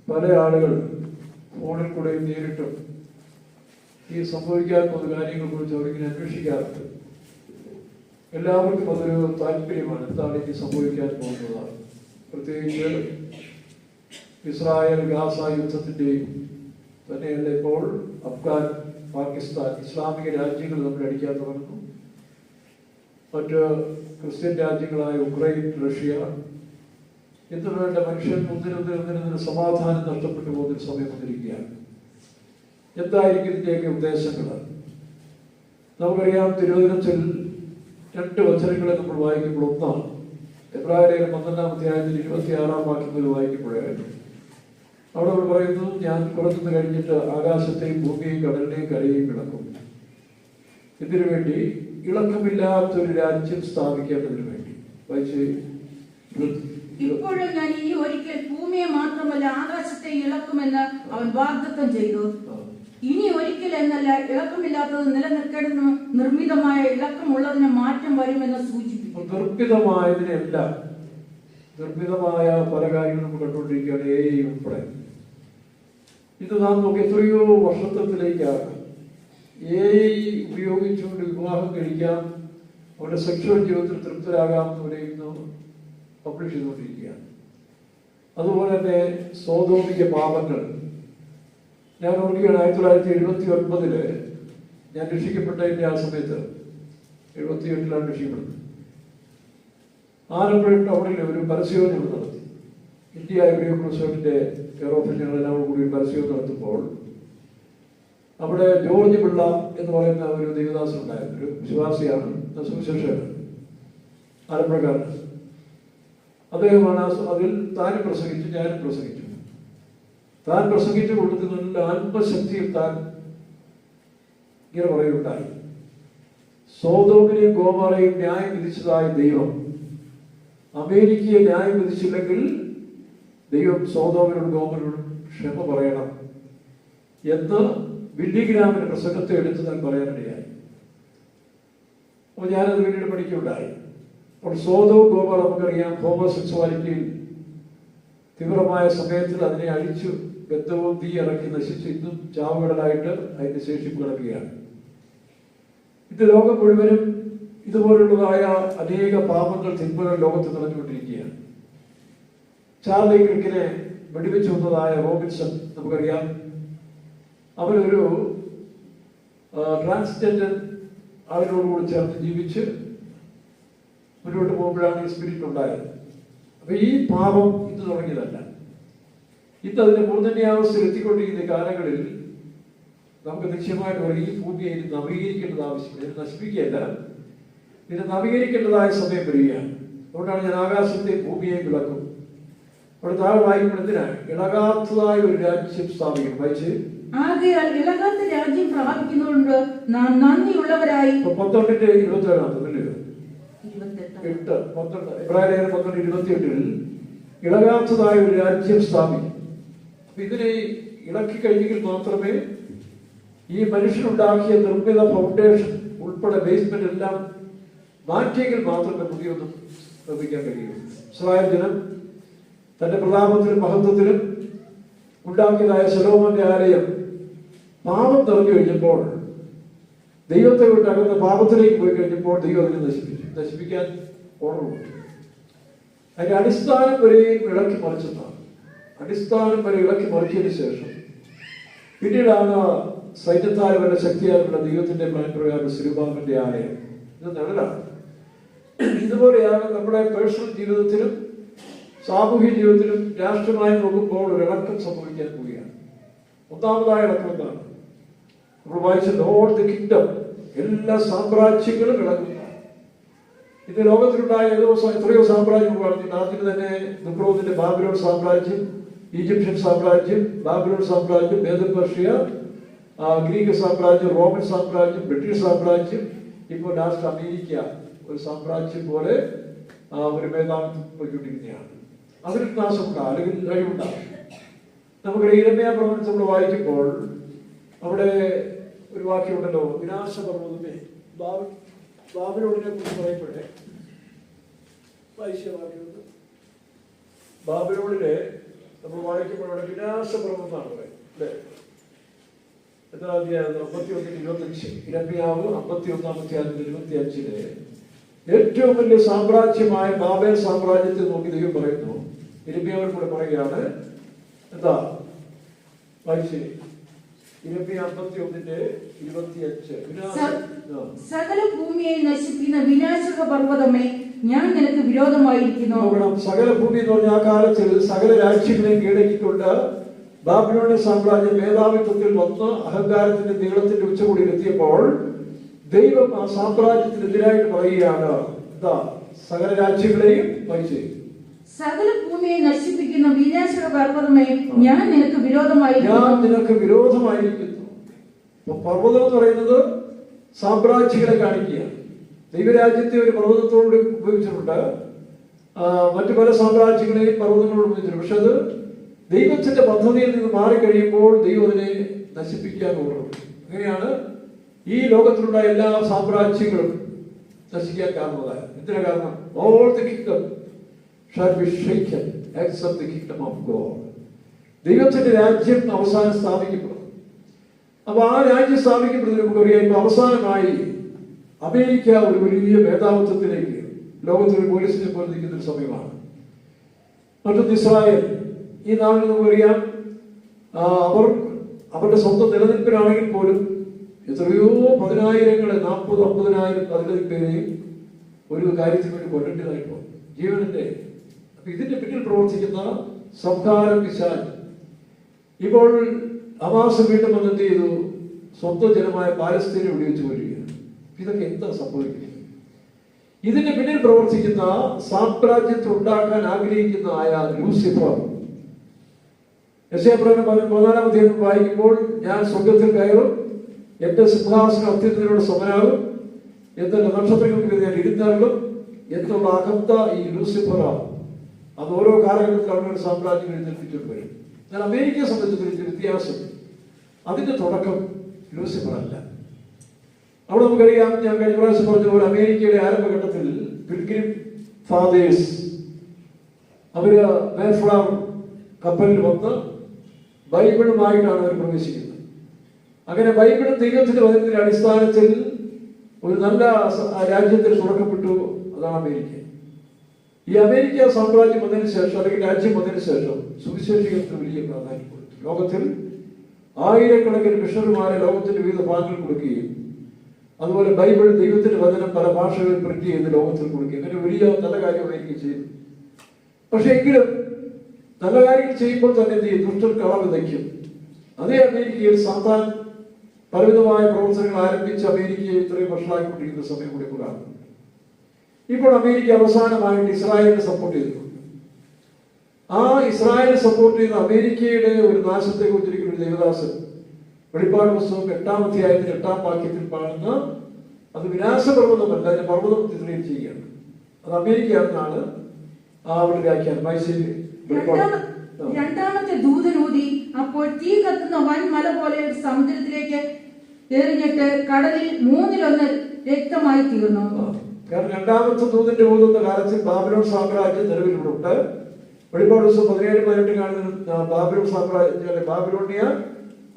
പല ആളുകൾ ഫോണിൽ കൂടെ നേരിട്ടും ഈ സംഭവിക്കാൻ പോകുന്ന കാര്യങ്ങളെക്കുറിച്ച് അവരിങ്ങനെ അന്വേഷിക്കാറുണ്ട്. എല്ലാവർക്കും അതൊരു താല്പര്യമാണ്, എന്താണ് ഇനി സംഭവിക്കാൻ പോകുന്നതാണ്. പ്രത്യേകിച്ച് ഇസ്രായേൽ ഗാസ യുദ്ധത്തിൻ്റെയും തന്നെയല്ല ഇപ്പോൾ അഫ്ഗാൻ, പാകിസ്ഥാൻ, ഇസ്ലാമിക രാജ്യങ്ങൾ നമ്മൾ അടിക്കാൻ തുടങ്ങുന്നു. മറ്റ് ക്രിസ്ത്യൻ രാജ്യങ്ങളായ ഉക്രൈൻ, റഷ്യ എന്ന് വേണ്ട മനുഷ്യൻ ഒന്നിനൊന്നിനൊന്നിനൊന്നിന് സമാധാനം നഷ്ടപ്പെട്ടു പോകുന്നൊരു സമയം വന്നിരിക്കുകയാണ്. എന്തായിരിക്കും ഇതിൻ്റെയൊക്കെ ഉദ്ദേശങ്ങൾ? നമുക്കറിയാം, തിരുവചനത്തിൽ 2 വചനങ്ങളെ നമ്മൾ വായിക്കുമ്പോൾ ഒന്നാണ് എബ്രായലേഖനം 12-ാം അധ്യായത്തിൽ 26-ാം വാക്യം മുതൽ വായിക്കുമ്പോഴേ അവിടെ നമ്മൾ പറയുന്നു, ഞാൻ പുറത്തുനിന്ന് കഴിഞ്ഞിട്ട് ആകാശത്തെയും ഭൂമിയെയും കടലിനെയും കരയെയും ഇളക്കും. ഇതിനു വേണ്ടി ഇളക്കമില്ലാത്തൊരു രാജ്യം സ്ഥാപിക്കേണ്ടതിന് വേണ്ടി. വായിച്ച്, ഇപ്പോഴും ഞാൻ ഇനി ഒരിക്കൽ ഭൂമിയെ മാത്രമല്ല ആകാശത്തെ ഇളക്കുമെന്ന് അവൻ വാഗ്ദത്തം ചെയ്തു. ഇനി ഒരിക്കൽ എന്നല്ല, ഇളക്കമില്ലാത്തത് നിലനിൽക്കേണ്ട നിർമ്മിതമായ ഇളക്കമുള്ളതിന് മാറ്റം വരുമെന്ന് സൂചിപ്പിക്കും. നിർമ്മിതമായതിനെല്ലാം, നിർമ്മിതമായ പല കാര്യങ്ങളും നമ്മൾ കണ്ടുകൊണ്ടിരിക്കുകയാണ്, AI ഉൾപ്പെടെ. ഇത് നാം നോക്കി എത്രയോ വർഷത്തിലേക്കാണ് AI ഉപയോഗിച്ചുകൊണ്ട് വിവാഹം കഴിക്കാം, അവരുടെ സെക്ഷുവൽ ജീവിതത്തിൽ തൃപ്തരാകാമെന്ന് പറയുന്നു പബ്ലിഷ് ചെയ്തുകൊണ്ടിരിക്കുകയാണ്. അതുപോലെ തന്നെ സോദോമിക പാപങ്ങൾ. ഞാൻ ഓർക്കുകയാണ്, 1979 ഞാൻ രക്ഷിക്കപ്പെട്ടതിൻ്റെ ആ സമയത്ത്, 78 രക്ഷിക്കപ്പെടുന്നത്, ആലപ്പുഴ ടൗണിൽ ഒരു പരസ്യവും ഞങ്ങൾ നടത്തി. ഇന്ത്യ എബ്രിയോ ക്രൂസേഡിന്റെ കെയർ ഓഫിൽ ഞങ്ങളെല്ലാം കൂടി ഒരു പരസ്യവും നടത്തുമ്പോൾ അവിടെ ജോർജ് പിള്ള എന്ന് പറയുന്ന ഒരു ദേവദാസൻ ഉണ്ടായിരുന്നു. ഒരു വിശ്വാസിയാണ്, സുവിശേഷകൻ, ആലപ്പുഴക്കാരൻ. അദ്ദേഹമാണ് അതിൽ താനും പ്രസംഗിച്ചു, ഞാനും പ്രസംഗിച്ചു. താൻ പ്രസംഗിച്ചു കൊടുത്ത് നല്ല ആത്മശക്തിയിൽ താൻ ഇങ്ങനെ പറയുകയുണ്ടായി, സോദോമിനെയും ഗോമോറയെയും ന്യായം വിധിച്ചതായ ദൈവം അമേരിക്കയെ ന്യായം വിധിച്ചില്ലെങ്കിൽ ദൈവം സോദോമിനോട് ഗോമോറയോടും ക്ഷമ പറയണം എന്ന് ബില്ലിഗ്രാമിന്റെ പ്രസംഗത്തെ എടുത്ത് താൻ പറയാനിടയായി. അപ്പോൾ ഞാനത് പിന്നീട് പഠിക്കുകയുണ്ടായി. അപ്പോൾ സോദോം ഗോമോറ നമുക്കറിയാം, ഹോമോസെക്സ്വാലിറ്റിയിൽ തീവ്രമായ സമയത്തിൽ അതിനെ അഴിച്ചു ബന്ധവും തീ ഇറക്കി നശിച്ച് ഇന്നും ചാവുകടലായിട്ട് അതിന്റെ ശേഷിപ്പ് കിടക്കുകയാണ്. ഇത് ലോകം മുഴുവനും ഇതുപോലുള്ളതായ അനേക പാപങ്ങൾ, തിന്മകൾ ലോകത്ത് നടന്നുകൊണ്ടിരിക്കുകയാണ്. ചാർലി ക്രിക്കിനെ വെടിവെച്ചു വന്നതായ റോബിൻസൺ നമുക്കറിയാം, അവരൊരു ട്രാൻസ്ജെൻഡർ അവരോടുകൂടി ചേർന്ന് ജീവിച്ച് മുന്നോട്ട് പോകുമ്പോഴാണ് ഈ സ്പിരിറ്റ് ഉണ്ടായത്. അപ്പൊ ഈ പാപം ഇന്ന് തുടങ്ങിയതല്ല. ഇന്ന് അതിന്റെ മൂർധന്യാവസ്ഥയിൽ എത്തിക്കൊണ്ടിരിക്കുന്ന കാലങ്ങളിൽ നമുക്ക് നിശ്ചയമായിട്ട് പറയും, ഈ ഭൂമിയെ ഇത് നവീകരിക്കേണ്ടത് ആവശ്യമില്ല. ഇത് നശിപ്പിക്കുകയല്ല, ഇത് നവീകരിക്കേണ്ടതായ സമയം വരികയാണ്. അതുകൊണ്ടാണ് ഞാൻ ആകാശത്തെ ഭൂമിയെ വിളക്കും. അവിടെ താഴെ വായിക്കുമ്പോൾ എന്തിനാണ് ഇളകാത്തതായ ഒരു രാജ്യം സ്ഥാപിക്കണം. വായിച്ച്, ആകയാൽ ഇളകാത്ത രാജ്യം പ്രാപിക്കുന്നതുകൊണ്ട് നാം നന്ദിയുള്ളവരായി. 12:27 എബ്രായലേഖനം 12:28 ഇളകാത്തതായ ഒരു രാജ്യം സ്ഥാപിക്കും. ഇതിനെ ഇളക്കി കഴിഞ്ഞെങ്കിൽ മാത്രമേ ഈ മനുഷ്യനുണ്ടാക്കിയ നിർമ്മിത ഫൗണ്ടേഷൻ ഉൾപ്പെടെ ബേസ്മെന്റ് എല്ലാം മാറ്റിയെങ്കിൽ മാത്രമേ പുതിയൊന്നും നിർമ്മിക്കാൻ കഴിയൂ. ഇസ്രായേൽ ജനം തന്റെ പ്രതാപത്തിലും മഹത്വത്തിലും ഉണ്ടാക്കിയതായ ശലോമോന്റെ ആലയം പാപം നിറഞ്ഞു കഴിഞ്ഞപ്പോൾ, ദൈവത്തെ വിട്ടകന്ന് പാപത്തിലേക്ക് പോയി കഴിഞ്ഞപ്പോൾ ദൈവം അതിനെ നശിപ്പിക്കാൻ ഓർഡർ കൊടുത്തു. അതിന്റെ അടിസ്ഥാനം വരെയും ഇളക്കി മറിച്ചതാണ്. അടിസ്ഥാനം വരെ ഇളക്കി മറിച്ചതിന് ശേഷം പിന്നീടാണ് സൈന്യത്താൽ വല്ല ശക്തിയാലുള്ള ദൈവത്തിന്റെ പ്ലാൻ പ്രകാരം സിരുബാബിന്റെ ആലയം. ഇത് നിഴലാണ്. ഇതുപോലെയാണ് നമ്മുടെ പേഴ്സണൽ ജീവിതത്തിലും സാമൂഹ്യ ജീവിതത്തിലും രാഷ്ട്രീയമായി നോക്കുമ്പോൾ ഒരു ഇളക്കം സംഭവിക്കാൻ പോവുകയാണ്. ഒന്നാമതായ ഇളക്കം എന്താണ്? നമ്മൾ വായിച്ചത് ഓൾ ദി കിങ്ഡം, എല്ലാ സാമ്രാജ്യങ്ങളും ഇളകുന്നതാണ്. ഇത് ലോകത്തിലുണ്ടായ എത്രയോ സാമ്രാജ്യങ്ങളാണ്. ആദ്യം തന്നെ നിമ്രോദിന്റെ ബാബിലോൺ സാമ്രാജ്യം, ഈജിപ്ഷ്യൻ സാമ്രാജ്യം, ബാബിലോൺ സാമ്രാജ്യം, മേദൻ പെർഷ്യ, ഗ്രീക്ക് സാമ്രാജ്യം, റോമൻ സാമ്രാജ്യം, ബ്രിട്ടീഷ് സാമ്രാജ്യം, ഇപ്പോൾ ലാസ്റ്റ് അമേരിക്ക ഒരു സാമ്രാജ്യം പോലെ ഒരു മേധാവിത്വം പോയിക്കൊണ്ടിരിക്കുകയാണ്. അതിൽ നാശമുണ്ടാകും, അല്ലെങ്കിൽ കഴിവുണ്ടാകും. നമുക്ക് ഇരമ്യാ പ്രവചനം നമ്മൾ വായിക്കുമ്പോൾ അവിടെ ഒരു വാക്യമുണ്ടല്ലോ, വിനാശപർവ്വതമേ, ബാബിലോണിനെ കുറിച്ച് പറയപ്പെട്ടെ വായിച്ച വാക്യമുണ്ട്. ബാബിലോണിലെ നമ്മൾ വായിക്കുമ്പോൾ അവിടെ വിനാശപർവ്വം എന്നാണ് പറയുന്നത് അല്ലേ? എത്ര അധ്യായം? 51-25. ഇരമ്യാവ് 51-25 ഏറ്റവും വലിയ സാമ്രാജ്യമായ ബാബേൽ സാമ്രാജ്യത്തെ നോക്കി ദൈവം പറയുന്നു. ഇരമ്യാവിൽ കൂടെ പറയുകയാണ്, എന്താ വായിച്ചേ? ഇരമ്യാവ് 51-25. സകല ഭൂമിയെ നശിപ്പിക്കുന്ന വിനാശക പർവ്വതമേ, ഞാൻ നിനക്ക് വിരോധമായിരിക്കുന്നു. സകല ഭൂമി എന്ന് പറഞ്ഞ ആ കാലത്തിൽ സകല രാജ്യങ്ങളെയും കീഴടക്കിക്കൊണ്ട് ബാബിലോണിയൻ സാമ്രാജ്യം മേധാവിത്വത്തിൽ വന്ന് അഹങ്കാരത്തിന്റെ നീളത്തിന്റെ ഉച്ചകൂടിയിൽ എത്തിയപ്പോൾ ദൈവം ആ സാമ്രാജ്യത്തിനെതിരായിട്ട് പറയുകയാണ്, എന്താ? സകല രാജ്യങ്ങളെയും വായിച്ചേ. സകല ഭൂമിയെ നശിപ്പിക്കുന്ന വിനാശക പർവ്വതമേ, ഞാൻ നിനക്ക് വിരോധമായിരിക്കുന്നു. പർവ്വതം എന്ന് പറയുന്നത് സാമ്രാജ്യങ്ങളെ കാണിക്കുകയാണ്. ദൈവരാജ്യത്തെ ഒരു പർവ്വതത്തോട് ഉപയോഗിച്ചിട്ടുണ്ട്, മറ്റു പല സാമ്രാജ്യങ്ങളെയും പർവ്വതങ്ങളോട് ഉപയോഗിച്ചിട്ടുണ്ട്. പക്ഷെ അത് ദൈവത്തിന്റെ പദ്ധതിയിൽ നിന്ന് മാറിക്കഴിയുമ്പോൾ ദൈവം അതിനെ നശിപ്പിക്കാൻ ഓർമ്മ. അങ്ങനെയാണ് ഈ ലോകത്തിലുള്ള എല്ലാ സാമ്രാജ്യങ്ങളും നശിക്കാൻ കാരണമായ. എന്തിനാ കാരണം? All the kingdom shall be shaken except the kingdom of God. ദൈവത്തിന്റെ രാജ്യം അവസാനം സ്ഥാപിക്കപ്പെടും. അപ്പൊ ആ രാജ്യം സ്ഥാപിക്കപ്പെടുന്നതിന് നമുക്കറിയാം, ഇപ്പൊ അവസാനമായി അമേരിക്ക ഒരു വലിയ മേധാവിത്വത്തിലേക്ക് ലോകത്തിൽ പോലീസിനെ പോലെ നിൽക്കുന്ന ഒരു സമയമാണ്. മറ്റൊന്ന് ഇസ്രായേൽ. ഈ നാളിൽ നമുക്കറിയാം, അവരുടെ സ്വന്തം നിലനിൽപ്പിനാണെങ്കിൽ പോലും എത്രയോ 10,000-ങ്ങളെ 40-50,000 അതിലധികം പേരെയും ഒരു കാര്യത്തിന് വേണ്ടി കൊല്ലേണ്ടതായിട്ട് വന്നു, ജീവന്റെ. അപ്പൊ ഇതിന്റെ പിന്നിൽ പ്രവർത്തിക്കുന്ന സംഹാര പിശാച് ഇപ്പോൾ ഹമാസ് വീണ്ടും വന്ന് എന്ത് ചെയ്തു? സ്വന്തം ജനമായ പാലസ്തീനെ വെടിവെച്ച് കൊല്ലുകയാണ്. ഇതൊക്കെ എന്താ സംഭവിക്കുന്നത്? ഇതിന്റെ പിന്നിൽ പ്രവർത്തിക്കുന്ന സാമ്രാജ്യത്തെ ഉണ്ടാക്കാൻ ആഗ്രഹിക്കുന്ന ആയ ലൂസിഫർ. യെശയ്യാ 14 വായിക്കുമ്പോൾ, ഞാൻ സ്വർഗത്തിൽ കയറും, എന്റെ സിംഹാസനം അത്യുന്നതിനോട് സമനാകും, എന്റെ നക്ഷത്രങ്ങൾക്ക് ഞാൻ ഇരുന്നാലും എന്നുള്ള അകത്ത ഈ ലൂസിഫറാണ്. അത് ഓരോ കാലഘട്ടത്തിൽ അവരുടെ സാമ്രാജ്യം എഴുന്നേൽപ്പിച്ചുകൊണ്ട് വരും. എന്നാൽ അമേരിക്കയെ സംബന്ധിച്ച് വ്യത്യാസം, അതിന്റെ തുടക്കം ലൂസിഫർ അല്ല. അവിടെ നമുക്കറിയാം, ഞാൻ കഴിഞ്ഞ പ്രാവശ്യം പറഞ്ഞതുപോലെ അമേരിക്കയുടെ ആരംഭഘട്ടത്തിൽ പിൽഗ്രിം ഫാദേഴ്സ് അവര് മേഫ്ലവർ കപ്പലിൽ വന്ന് ബൈബിളുമായിട്ടാണ് അവർ പ്രവേശിക്കുന്നത്. അങ്ങനെ ബൈബിളും ദൈവത്തിന്റെ വചനത്തിന്റെ അടിസ്ഥാനത്തിൽ ഒരു നല്ല രാജ്യത്തിന് തുടക്കപ്പെട്ടു. അതാണ് അമേരിക്ക. ഈ അമേരിക്ക സാമ്രാജ്യം വന്നതിന് ശേഷം, അല്ലെങ്കിൽ രാജ്യം വന്നതിന് ശേഷം, സുവിശേഷീകരണത്തിന് വലിയ പ്രാധാന്യം കൊടുത്തു. ലോകത്തിൽ ആയിരക്കണക്കിന് മിഷണറിമാരെ ലോകത്തിന്റെ വിവിധ ഭാഗങ്ങളിൽ കൊടുക്കുകയും അതുപോലെ ബൈബിൾ ദൈവത്തിന്റെ വചനം പല ഭാഷകളിൽ പ്രിന്റ് ചെയ്ത് ലോകത്തിൽ കൊടുക്കുകയും അങ്ങനെ വലിയ നല്ല കാര്യം അമേരിക്ക ചെയ്തു. പക്ഷെ എങ്കിലും നല്ല കാര്യങ്ങൾ ചെയ്യുമ്പോൾ തന്നെ എന്ത് ചെയ്യും? ദുഷ്ടർ കള വിതയ്ക്കും. അതേ അമേരിക്കയിൽ സാത്താൻ പലവിധമായ പ്രവർത്തനങ്ങൾ ആരംഭിച്ച് അമേരിക്കയെ ഇത്രയും വർഷമായിക്കൊണ്ടിരിക്കുന്ന സമയം കൂടി കാണുന്നു. ഇപ്പോൾ അമേരിക്ക അവസാനമായിട്ട് ഇസ്രായേലിനെ സപ്പോർട്ട് ചെയ്തിട്ടുണ്ട്. ആ ഇസ്രായേലിനെ സപ്പോർട്ട് ചെയ്ത അമേരിക്കയുടെ ഒരു നാശത്തെ കുറിച്ചിരിക്കുന്ന ഒരു ദേവദാസൻ വെളിപ്പാട് പുസ്തകം 8-ാം അധ്യായത്തിൽ 8-ാം വാക്യത്തിൽ പാടുന്ന, അത് വിനാശപർവ്വതമല്ല, അതിന്റെ പർവ്വതം ചിത്രീകരിച്ച് ചെയ്യുകയാണ്. അത് അമേരിക്കയാണെന്നാണ് അവരുടെ വ്യാഖ്യാനം. രണ്ടാമത്തെ ദൂതനൂതി, അപ്പോൾ തീ കത്തുന്ന വൻ മല പോലെ സമുദ്രത്തിലേക്ക് എറിഞ്ഞിട്ട് കടലിൽ 1/3 രക്തമായി തീർന്നു. കാരണം രണ്ടാമത്തെ ദൂതന്റെ ഊതുന്ന കാലത്തിൽ ബാബിലോൺ സാമ്രാജ്യം നിലവിലുണ്ട്. വെളിപ്പാട് ദിവസം 17-18 കാണുന്ന ബാബിലോൺ സാമ്രാജ്യം, ബാബിലോണിയ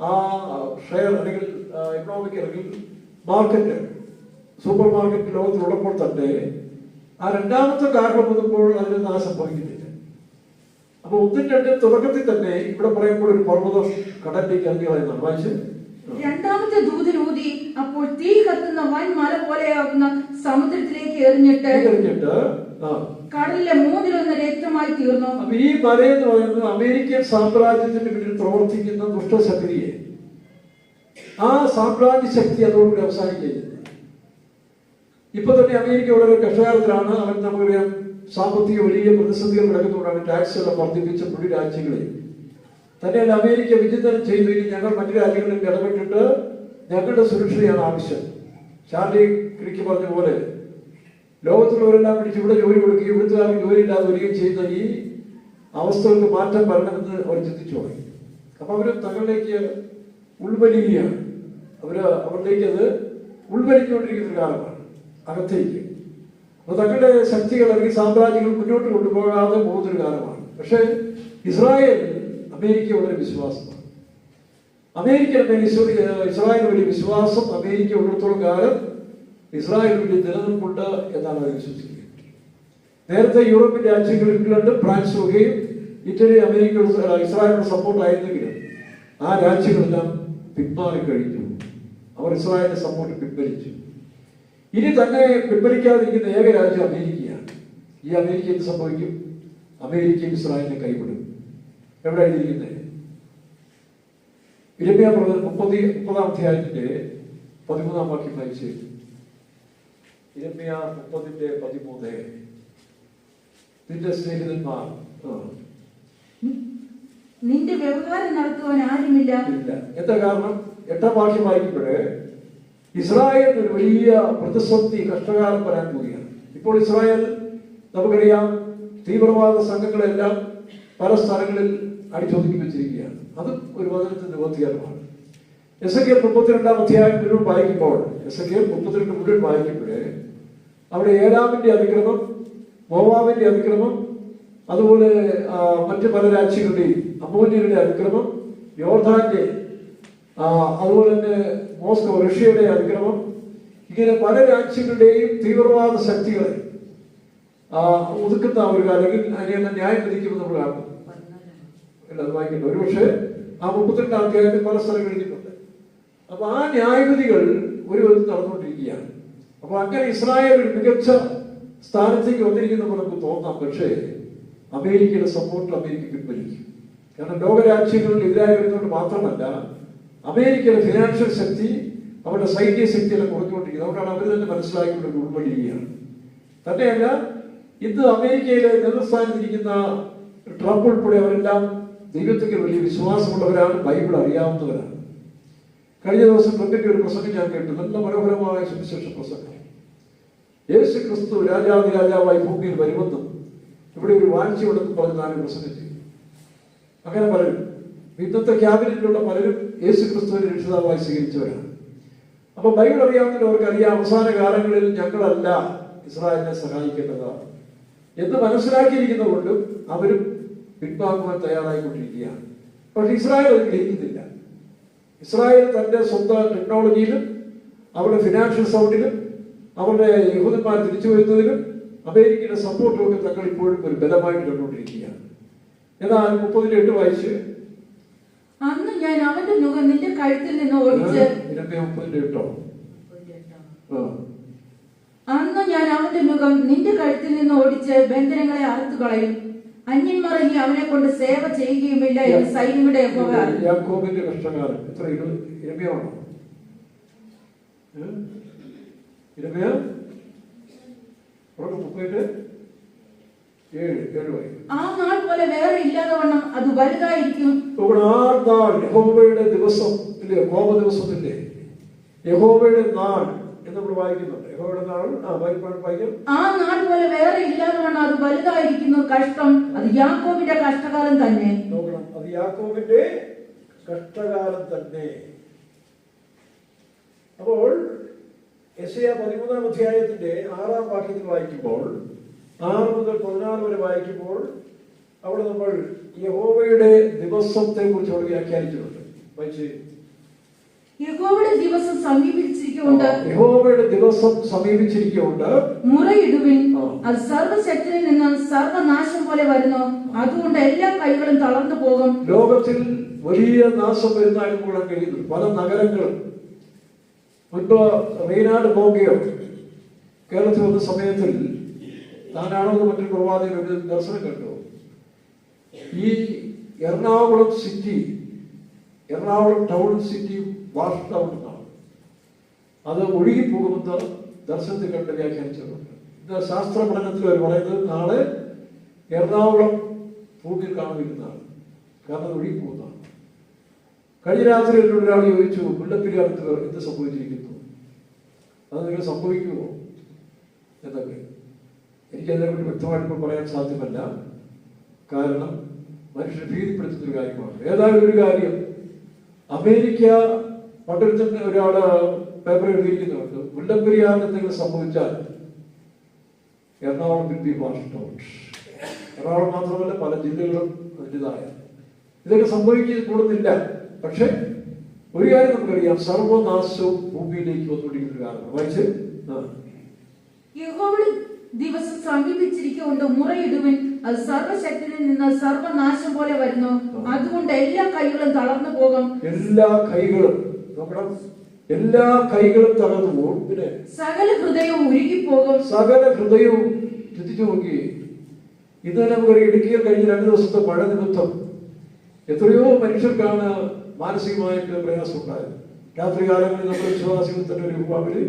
ആ ഷെയർ അല്ലെങ്കിൽ എക്കണോമിക് അല്ലെങ്കിൽ മാർക്കറ്റ്, സൂപ്പർ മാർക്കറ്റ് ലോകത്തിലുള്ളപ്പോൾ തന്നെ ആ രണ്ടാമത്തെ കാരണം വന്നപ്പോൾ അതിന് നാശം സംഭവിക്കുന്നില്ല. അപ്പൊ 1-2 തുടക്കത്തിൽ തന്നെ ഇവിടെ പറയുമ്പോൾ ഒരു പർവ്വതം കടലിലേക്ക് ഇറങ്ങി പറയുന്നതാണ്. വായിച്ച്. രണ്ടാമത്തെ ദൂതനൂതി, അപ്പോൾ തീ കത്തുന്ന വൻ മല പോലെയാകുന്ന സമുദ്രത്തിലേക്ക് എറിഞ്ഞിട്ട് കടലിലെ 1/3 രക്തമായി തീർന്നു. അപ്പൊ ഈ മലയെന്ന് പറയുന്നത് അമേരിക്കൻ സാമ്രാജ്യത്തിന്റെ പിന്നിൽ പ്രവർത്തിക്കുന്ന ദുഷ്ടശക്തിയെ, ആ സാമ്രാജ്യ ശക്തി അതോടുകൂടി അവസാനിക്കുന്നത്. ഇപ്പൊ തന്നെ അമേരിക്ക വളരെ കഷ്ടകാലത്തിലാണ്. അവൻ നമുക്കറിയാം, സാമ്പത്തിക വലിയ പ്രതിസന്ധികൾ കിടക്കുന്നതുകൊണ്ടാണ് ടാക്സ് എല്ലാം വർദ്ധിപ്പിച്ചപ്പോൾ രാജ്യങ്ങളിൽ തന്നെയല്ല അമേരിക്ക വിചിന്തനം ചെയ്തു, ഇനി ഞങ്ങൾ മറ്റു രാജ്യങ്ങളിൽ ഇടപെട്ടിട്ട് ഞങ്ങളുടെ സുരക്ഷയാണ് ആവശ്യം. ചാർലി ക്രിക്ക് പറഞ്ഞ പോലെ ലോകത്തുള്ളവരെല്ലാം പിടിച്ച് ഇവിടെ ജോലി കൊടുക്കുകയും ഇവിടുത്തെ ജോലി ഇല്ലാതെ വരികയും ചെയ്യുന്ന ഈ അവസ്ഥകൾക്ക് മാറ്റം വരണമെന്ന് അവർ ചിന്തിച്ചു തുടങ്ങി. അപ്പൊ അവര് തങ്ങളിലേക്ക് ഉൾവലിയുകയാണ്. അവരിലേക്ക് അത് ഉൾവലിച്ചുകൊണ്ടിരിക്കുന്ന ഒരു കാലമാണ് അകത്തേക്ക്. അപ്പൊ തങ്ങളുടെ ശക്തികൾ അല്ലെങ്കിൽ സാമ്രാജ്യങ്ങൾ മുന്നോട്ട് കൊണ്ടുപോകാതെ പോകുന്നൊരു കാലമാണ്. പക്ഷെ ഇസ്രായേൽ അമേരിക്കയോടൊരു വിശ്വാസമാണ്. ഇസ്രായേൽ വലിയ വിശ്വാസം അമേരിക്ക ഉള്ളിടത്തോളം കാലം ഇസ്രായേൽ വലിയ നിലനിൽപ്പുണ്ട് എന്നാണ് അവർ വിശ്വസിക്കുന്നത്. നേരത്തെ യൂറോപ്യൻ രാജ്യങ്ങൾ ഇംഗ്ലണ്ട്, ഫ്രാൻസ് വകയും ഇറ്റലി അമേരിക്കയോട് ഇസ്രായേലിനോട് സപ്പോർട്ട് ആയിരുന്നെങ്കിലും ആ രാജ്യങ്ങളെല്ലാം പിന്മാറിക്കഴിഞ്ഞു. അവർ ഇസ്രായേലിന്റെ സപ്പോർട്ട് പിൻവലിച്ചു. ഇനി തന്നെ പിൻവലിക്കാതിരിക്കുന്ന ഏക രാജ്യം അമേരിക്കയാണ്. ഈ അമേരിക്ക എന്ത് സംഭവിക്കും? അമേരിക്കയും ഇസ്രായേലിനെ കൈവിടും. എവിടെ എഴുതിയിരിക്കുന്നത്? യിരെമ്യാ 30-ാം അധ്യായത്തിന്റെ 13-ാം വാക്യം വായിച്ച്. യിരെമ്യാ 30:13. നിന്റെ സ്നേഹിതന്മാർ നിന്റെ വ്യവഹാരം നടത്തുവാൻ ആരുമില്ല. എന്താ കാരണം? 8-ാം വാക്യം വായിക്കുമ്പോഴേ ഇസ്രായേൽ ഒരു വലിയ പ്രതിസന്ധി, കഷ്ടകാലം വരാൻ പോവുകയാണ്. ഇപ്പോൾ ഇസ്രായേൽ നമുക്കറിയാം, തീവ്രവാദ സംഘങ്ങളെല്ലാം പല സ്ഥലങ്ങളിൽ അടിച്ചൊതുക്കി വെച്ചിരിക്കുകയാണ്. അതും ഒരു വചനത്തിന്റെ നിവർത്തീകരണമാണ്. എസെക്കിയേൽ 32-ാം അധ്യായം മുഴുവൻ വായിക്കുമ്പോൾ, എസെക്കിയേൽ 32 മുഴുവൻ വായിക്കുമ്പോഴേ അവിടെ ഏലാമിന്റെ അതിക്രമം, മോവാബിന്റെ അതിക്രമം, അതുപോലെ മറ്റു പല രാജ്യങ്ങളുടെയും അമോന്യരുടെ അതിക്രമം, യോർദാന്റെ, അതുപോലെ തന്നെ മോസ്കോ റഷ്യയുടെ അതിക്രമം, ഇങ്ങനെ പല രാജ്യങ്ങളുടെയും തീവ്രവാദ ശക്തികളെ ഒതുക്കുന്ന ഒരു അല്ലെങ്കിൽ അതിനെല്ലാം ന്യായം വിധിക്കുമെന്ന് നമ്മൾ കാണുന്നു. അത് വായിക്കട്ടെ. ഒരുപക്ഷെ ആ 32-ാം അധ്യായത്തിൽ പല സ്ഥലങ്ങളിൽ എഴുതിയിട്ടുണ്ട്. അപ്പൊ ആ ന്യായവിധികൾ ഒരു വിധത്തിൽ നടന്നുകൊണ്ടിരിക്കുകയാണ്. അപ്പൊ അങ്ങനെ ഇസ്രായേൽ ഒരു മികച്ച സ്ഥാനത്തേക്ക് വന്നിരിക്കുന്ന നമുക്ക് തോന്നാം. പക്ഷേ അമേരിക്കയുടെ സപ്പോർട്ട് അമേരിക്ക പിൻവലിക്കും. കാരണം ലോകരാജ്യങ്ങളിൽ എതിരായി വരുന്നതുകൊണ്ട് മാത്രമല്ല, അമേരിക്കയുടെ ഫിനാൻഷ്യൽ ശക്തി, അവരുടെ സൈന്യ ശക്തിയെല്ലാം കുറഞ്ഞുകൊണ്ടിരിക്കുന്നത്. അതുകൊണ്ടാണ് അവർ തന്നെ മനസ്സിലാക്കിക്കൊണ്ട് ഉൾപ്പെടുകയാണ്. തന്നെയല്ല, ഇന്ന് അമേരിക്കയിലെ നേതൃസ്ഥാനത്തിരിക്കുന്ന ട്രംപ് ഉൾപ്പെടെ അവരെല്ലാം ദൈവത്തിൽ വലിയ വിശ്വാസമുള്ളവരാണ്, ബൈബിൾ അറിയാവുന്നവരാണ്. കഴിഞ്ഞ ദിവസം ട്രംപിന്റെ ഒരു പ്രസംഗം ഞാൻ കേട്ടു. നല്ല മനോഹരമായ സുവിശേഷ പ്രസംഗം. യേശു ക്രിസ്തു രാജാവായി ഭൂമിയിൽ വരുമെന്നും ഇവിടെ ഒരു വാഴ്ചയുണ്ടെന്ന് പറഞ്ഞാണ് പ്രസംഗം ചെയ്തു. അങ്ങനെ പലരും, ഇന്നത്തെ ക്യാബിനറ്റിലുള്ള പലരും യേശു ക്രിസ്തുവിനെ രക്ഷിതാവായി സ്വീകരിച്ചവരാണ്. അപ്പൊ ബൈബിൾ അറിയാവുന്നവർക്ക് അറിയാം, അവസാന കാലങ്ങളിൽ ഞങ്ങളല്ല ഇസ്രായേലിനെ സഹായിക്കേണ്ടതാണ് എന്ന് മനസ്സിലാക്കിയിരിക്കുന്നതുകൊണ്ടും അവരും പിൻവാങ്ങുവാൻ തയ്യാറായിക്കൊണ്ടിരിക്കുകയാണ്. പക്ഷെ ഇസ്രായേൽ അത് ഗ്രഹിക്കുന്നില്ല. ഇസ്രായേൽ തന്റെ സ്വന്തം ടെക്നോളജിയിലും അവരുടെ ഫിനാൻഷ്യൽ സൗണ്ടിലും അവരുടെ യഹൂദന്മാർ തിരിച്ചു വരുന്നതിലും അമേരിക്കയുടെ സപ്പോർട്ടും ഒക്കെ തങ്ങൾ ഇപ്പോഴും ഒരു ബലമായിട്ട് കണ്ടുകൊണ്ടിരിക്കുകയാണ്. എന്നാൽ 30-8 വായിച്ച്. അന്ന് ഞാൻ അവന്റെ മുഖം നിന്റെ കഴുത്തിൽ നിന്ന് ഓടിച്ച്. 30-8. അന്ന് ഞാൻ അവന്റെ മുഖം നിന്റെ കഴുത്തിൽ നിന്ന് ഓടിച്ച് ബന്ധനങ്ങളെ അറുത്തു കളയും. അന്യന്മാർ ഇനി അവനെ കൊണ്ട് സേവ ചെയ്യുകയുമില്ല എന്ന് സൈന്യങ്ങളുടെ യാക്കോബിന്റെ കഷ്ടകാലം. എത്ര? യിരെമ്യാവാണോ? യിരെമ്യാ 30:7. ആ നാൾ പോലെ വേറെ ഇല്ലാതെ വണ്ണം അത് വലുതായിരിക്കും. യഹോവയുടെ ദിവസം ഇല്ലേ? കോപ ദിവസത്തില്ലേ? യഹോവയുടെ നാൾ എന്ന് നമ്മൾ വായിക്കുന്നുണ്ട്. യഹോവയുടെ നാൾ വായിക്കാം. ആ നാൾ പോലെ വേറെ ഇല്ലാതെ വണ്ണം അത് വലുതായിരിക്കുന്നു. കഷ്ടം, അത് യാക്കോബിന്റെ കഷ്ടകാലം തന്നെ. നോക്കണം, അത് യാക്കോബിന്റെ കഷ്ടകാലം തന്നെ. അപ്പോൾ യെശയ്യാ 13-ാം അധ്യായത്തിന്റെ 6-ാം വാക്യത്തിൽ വായിക്കുമ്പോൾ, 6 മുതൽ 16 വരെ വായിക്കുമ്പോൾ അവിടെ നമ്മൾ യഹോവയുടെ ദിവസത്തെ കുറിച്ച് അവിടെ വ്യാഖ്യാനിച്ചിട്ടുണ്ട്. വായിച്ച്. യഹോവയുടെ ദിവസം സമീപിച്ചിരിക്കുന്നുണ്ട്. യഹോവയുടെ ദിവസം സമീപിച്ചിരിക്കുന്നുണ്ട്. മുറയിടുവിൻ, അത് സർവശക്തിയിൽ നിന്ന് സർവനാശം പോലെ വരുന്നു. അതുകൊണ്ട് എല്ലാ കൈകളും തളർന്നു പോകും. ലോകത്തിൽ വലിയ നാശം വരുന്നതായി കൂടാൻ കഴിയുന്നു. പല നഗരങ്ങളും. മുൻപ് റെയ്നാഡ് ബോംഗെയോ കേരളത്തിൽ വന്ന സമയത്തിൽ താനാണോ മറ്റൊരു പ്രവാചകൻ ഒരു ദർശനം കണ്ടു. ഈ Ernakulam city, Ernakulam town city wash down എന്നാണ്. അത് ഒഴുകിപ്പോകുമെന്ന് ദർശനത്തിൽ കണ്ട് വ്യാഖ്യാനിച്ചിട്ടുണ്ട്. ഇത് ശാസ്ത്ര പഠനത്തിൽ അവർ പറയുന്നത് നാളെ എറണാകുളം ഭൂമിയിൽ കാണുന്നതാണ്. കാരണം അത് ഒഴുകിപ്പോകുന്നതാണ്. കഴിഞ്ഞ രാത്രി എന്നോട് ഒരാൾ ചോദിച്ചു, മുല്ലപ്പെരിയാർക്ക് എന്ത് സംഭവിച്ചിരിക്കുന്നു, അത് നിങ്ങൾ സംഭവിക്കുമോ എന്നൊക്കെ. എനിക്കതിനെക്കുറിച്ച് വ്യക്തമായിട്ട് പറയാൻ സാധ്യമല്ല. കാരണം മനുഷ്യനെ ഭീതിപ്പെടുത്തുന്നൊരു കാര്യമാണ്. ഏതായാലും ഒരു കാര്യം, അമേരിക്ക പണ്ടൊരുത്തന്നെ ഒരാള് പേപ്പർ എഴുതിയിരിക്കുന്നുണ്ട്, മുല്ലപ്പെരിയാറിന് എന്തെങ്കിലും സംഭവിച്ചാൽ Ernakulam will be washed out. Ernakulam മാത്രമല്ല പല ജില്ലകളും അതിൻ്റെതായ ഇതൊക്കെ സംഭവിക്കപ്പെടുന്നില്ല. പക്ഷെ ഒരു കാര്യം നമുക്കറിയാം, സർവനാശവും ഭൂമിയിലേക്ക് വന്നുകൊണ്ടിരിക്കുന്ന ഒരു കാലം. വായിച്ച് യഹോവയുടെ ദിവസം സമീപിച്ചിരിക്കൊണ്ട് മുറയിടുവിൻ, അത് സർവശക്തനിൽ നിന്ന് സർവനാശം പോലെ വരുന്നു. അതുകൊണ്ട് എല്ലാ കൈകളും തളർന്നു പോകും. എല്ലാ കൈകളും നോക്കണം, എല്ലാ കൈകളും തളർന്നു പോകും. പിന്നെ സകല ഹൃദയവും ഉരുകിപ്പോകും. സകല ഹൃദയവും ചിന്തിച്ചു നോക്കി. ഇന്ന് നമുക്കറിയാം, ഇടുക്കിയിൽ കഴിഞ്ഞ 2 ദിവസത്തെ മഴ നിമിത്തം എത്രയോ മനുഷ്യർക്കാണ് മാനസികമായിട്ട് പ്രയാസം ഉണ്ടായത്. രാത്രി കാലങ്ങളിൽ നമ്മുടെ വിശ്വാസികൾ തന്നെ ഒരു അവര്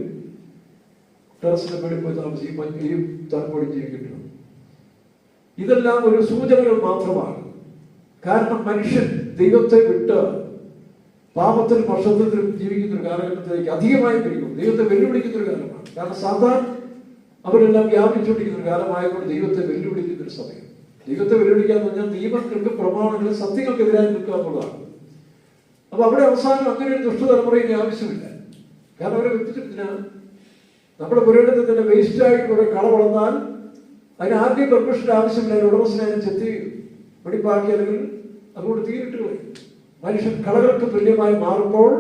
ടെറസിന്റെ മേളിൽ പോയി താമസിക്കും, ഈ തണുപ്പോടി ജീവിക്കുന്നു. ഇതെല്ലാം ഒരു സൂചനകൾ മാത്രമാണ്. കാരണം മനുഷ്യൻ ദൈവത്തെ വിട്ട് പാപത്തിലും വർഷത്തിലും ജീവിക്കുന്ന ഒരു കാലഘട്ടത്തിലേക്ക് അധികമായി പിരിക്കും. ദൈവത്തെ വെല്ലുവിളിക്കുന്ന ഒരു കാലമാണ്. കാരണം സാധാരണ അവരെല്ലാം വ്യാപിച്ചുകൊണ്ടിരിക്കുന്ന ഒരു കാലമായതുകൊണ്ട് ദൈവത്തെ വെല്ലുവിളിക്കുന്ന ഒരു സമയം. ദൈവത്തെ വെല്ലുവിളിക്കാന്ന് പറഞ്ഞാൽ നിയമങ്ങൾക്ക്, പ്രമാണങ്ങൾക്ക്, സത്യങ്ങൾക്കെതിരായി നിൽക്കുക എന്നുള്ളതാണ്. അപ്പൊ അവിടെ അവസാനം അങ്ങനെ ഒരു ദുഷ്ടതലമുറയിന് ആവശ്യമില്ല. കാരണം അവരെ വ്യക്തിത്വത്തിന് നമ്മുടെ പുരയിടത്തിൽ തന്നെ വേസ്റ്റായിട്ട് കുറെ കള വളർന്നാൽ അതിന് ആദ്യം പെർമിഷന്റെ ആവശ്യമില്ല. അതിന് ഉടമസ്ഥനെ അതിന് ചെത്തി വെടിപ്പാക്കി അല്ലെങ്കിൽ അതുകൊണ്ട് തീരിട്ട് കളയും. മനുഷ്യൻ കളകൾക്ക് തുല്യമായി മാറുമ്പോൾ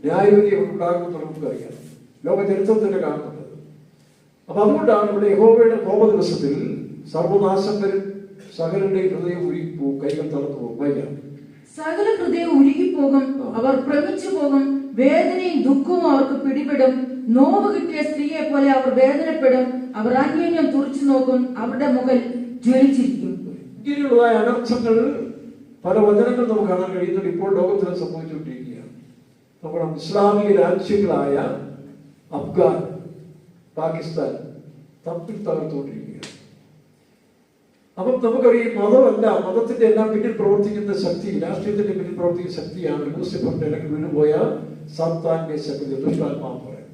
ന്യായവിധി ഉണ്ടാകുമെന്ന് നമുക്കറിയാം. ലോക ചരിത്രത്തിന്റെ കാണുന്നത്. അപ്പൊ അതുകൊണ്ടാണ് ഇവിടെ യഹോവയുടെ കോപ ദിവസത്തിൽ സർവനാശം വരും, സകലന്റെ ഹൃദയം ഉരുകിപ്പോകും, കൈകൾ തളർന്നു പോകും. വൈകാം സകല ഹൃദയം ഉരുകിപ്പോകും, അവർ ഭ്രമിച്ചു പോകും, വേദനയും ദുഃഖവും അവർക്ക് പിടിപെടും. നോവ് കിട്ടിയ സ്ത്രീയെ പോലെ അവർ വേദനപ്പെടും, അവർ അന്യോന്യം തുറച്ചു നോക്കും, അവരുടെ മുഖം ജ്വലിച്ചിരിക്കും. ഇങ്ങനെയുള്ളതായ അനർത്ഥങ്ങൾ പല വചനങ്ങൾ നമുക്ക് കാണാൻ കഴിയുന്നത് ഇപ്പോൾ ലോകത്തിൽ സംഭവിച്ചുകൊണ്ടിരിക്കുകയാണ്. നമ്മുടെ ഇസ്ലാമിക രാജ്യങ്ങളായ അഫ്ഗാൻ, പാകിസ്ഥാൻ തമ്മിൽ തകർത്തുകൊണ്ടിരിക്കുകയാണ്. അപ്പം നമുക്കറിയാം, മതമല്ല, മതത്തിന്റെ എല്ലാം പിന്നിൽ പ്രവർത്തിക്കുന്ന ശക്തി, രാഷ്ട്രീയത്തിന്റെ പിന്നിൽ പ്രവർത്തിക്കുന്ന ശക്തിയാണ് ലൂസിഫറിന്റെ അല്ലെങ്കിൽ വീണുപോയ സാത്താന്റെ ശക്തി, ദുഷ്ടാത്മാവ് പറയാം.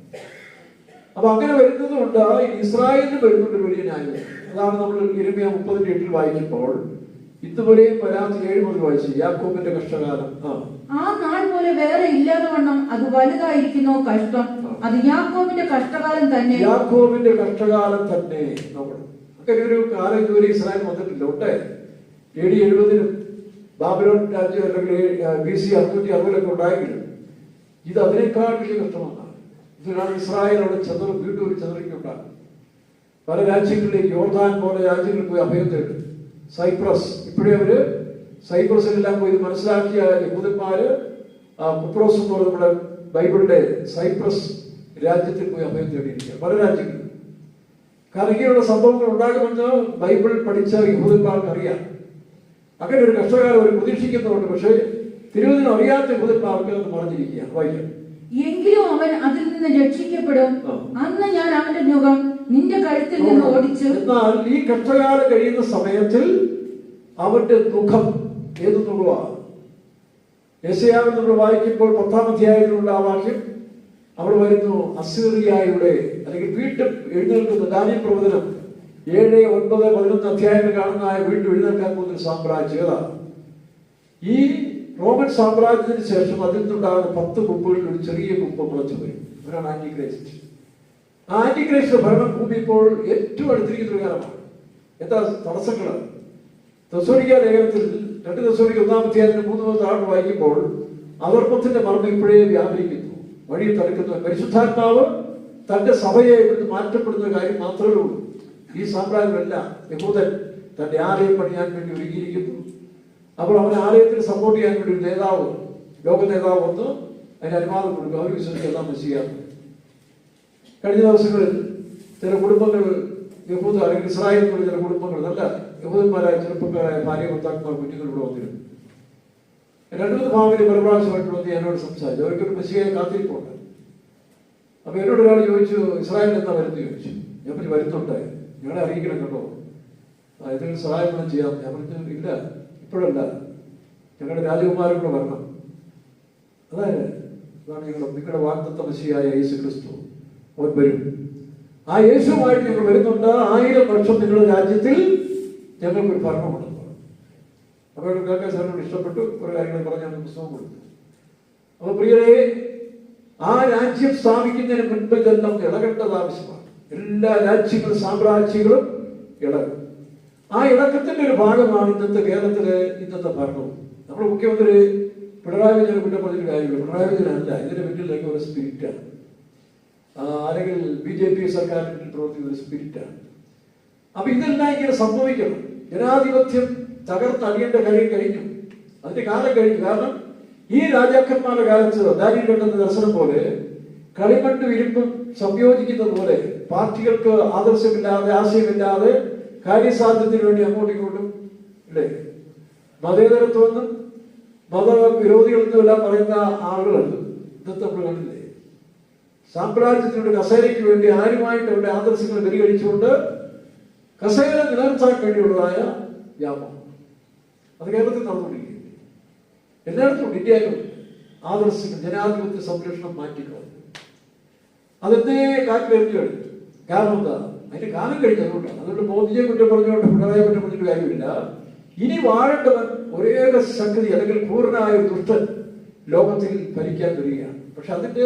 അപ്പൊ അങ്ങനെ വരുന്നത് കൊണ്ട് ഇസ്രായേലിന് വരുന്നുണ്ട് വലിയ ന്യായം. അതാണ് നമ്മൾ യിരെമ്യാ 30:8 വായിക്കുമ്പോൾ ഇതുവരെയും വരാത്ത 7 മുതൽ വായിച്ചു യാക്കോബിന്റെ കഷ്ടകാലം. ആ നാൾ പോലെ വേറെ ഇല്ലാതെ വണ്ണം അത് വലുതായിരിക്കുന്നു കഷ്ടം. അത് യാക്കോബിന്റെ കഷ്ടകാലം തന്നെ. യാക്കോബിന്റെ കഷ്ടകാലം തന്നെ. അങ്ങനെ ഒരു കാലം ഇതുവരെ ഇസ്രായേൽ വന്നിട്ടില്ല. ഉണ്ട് AD 70 ബാബിലോൺ രാജ്യം അല്ലെങ്കിൽ BC 660 ഉണ്ടായെങ്കിലും ഇത് അതിനേക്കാൾ വലിയ കഷ്ടമാണ്. ഇതിനാണ് ഇസ്രായേൽ അവിടെ വീണ്ടും ഒരു ചെതറിക്കുണ്ടാകും. പല രാജ്യങ്ങളിലേക്ക്, യോർദാൻ പോലെ രാജ്യങ്ങളിൽ പോയി അഭയം തേടും. സൈപ്രസ്, ഇപ്പോഴേ അവര് സൈപ്രസിലെല്ലാം പോയി മനസ്സിലാക്കിയ യഹൂദന്മാര് കുപ്രോസ് എന്ന് പറയുന്ന നമ്മുടെ ബൈബിളിന്റെ സൈപ്രസ് രാജ്യത്തിൽ പോയി അഭയം തേടിയിരിക്കുക പല രാജ്യങ്ങളിൽ. കാരണം ഇങ്ങനെയുള്ള സംഭവങ്ങൾ ഉണ്ടാകുമെന്ന് ബൈബിൾ പഠിച്ച യഹൂദന്മാർക്ക് അറിയാം. അങ്ങനെ ഒരു കഷ്ടകാലം അവർ പ്രതീക്ഷിക്കുന്നുണ്ട്. പക്ഷേ തിരുവചനം അറിയാത്ത യഹൂദന്മാർക്ക് അത് പറഞ്ഞിരിക്കുകയാണ്. വായിക്കാം. എങ്കിലും അവൻ അതിൽ നിന്ന് രക്ഷിക്കപ്പെടും. അന്ന് ഞാൻ അവന്റെ മുഖം നിന്റെ കഴുത്തിൽ നിന്ന് ഓടിച്ചു. എന്നാൽ ഈ കഷ്ടകാലം കഴിയുന്ന സമയത്തിൽ അവന്റെ മുഖം ഏത് മുഖമാണ്? യെശയ്യാവിൽ നമ്മൾ വായിക്കുമ്പോൾ 10-ാം അധ്യായത്തിലുള്ള ആ വാക്യം അവിടെ വരുന്നു. അസീറിയയുടെ അല്ലെങ്കിൽ വീണ്ടും എഴുന്നേൽക്കുന്ന ദാനിയേൽ പ്രവചനം 7, 9, 11 അധ്യായങ്ങൾ കാണുന്ന വീണ്ടും എഴുന്നേൽക്കാൻ പോകുന്ന സാമ്രാജ്യം. ഈ റോമൻ സാമ്രാജ്യത്തിന് ശേഷം അതിൽ നിന്നുണ്ടാകുന്ന 10 കുമ്പുകളിൽ ഒരു ചെറിയ കുമ്പ് മുളച്ചു വരും. അവരാണ് ആന്റിക്രൈസ്റ്റ്. ആ ആന്റിക്രൈസ്റ്റ് ഭരണം ഭൂമി ഇപ്പോൾ ഏറ്റവും അടുത്തിരിക്കുന്ന ഒരു കാലമാണ്. എന്താ തടസ്സങ്ങൾ? തെസ്സലോനിക്ക ലേഖനത്തിൽ 2 തെസ്സലോനിക്ക 1-ാം അധ്യായത്തിന് 3 മുതൽ താഴെ വായിക്കുമ്പോൾ അധർമ്മത്തിന്റെ മർമ്മം ഇപ്പോഴേ വ്യാപരിക്കുന്നു, വഴി തടുക്കുന്നു. പരിശുദ്ധാത്മാവ് തന്റെ സഭയെ ഇവിടുന്ന് മാറ്റപ്പെടുന്ന കാര്യം മാത്രമേ ഉള്ളൂ. ഈ സാമ്രാജ്യമല്ല. യഹൂദൻ തന്റെ ആലയം പണിയാൻ വേണ്ടി ഒരുങ്ങിയിരിക്കുന്നു. അപ്പോൾ അവന് ആലയത്തിന് സപ്പോർട്ട് ചെയ്യാൻ വേണ്ടി ഒരു നേതാവ്, ലോക നേതാവ് വന്ന് അതിന് അനുവാദം കൊടുക്കും. അവർ വിശ്വസിക്കാൻ ചെയ്യാം. കഴിഞ്ഞ ദിവസങ്ങളിൽ ചില കുടുംബങ്ങൾ, യഹൂദ അല്ലെങ്കിൽ ഇസ്രായേലിലുള്ള ചില കുടുംബങ്ങൾ, നല്ല യഹൂദന്മാരായ ചെറുപ്പക്കാരായ ഭാര്യ ഭർത്താക്കന്മാർ കുഞ്ഞുങ്ങൾ ഇവിടെ വന്നിരുന്നു. 2-3 ഫാമിലി പല പ്രാവശ്യമായിട്ട് വന്ന് എന്നോട് സംസാരിച്ചു. അവർക്കൊരു മെസ്സിയെ കാത്തിരിപ്പുണ്ട്. അപ്പൊ എന്നോട് ഒരാൾ ചോദിച്ചു, ഇസ്രായേലിൽ എന്നാ വരുന്നു ചോദിച്ചു. ഞാൻ പറഞ്ഞു, വരുന്നുണ്ട്, ഞങ്ങളെ അറിയിക്കണം കേട്ടോ, എന്തെങ്കിലും സഹായം ചെയ്യാം. ഞാൻ പറഞ്ഞു, ഇല്ല, ഇപ്പോഴല്ല, ഞങ്ങളുടെ രാജകുമാരൻ കൂടെ വരണം. അതായത് നിങ്ങളുടെ വാഗ്ദത്ത മെസ്സിയായ യേശു ക്രിസ്തു അവൻ വരും. ആ യേശുവുമായിട്ട് ഞങ്ങൾ വരുന്നുണ്ട്. 1000 വർഷം നിങ്ങളുടെ രാജ്യത്തിൽ ഞങ്ങൾക്കൊരു ഭരണമുണ്ടെന്ന് പറഞ്ഞു. അപ്പോൾ കേൾക്കാൻ സാറിനോട് ഇഷ്ടപ്പെട്ടു. കുറെ കാര്യങ്ങൾ പറഞ്ഞാൽ പുസ്തകം കൊടുത്തു. അപ്പൊ പ്രിയരെ, ആ രാജ്യം സ്ഥാപിക്കുന്നതിന് മുൻപ് ഇതെല്ലാം ഇളകേണ്ടത് ആവശ്യമാണ്. എല്ലാ രാജ്യങ്ങളും സാമ്രാജ്യങ്ങളും ഇളകും. ആ ഇളക്കത്തിന്റെ ഒരു ഭാഗമാണ് ഇന്നത്തെ കേരളത്തിലെ ഇന്നത്തെ ഭരണവും. നമ്മുടെ മുഖ്യമന്ത്രി പിണറായി വിജയനെ കുറ്റം പറഞ്ഞൊരു കാര്യമില്ല. പിണറായി വിജയനല്ല, ഇതിന്റെ പിന്നിലേക്ക് ഒരു സ്പിരിറ്റാണ്. അല്ലെങ്കിൽ BJP സർക്കാരിന്റെ പ്രവർത്തിക്കുന്ന ഒരു സ്പിരിറ്റാണ്. അപ്പൊ ഇതെല്ലാം ഇങ്ങനെ സംഭവിക്കണം. ജനാധിപത്യം തകർന്നടിയേണ്ട കാര്യം കഴിഞ്ഞു, അതിന്റെ കാലം കഴിഞ്ഞു. കാരണം ഈ രാജാക്കന്മാരുടെ കാലത്ത് ദാരിദ്ര്യത്തിന്റെ ദർശനം പോലെ കളിമണ്ണും ഇരുമ്പും സംയോജിക്കുന്നത് പോലെ പാർട്ടികൾക്ക് ആദർശമില്ലാതെ ആശയമില്ലാതെ കാര്യസാധ്യത്തിന് വേണ്ടി അങ്ങോട്ടും ഇങ്ങോട്ടും അല്ലേ മതേതരത്വമെന്നും മതവിരോധികളെന്നും എല്ലാം പറയുന്ന ആളുകൾ ഇന്നത്തെ നമ്മൾ കണ്ടില്ലേ. സാമ്രാജ്യത്തിനുടെ കസേരയ്ക്ക് വേണ്ടി ആരുമായിട്ട് അവരുടെ ആദർശങ്ങൾ പരിഗണിച്ചുകൊണ്ട് കസേര നിലനിർത്താൻ വേണ്ടിയുള്ളതായ വ്യാപം അത് കേരളത്തിൽ നടന്നുകൊണ്ടിരിക്കുകയാണ്. എല്ലായിടത്തും ഇന്ത്യയിലും ആദർശങ്ങൾ ജനാധിപത്യ സംരക്ഷണം മാറ്റിക്കളഞ്ഞു. അതെന്തേ കാറ്റിലെറിഞ്ഞു കഴിഞ്ഞു. കാരണം എന്താ? അതിന്റെ കാലം കഴിഞ്ഞു. അതുകൊണ്ട് മോദിയെ കുറ്റം പറഞ്ഞുകൊണ്ട് പിണറായി കുറ്റം പറഞ്ഞിട്ട് കാര്യമില്ല. ഇനി വാഴേണ്ടവൻ ഒരേ ശക്തി അല്ലെങ്കിൽ പൂർണ്ണനായ ഒരു ദുഷ്ടൻ ലോകത്തിൽ ഭരിക്കാൻ വരികയാണ്. പക്ഷെ അതിന്റെ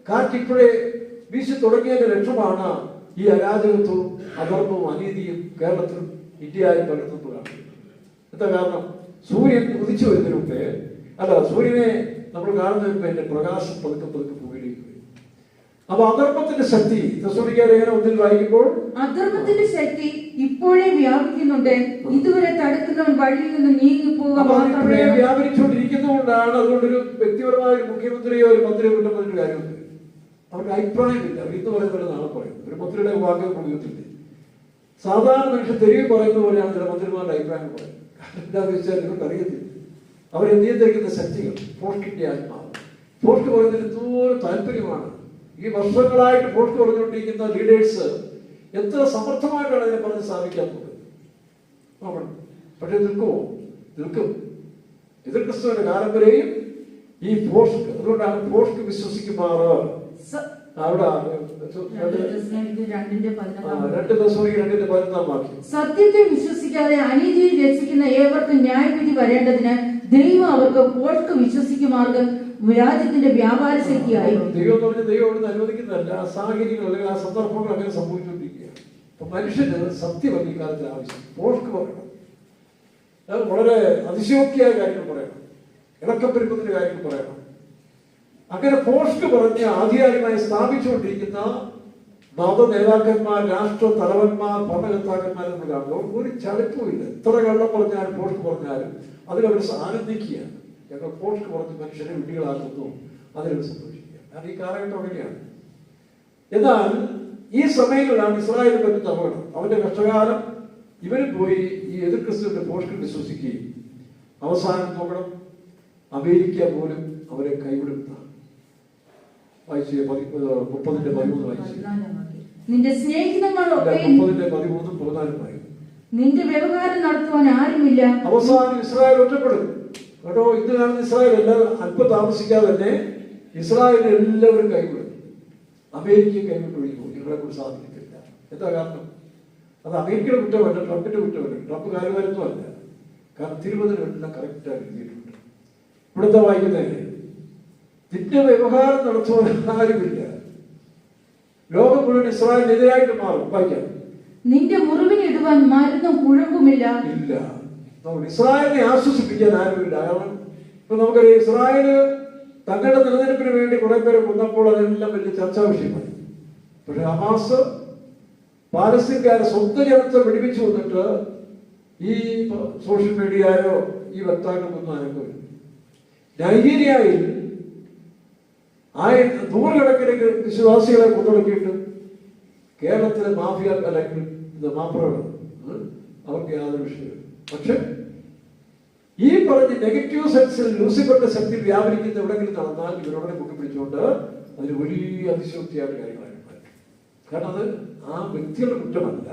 കാറ്റിപ്പോഴേ വീശി തുടങ്ങിയതിന്റെ ലക്ഷ്യമാണ് ഈ അരാജകത്വവും അധർമ്മവും അനീതിയും കേരളത്തിലും ഇന്ത്യയായി പകർത്തുമ്പോൾ കാണുന്നത്. എന്താ കാരണം? സൂര്യൻ ഉദിച്ചു വരുന്നതിന് മുമ്പേ സൂര്യനെ നമ്മൾ കാണുന്നതിന് മുമ്പേ എന്റെ പ്രകാശം പതുക്കെ പതുക്കെ ഭൂമിയിലേക്ക് വരും. അപ്പൊ അധർമ്മത്തിന്റെ ശക്തി തെസ്സലോനിക്കർ ഒന്നിൽ വായിക്കുമ്പോൾ അധർമ്മത്തിന്റെ ശക്തി ഇപ്പോഴേ വ്യാപിക്കുന്നുണ്ട്, ഇതുവരെ തടുക്കുന്നവൻ വഴിയിൽ നിന്ന് നീങ്ങി പോവുക മാത്രമേ. വ്യാപരിച്ചുകൊണ്ടിരിക്കുന്നതുകൊണ്ടാണ്. അതുകൊണ്ടൊരു വ്യക്തിപരമായ ഒരു മുഖ്യമന്ത്രിയോ ഒരു മന്ത്രിയോ കുറ്റം പറഞ്ഞൊരു കാര്യമുണ്ട്. അവർക്ക് അഭിപ്രായമില്ല. അവർ ഇന്ന് പറയുന്നത് നാളെ പറയും. ഒരു മന്ത്രിയുടെ വാക്യം കൊടുക്കത്തില്ല. സാധാരണ മനുഷ്യൻ തെരുവ് പറയുന്ന പോലെയാണ് ചില മന്ത്രിമാരുടെ അഭിപ്രായം പറയുന്നത്. എന്താണെന്ന് വെച്ചാൽ ഇവർക്ക് അറിയത്തില്ല. അവരെ നിയന്ത്രിക്കുന്ന ശക്തികൾ പോസ്റ്റിന്റെ ആത്മാവ്. പോസ്റ്റ് പറയുന്നതിന് എന്തോരം താല്പര്യമാണ്. ഈ വർഷങ്ങളായിട്ട് പോസ്റ്റ് പറഞ്ഞുകൊണ്ടിരിക്കുന്ന ലീഡേഴ്സ് എത്ര സമർത്ഥമായിട്ടാണ് അതിനെ പറഞ്ഞ് സ്ഥാപിക്കാൻ പോകുന്നത്. പക്ഷെ നിൽക്കും. എതിർ ക്രിസ്തുവിന്റെ കാലം വരെയും ഈ പോസ്റ്റ്. അതുകൊണ്ടാണ് പോസ്റ്റ് വിശ്വസിക്കുമാറ് അവിടെ 2 സത്യത്തെ വിശ്വസിക്കാതെ അനീതിയിൽ രസിക്കുന്ന ഏവർക്കും ന്യായവിധി വരേണ്ടതിന് ദൈവം അവർക്ക് പോസ്റ്റ് വിശ്വസിക്കുമാർക്ക് രാജ്യത്തിന്റെ വ്യാപാര ശക്തിയായി. ദൈവം എന്ന് പറഞ്ഞാൽ ദൈവം അവിടെ അനുവദിക്കുന്നതല്ല. ആ സാഹചര്യങ്ങൾ അല്ലെങ്കിൽ ആ സന്ദർഭങ്ങൾ അങ്ങനെ സംഭവിച്ചുകൊണ്ടിരിക്കുകയാണ്. അപ്പൊ മനുഷ്യന് സത്യം ഈ കാലത്തിൽ ആവശ്യം. പോസ്റ്റ് പറയണം. അത് വളരെ അതിശയോക്തിയായ കാര്യങ്ങൾ പറയണം. ഇളക്കപ്പെരുപ്പത്തിന്റെ കാര്യങ്ങൾ പറയണം. അങ്ങനെ പോസ്റ്റ് പറഞ്ഞ് ആധികാരികമായി സ്ഥാപിച്ചുകൊണ്ടിരിക്കുന്ന മത നേതാക്കന്മാർ, രാഷ്ട്ര തലവന്മാർ, ഭരണകർത്താക്കന്മാർ നമ്മൾ കാണുമ്പോൾ ഒരു ചളിപ്പുമില്ല. എത്ര കള്ളം പറഞ്ഞാലും പോസ്റ്റ് പറഞ്ഞാലും അതിലവർ ആനന്ദിക്കുകയാണ്. ഞങ്ങൾ പോസ്റ്റ് പറഞ്ഞ് മനുഷ്യരെ വിഡ്ഢികളാക്കുന്നു, അതിലവർ സന്തോഷിക്കുക. കാരണം ഈ കാലഘട്ടം അങ്ങനെയാണ്. എന്നാൽ ഈ സമയങ്ങളിലാണ് ഇസ്രായേലിന് പറ്റുന്ന അപകടം. അവന്റെ കഷ്ടകാലം ഇവര് പോയി ഈ എതിർ ക്രിസ്തുവിന്റെ പോസ്റ്റിൽ വിശ്വസിക്കുകയും അവസാനം നോക്കണം അമേരിക്ക പോലും അവരെ കൈവിടുന്ന. വായിച്ചു 30:13 വായിച്ചു. നിന്റെ സ്നേഹിതന്മാരൊക്കെ 30:13-14 നിന്റെ വ്യവഹാരം നടത്തുവാൻ ആരുമില്ല. അവസാനം ഇസ്രായേൽ ഒറ്റപ്പെടും കേട്ടോ. ഇന്ന് കാണുന്ന ഇസ്രായേൽ എല്ലാവരും അല്പം താമസിക്കാതെ തന്നെ ഇസ്രായേലിനെ എല്ലാവരും കൈവിടും. അമേരിക്കയെ കൈവിട്ട് ഒഴിക്കും. നിങ്ങളെ കൂടി സാധിക്കത്തില്ല. എന്താ കാരണം? അത് അമേരിക്കയുടെ കുറ്റമല്ല, ട്രംപിന്റെ കുറ്റമല്ല. ട്രംപ് കാര്യമായിരുന്നല്ല. കാരണം തിരുവനന്തപുരം കറക്റ്റായി എഴുതിയിട്ടുണ്ട്. ഇവിടുത്തെ വായിക്കുന്നത് നിന്റെ വ്യവഹാരം നടത്തുവാൻ ആരുമില്ല. ലോകം മുഴുവൻ ഇസ്രായേലിനെതിരായിട്ട് മാറും. വായിക്കാം. നിന്റെ മുറിവിനിടുവാൻ മരുന്നും കുഴമ്പുമില്ല. ഇല്ല. ഇസ്രായേലിനെ ആശ്വസിപ്പിക്കാൻ ആരുമില്ല. കാരണം ഇപ്പൊ നമുക്കറിയാം ഇസ്രായേല് തങ്ങളുടെ നിലനിൽപ്പിന് വേണ്ടി കുറെ പേരെ കൊന്നപ്പോൾ അതെല്ലാം വലിയ ചർച്ചാ വിഷയമായി. പക്ഷെ ഹമാസ് പാലസ്തീൻകാരെ സ്വന്തം ജനത്തെ വെടിവെച്ചു വന്നിട്ട് ഈ സോഷ്യൽ മീഡിയയോ ഈ വക്താക്കൾക്കൊന്നും അനുഭവം. നൈജീരിയയിൽ 100 വിശ്വാസികളെ കൊണ്ടുടക്കിയിട്ട് കേരളത്തിലെ മാഫിയ അല്ലെങ്കിൽ മാപ്രകൾ അവർക്ക് യാതൊരു വിഷയമില്ല. പക്ഷെ ഈ പറഞ്ഞ നെഗറ്റീവ് സെൻസിൽ ലൂസിഫറിന്റെ ശക്തി വ്യാപരിക്കുന്ന എവിടെയെങ്കിലും നടന്നാൽ ഇവരോടെ കൂട്ടിപ്പിടിച്ചുകൊണ്ട് അതിന് വലിയ അതിശോക്തിയായ കാര്യങ്ങളായിട്ട് മാറ്റും. കാരണം അത് ആ വ്യക്തികളുടെ കുറ്റമല്ല,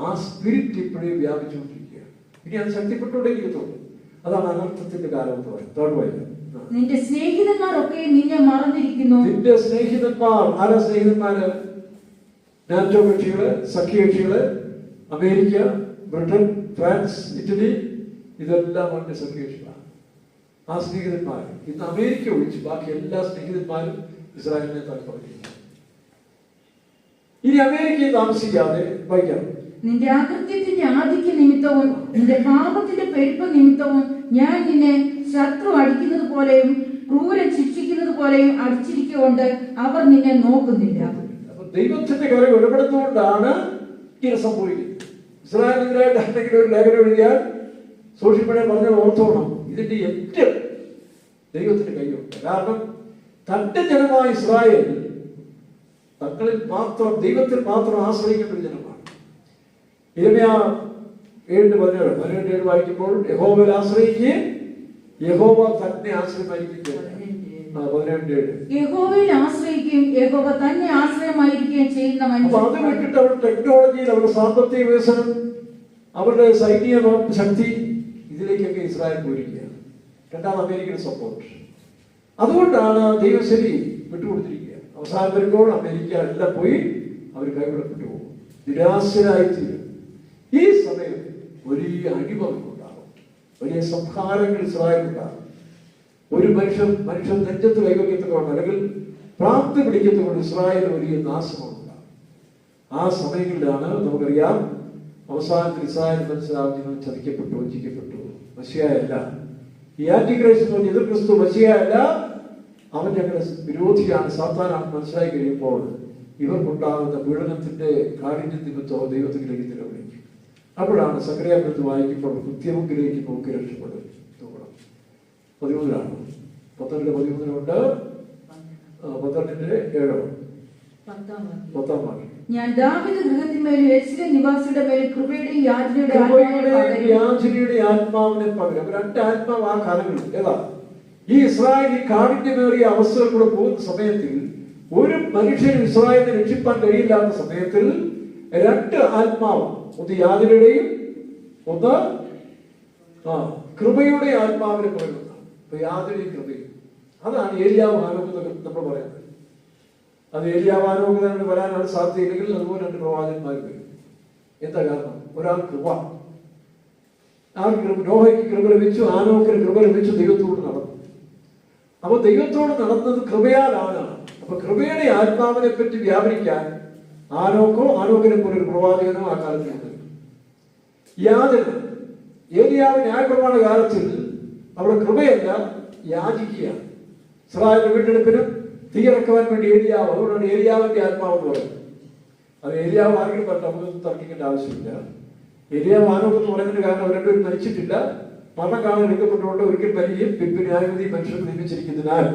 ആ സ്പിരിറ്റ് ഇപ്പോഴേ വ്യാപിച്ചുകൊണ്ടിരിക്കുകയാണ്. ഇനി അത് ശക്തിപ്പെട്ടുകൊണ്ടേയിരിക്കത്തുള്ളൂ. അതാണ് അനർത്ഥത്തിന്റെ കാലം എന്ന് പറയുന്നത്. തേർഡ് വായിക്കാം. നിന്റെ സ്നേഹിതന്മാരൊക്കെ നിന്നെ മറന്നിരിക്കുന്നു. നിന്റെ സ്നേഹിതന്മാർ ആരാ? സ്നേഹിതന്മാര് നാറ്റോ കക്ഷികള്, സഖ്യകക്ഷികള്, അമേരിക്ക, ബ്രിട്ടൻ, ഫ്രാൻസ്, ഇറ്റലി, ഇതെല്ലാം അവന്റെ സഖ്യകക്ഷികളാണ്. ആ സ്നേഹിതന്മാർ ഇന്ന് അമേരിക്ക ഒഴിച്ച് ബാക്കി എല്ലാ സ്നേഹിതന്മാരും ഇസ്രായേലിനെ താല്പര്യം. ഇനി അമേരിക്കയിൽ താമസിക്കാതെ വായിക്കാം. നിന്റെ അകൃത്യത്തിന്റെ ആധിക്യ നിമിത്തവും നിന്റെ പാപത്തിന്റെ പെരുപ്പ നിമിത്തവും ഞാൻ നിന്നെ ശത്രു അടിക്കുന്നത് പോലെയും ക്രൂരൻ ശിക്ഷിക്കുന്നത് പോലെയും അടിച്ചിരിക്കൊണ്ട് അവർ നിന്നെ നോക്കുന്നില്ല. അപ്പൊ ദൈവത്തിന്റെ കാര്യം ഇടപെടുന്നതുകൊണ്ടാണ് ഇങ്ങനെ സംഭവിക്കുന്നത്. ഇസ്രായേലിനെതിരായിട്ട് എന്തെങ്കിലും ഒരു ലേഖനം എഴുതിയാൽ സോഷ്യൽ മീഡിയ പറഞ്ഞാൽ ഓർത്തോണം, ഇതിന്റെ ഏറ്റവും ദൈവത്തിന്റെ കൈയുണ്ട്. കാരണം തന്റെ ജനമായ ഇസ്രായേൽ തങ്ങളിൽ മാത്രം, ദൈവത്തിൽ മാത്രം ആശ്രയിക്കേണ്ട ഒരു ജനമാണ്. യിരെമ്യാ 7:17 വായിക്കുമ്പോൾ യഹോവയിൽ ആശ്രയിക്കുകയും യഹോവ തന്നെ ആശ്രയമായിരിക്കുകയും. 17:7 യഹോവയിൽ ആശ്രയിക്കുകയും യഹോവ തന്നെ ആശ്രയമായിരിക്കുകയും ചെയ്യുന്ന മനുഷ്യർ. അത് വിട്ടിട്ട് അവരുടെ ടെക്നോളജിയിൽ, അവരുടെ സാമ്പത്തിക വികസനം, അവരുടെ സൈനിക ശക്തി, ഇതിലേക്കൊക്കെ ഇസ്രായേൽ പോയിരിക്കുകയാണ്. രണ്ടാം അമേരിക്കൻ സപ്പോർട്ട്. അതുകൊണ്ടാണ് ദൈവം ശരി വിട്ടുകൊടുത്തിരിക്കുക. അവസാനം വരുമ്പോൾ അമേരിക്ക എല്ലാം പോയി അവർ കൈവിടപ്പെട്ടു പോകും, നിരാശരായിത്തീരും. ഈ സമയം വലിയ അടിമകൾക്കുണ്ടാകും, വലിയ സംഹാരങ്ങൾ ഇസ്രായേലുണ്ടാകും. ഒരു മനുഷ്യൻ നെഞ്ചത്ത് കൈവയ്ക്കത്തുകൊണ്ട് അല്ലെങ്കിൽ പ്രാപ്തി പിടിക്കത്തുകൊണ്ട് ഇസ്രായേൽ വലിയ നാശമുണ്ടാകും. ആ സമയങ്ങളിലാണ് നമുക്കറിയാം അവസാനത്തിൽ ഇസ്രായേൽ മനസ്സിലാവുന്ന ചതിക്കപ്പെട്ടു, വഞ്ചിക്കപ്പെട്ടു. മശിഹായല്ല ഈ ആന്റിക്രൈസ്റ്റ്, എതിർ ക്രിസ്തു മശിഹായല്ല, അവൻ ഞങ്ങളുടെ വിരോധിയാണ്, സാത്താനാണ് മനസ്സിലായി കഴിയുമ്പോൾ ഇവർക്കുണ്ടാകുന്ന പീഡനത്തിന്റെ കാഠിന്യ നിമിത്തം ദൈവത്തിലേക്ക് നിലവിളിക്കും. അപ്പോഴാണ് സക്കറിയാ വായിക്കുമ്പോൾ കൃത്യമുക്കിലേക്ക് നോക്കി രക്ഷപ്പെടും. 13 12:13 12:7 10 വാക്യം. ഞാൻ ദാവീദ് ഗൃഹത്തിന്മേലും യെരൂശലേം നിവാസിയുടെ മേലും കൃപയുടെയും യാചനയുടെ ആത്മാവിനെ പകരം. രണ്ട് ആത്മാവ് ആ കാലങ്ങളിൽ ഏതാ? ഈ ഇസ്രായേൽ ഈ കാഠിന്യമേറിയ അവസ്ഥകൾ കൂടെ പോകുന്ന സമയത്തിൽ, ഒരു മനുഷ്യനും ഇസ്രായേലിനെ രക്ഷിപ്പാൻ കഴിയില്ലാത്ത സമയത്തിൽ രണ്ട് ആത്മാവ്, ഒന്ന് യാചനയുടെയും ഒന്ന് കൃപയുടെ ആത്മാവിനെ പറയുന്നതാണ്. അപ്പൊ യാചനയും കൃപയും, അതാണ് ഏലിയാവ് ആരോഗ്യം നമ്മൾ പറയുന്നത്. അത് ഏലിയാവ് ആരോഗ്യം വരാനാണ് സാധ്യതയില്ലെങ്കിൽ അതുപോലെ രണ്ട് പ്രവാചകന്മാർ വരും. എന്താ കാരണം? ഒരാൾ കൃപ, നോഹയ്ക്ക് കൃപ ലഭിച്ചു, ആനോക്കിന് കൃപ ലഭിച്ചു, ദൈവത്തോട് നടന്നു. അപ്പൊ ദൈവത്തോട് നടന്നത് കൃപയാലാണ്. അപ്പൊ കൃപയുടെ ആത്മാവിനെ പറ്റി വ്യാപരിക്കാൻ ആനോക്കിനെ പോലെ ഒരു പ്രവാചകനോ ആ കാലത്ത് ഉണ്ട്. യാചന, ഏലിയാവ് ന്യായപ്രമാണ കാലത്തിൽ അവിടെ കൃപയല്ല, യാചിക്കുകയാണ്. ഇസ്രായേലിന്റെ വീണ്ടെടുപ്പിനും തീയിറക്കുവാൻ വേണ്ടി ഏലിയാവ്, അതുകൊണ്ടാണ് ഏലിയാവിന്റെ ആത്മാവ് എന്ന് പറയുന്നത്. അത് ഏലിയാവ് ആരെങ്കിലും പറഞ്ഞ നമുക്കൊന്നും തർക്കിക്കേണ്ട ആവശ്യമില്ല. ഏലിയാവ് ആനോക്കെന്ന് പറയുന്നതിന് കാരണം അവർ രണ്ടുപേരും മരിച്ചിട്ടില്ല, മരണം കാണാൻ എടുക്കപ്പെട്ടുകൊണ്ട് ഒരിക്കൽ പരിചയം പിമ്പ് ന്യായവിധി മനുഷ്യർ നിയമിച്ചിരിക്കുന്നതിനാൽ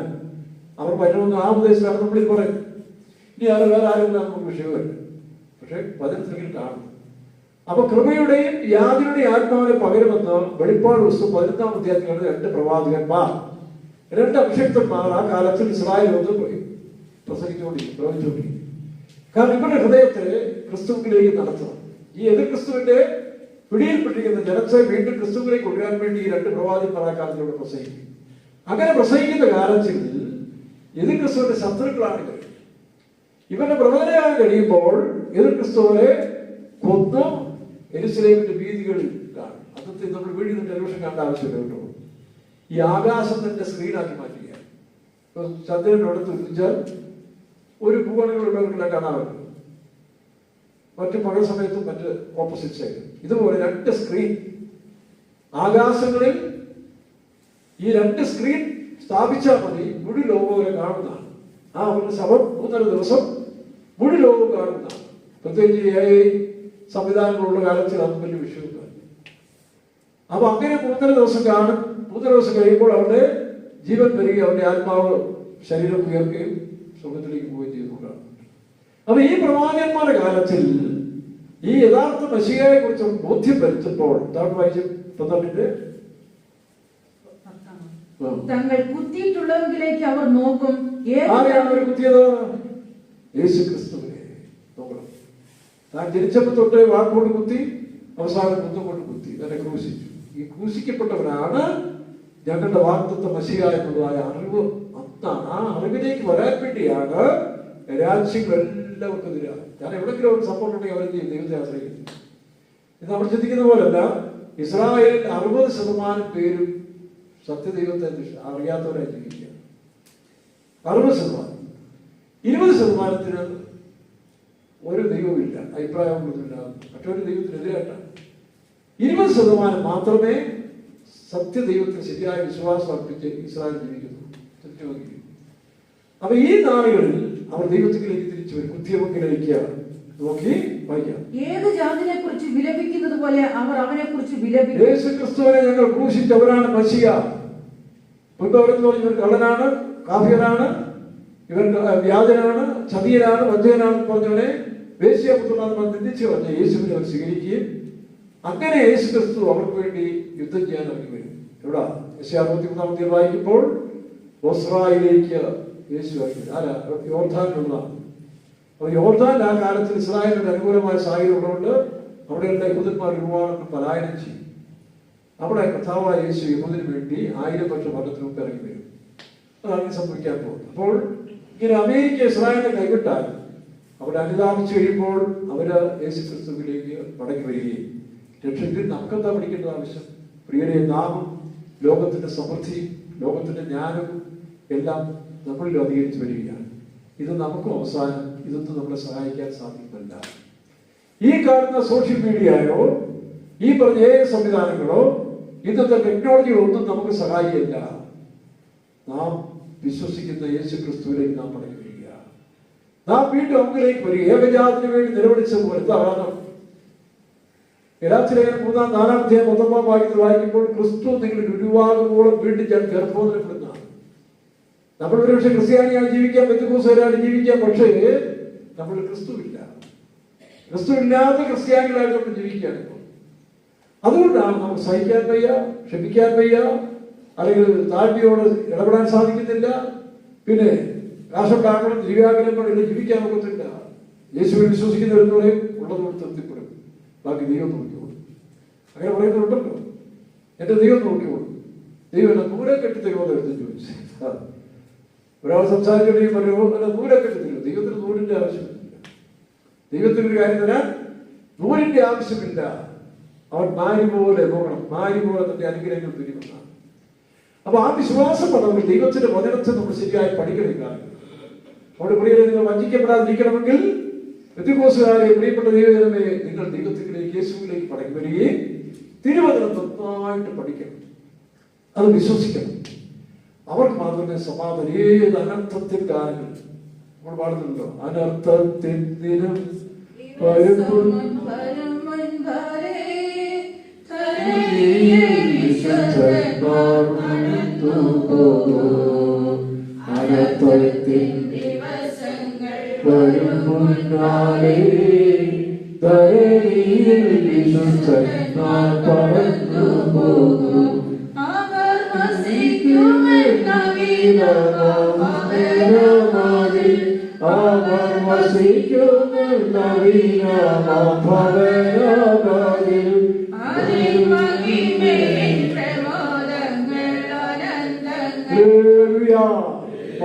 അവർ വരുമെന്ന് ആ ഉപദേശമാണ് നമ്മളിൽ പറയുന്നത്. ഇനി അത് വേറെ ആരും നമുക്ക് വിഷയമല്ല, പക്ഷെ വചനത്തിൽ കാണുന്നു. അപ്പൊ കൃപയുടെയും യാതൊരുടെയും ആത്മാവിനെ പകരുമെന്ന് വെളിപ്പാട് പുസ്തകം 11-ാം അധ്യായത്തിലാണ് രണ്ട് പ്രവാചകന്മാർ, രണ്ട് അഭിഷിക്തന്മാർ ആ കാലത്തിൽ ഇസ്രായേൽ ഒന്ന് പ്രസംഗിച്ചുകൊണ്ടിരിക്കും. കാരണം ഇവരുടെ ഹൃദയത്തെ ക്രിസ്തുവിലേക്ക് നടത്തണം. ഈ എതിർ ക്രിസ്തുവിന്റെ പിടിയിൽപ്പെട്ടിരിക്കുന്ന ജനത്തെ വീണ്ടും ക്രിസ്തുവിലേക്ക് കൊണ്ടുവരാൻ വേണ്ടി ഈ രണ്ട് പ്രവാചകന്മാർ ആ കാലത്തിലൂടെ പ്രസംഗിക്കും. അങ്ങനെ പ്രസംഗിക്കുന്ന കാലത്തിൽ എതിർ ക്രിസ്തുവിന്റെ ശത്രുക്കളാണ് ഇവർ. ഇവരുടെ പ്രവചനകാലം കഴിയുമ്പോൾ എതിർ ക്രിസ്തുവിനെ കൊന്ന് യെരൂശലേമിന്റെ വീതികളിൽ കാണും. അന്നത്തെ നമ്മൾ വീട്ടിൽ നിന്ന് ടെലിവിഷൻ കാണേണ്ട ആവശ്യമില്ല കേട്ടോ. ഈ ആകാശം തന്നെ സ്ക്രീനാക്കി മാറ്റുകയാണ്. ഇപ്പൊ ചന്ദ്രനോടത്ത് വിളിച്ചാൽ ഒരു ഭൂപടങ്ങളുള്ളവർക്കെല്ലാം കാണാറുണ്ട്, മറ്റു പകൽ സമയത്തും മറ്റ് ഓപ്പോസിറ്റ് സൈഡ്. ഇതുപോലെ രണ്ട് സ്ക്രീൻ ആകാശങ്ങളിൽ, ഈ രണ്ട് സ്ക്രീൻ സ്ഥാപിച്ചാൽ മതി, മുഴു ലോകവും കാണുന്നതാണ്. ആ ഒരു സമയം 3.5 ദിവസം മുഴു ലോകവും കാണുന്നതാണ്. പ്രത്യേകിച്ച് AI സംവിധാനങ്ങളുള്ള കാലത്തിൽ അതൊന്നും വലിയ വിഷയമില്ല. അപ്പൊ അങ്ങനെ 3.5 ദിവസം കാണും. 3.5 ദിവസം കഴിയുമ്പോൾ അവരുടെ ജീവൻ വരികയും അവരുടെ ആത്മാവ് ശരീരം ഉയർക്കുകയും സ്വർഗത്തിലേക്ക് പോവുകയും ചെയ്യുന്നതാണ്. അപ്പൊ ഈ പ്രവാചകന്മാരുടെ കാലത്തിൽ ഈ യഥാർത്ഥ മശിഹയെ കുറിച്ച് ബോധ്യം വരുത്തുമ്പോൾ തങ്ങൾ കുത്തിയിട്ടുള്ളവരിലേക്ക് അവർ നോക്കും. ആരെയാണ് അവർ കുത്തിയത്? യേശു ക്രിസ്തുവിനെ നോക്കണം. താൻ ജനിച്ചപ്പോൾ തൊട്ട് വാക്കുകൊണ്ട് കുത്തി, അവസാനം കുത്തം കൊണ്ട് കുത്തി, തന്നെ ക്രൂശിച്ചു. ഈ ക്രൂശിക്കപ്പെട്ടവരാണ് ഞങ്ങളുടെ വാഗ്ദത്ത മശിഹ എന്നുള്ളതായ അറിവ്. അന്നാണ് ആ അറിവിലേക്ക് വരാൻ വേണ്ടിയാണ് രാജ്യങ്ങൾ എല്ലാവർക്കും എതിരാണ്. ഞാൻ എവിടെങ്കിലും ഒരു സപ്പോർട്ട് ഉണ്ടെങ്കിൽ അവരെന്ത് ചെയ്യും? ദൈവത്തെ ആശ്രയിക്കുന്നു. ഇത് നമ്മൾ ചിന്തിക്കുന്ന പോലല്ല. ഇസ്രായേലിൽ 60% പേരും സത്യദൈവത്തെ അറിയാത്തവരായി ജീവിക്കുക. 60%. 20%-ന് ഒരു ദൈവമില്ല, അഭിപ്രായമൊന്നുമില്ല, മറ്റൊരു ദൈവത്തിനെതിരായിട്ടാണ്. 20% മാത്രമേ സത്യദൈവത്തിന് ശരിയായ വിശ്വാസം അർപ്പിച്ച് ഇസ്രായേൽ ജീവിക്കുന്നു. അപ്പൊ ഈ നാളുകളിൽ അവർ ദൈവത്തിലേക്ക് തിരിച്ചു വരും. കുത്തിയമക്കിലേക്ക് നോക്കി വായിക്കാം. ഏത് ജാതിനെ കുറിച്ച് വിലപിക്കുന്നത് പോലെ അവർ അവനെ കുറിച്ച് വിലപിക്കും. യേശു ക്രിസ്തുവിനെ ഞങ്ങൾ ക്രൂശിച്ചവരാണ് മശിയ. ഇവർ കള്ളനാണ്, കാഫിയനാണ്, ഇവർ വ്യാജനാണ്, ചതിയനാണ്, വഞ്ചകനാണെന്ന് പറഞ്ഞവനെ വേശ്യാപുത്രനാണെന്ന് നിന്ദിച്ചു പറഞ്ഞ യേശുവിനെ അവർ സ്വീകരിക്കുകയും അങ്ങനെ യേശു ക്രിസ്തു അവർക്ക് വേണ്ടി യുദ്ധം ചെയ്യാൻ ഇറങ്ങി വരും. എവിടെ? യെശയ്യാ 63 വായിക്കുമ്പോൾ ബൊസ്രയിലേക്ക് യേശു ഇറങ്ങി. ആരാ? യോർദാനിലുള്ളതാണ്. അപ്പൊ യോർദാൻ ആ കാലത്ത് ഇസ്രായേലിന് അനുകൂലമായ സാഹചര്യം ഉള്ളതുകൊണ്ട് അവിടെയുള്ള യഹൂദന്മാർ ഒരുപാട് പലായനം ചെയ്യും. അവിടെ കർത്താവായ യേശു യഹൂദിന് വേണ്ടി 1000 വർഷം വർഷത്തിന് മുമ്പ് ഇറങ്ങി വരും. അതാണ് സംഭവിക്കാൻ പോകുന്നത്. അപ്പോൾ ഇങ്ങനെ അമേരിക്ക ഇസ്രായേലിനെ കൈവിട്ടാൽ അവിടെ അനുതാപിച്ചു കഴിയുമ്പോൾ അവര് യേശു ക്രിസ്തുവിലേക്ക് മടങ്ങി വരികയും രക്ഷത്തിൽ നമുക്കെന്താ പഠിക്കേണ്ട ആവശ്യം? പ്രിയരെ, നാമും ലോകത്തിന്റെ സമൃദ്ധിയും ലോകത്തിന്റെ ജ്ഞാനവും എല്ലാം നമ്മളിൽ അധികരിച്ചു വരികയാണ്. ഇത് നമുക്കും അവസാനം ഇതൊന്നും നമ്മളെ സഹായിക്കാൻ സാധിക്കില്ല. ഈ കാണുന്ന സോഷ്യൽ മീഡിയയോ ഈ പറഞ്ഞ സംവിധാനങ്ങളോ ഇന്നത്തെ ടെക്നോളജികളൊന്നും നമുക്ക് സഹായിക്കില്ല. നാം വിശ്വസിക്കുന്ന യേശു ക്രിസ്തുവിലേക്ക് നാം മടങ്ങി വരിക. നാം വീണ്ടും അങ്കിലേക്ക് വരിക. ഏകജാതിന് വേണ്ടി നിലവിളിച്ച പോലെ കാരണം ഗലാത്യലേഖനം 3-4 വാക്യത്തിൽ വായിക്കുമ്പോൾ ക്രിസ്തു നിങ്ങളിൽ ഉരുവാകുമ്പോഴും വീണ്ടും ഞാൻ ഗർഭോദരപ്പെടുന്നതാണ്. നമ്മൾ ഒരുപക്ഷെ ക്രിസ്ത്യാനിയായി ജീവിക്കാം, പെന്തക്കോസ്തുകാരായി ജീവിക്കാം, പക്ഷേ നമ്മൾ ക്രിസ്തു ഇല്ലാത്ത ക്രിസ്ത്യാനികളായിട്ട് നമ്മൾ ജീവിക്കുകയാണ് ഇപ്പോൾ. അതുകൊണ്ടാണ് നമുക്ക് സഹിക്കാൻ വയ്യ, ക്ഷമിക്കാൻ വയ്യ, അല്ലെങ്കിൽ താഴ്മയോട് ഇടപെടാൻ സാധിക്കുന്നില്ല. പിന്നെ രാഷ്ട്രകാരണം ദിവ്യാഗ്രഹങ്ങളെല്ലാം ജീവിക്കാൻ ഒക്കത്തില്ല. യേശുവിൽ വിശ്വസിക്കുന്നവരെന്നോടെ ഉള്ളതോട് തൃപ്തിപ്പെടും, ബാക്കി ദൈവം നോക്കിക്കോളും. അങ്ങനെ പറയുന്നുണ്ടല്ലോ, എന്റെ ദൈവം നോക്കിക്കോളും. ദൈവം എന്നെ ദൂരെ കെട്ടിത്തരുമോ എന്ന് ചോദിച്ചു. ഒരാൾ സംസാരിക്കുകയും പറയുമോ എന്നെ ദൂരെ കെട്ടിത്തരുമോ? ദൈവത്തിന് ദൂരിന്റെ ആവശ്യമില്ല. ദൈവത്തിന് ഒരു കാര്യം തരാൻ ദൂരിന്റെ ആവശ്യമില്ല. അവൻ മാരി പോലെ നോക്കണം, മാരി പോലെ തന്റെ അനുഗ്രഹങ്ങൾ പിരിവുന്നതാണ്. അപ്പൊ ആ വിശ്വാസമാണ് നമ്മൾ ദൈവത്തിന്റെ വചനത്തെ നമ്മൾ ശരിയായി പഠിക്കണം. അവിടെ പ്രിയരെ, നിങ്ങൾ വഞ്ചിക്കപ്പെടാതിരിക്കണമെങ്കിൽ പെന്തക്കോസ്തുകാരെ, പ്രിയപ്പെട്ട ദൈവജനമേ, നിങ്ങൾ ദൈവത്തിലേക്ക് യേശുവിലേക്ക് മടങ്ങി വരികയും തിരുവചനം നന്നായിട്ട് പഠിക്കണം, അത് വിശ്വസിക്കണം. അവർക്ക് മാത്രമേ സമാധാനം. ഏത് അനർത്ഥത്തിൽ കാലങ്ങൾ നമ്മൾ പാടുന്നുണ്ടോ? അനർത്ഥത്തിൽ ദിനം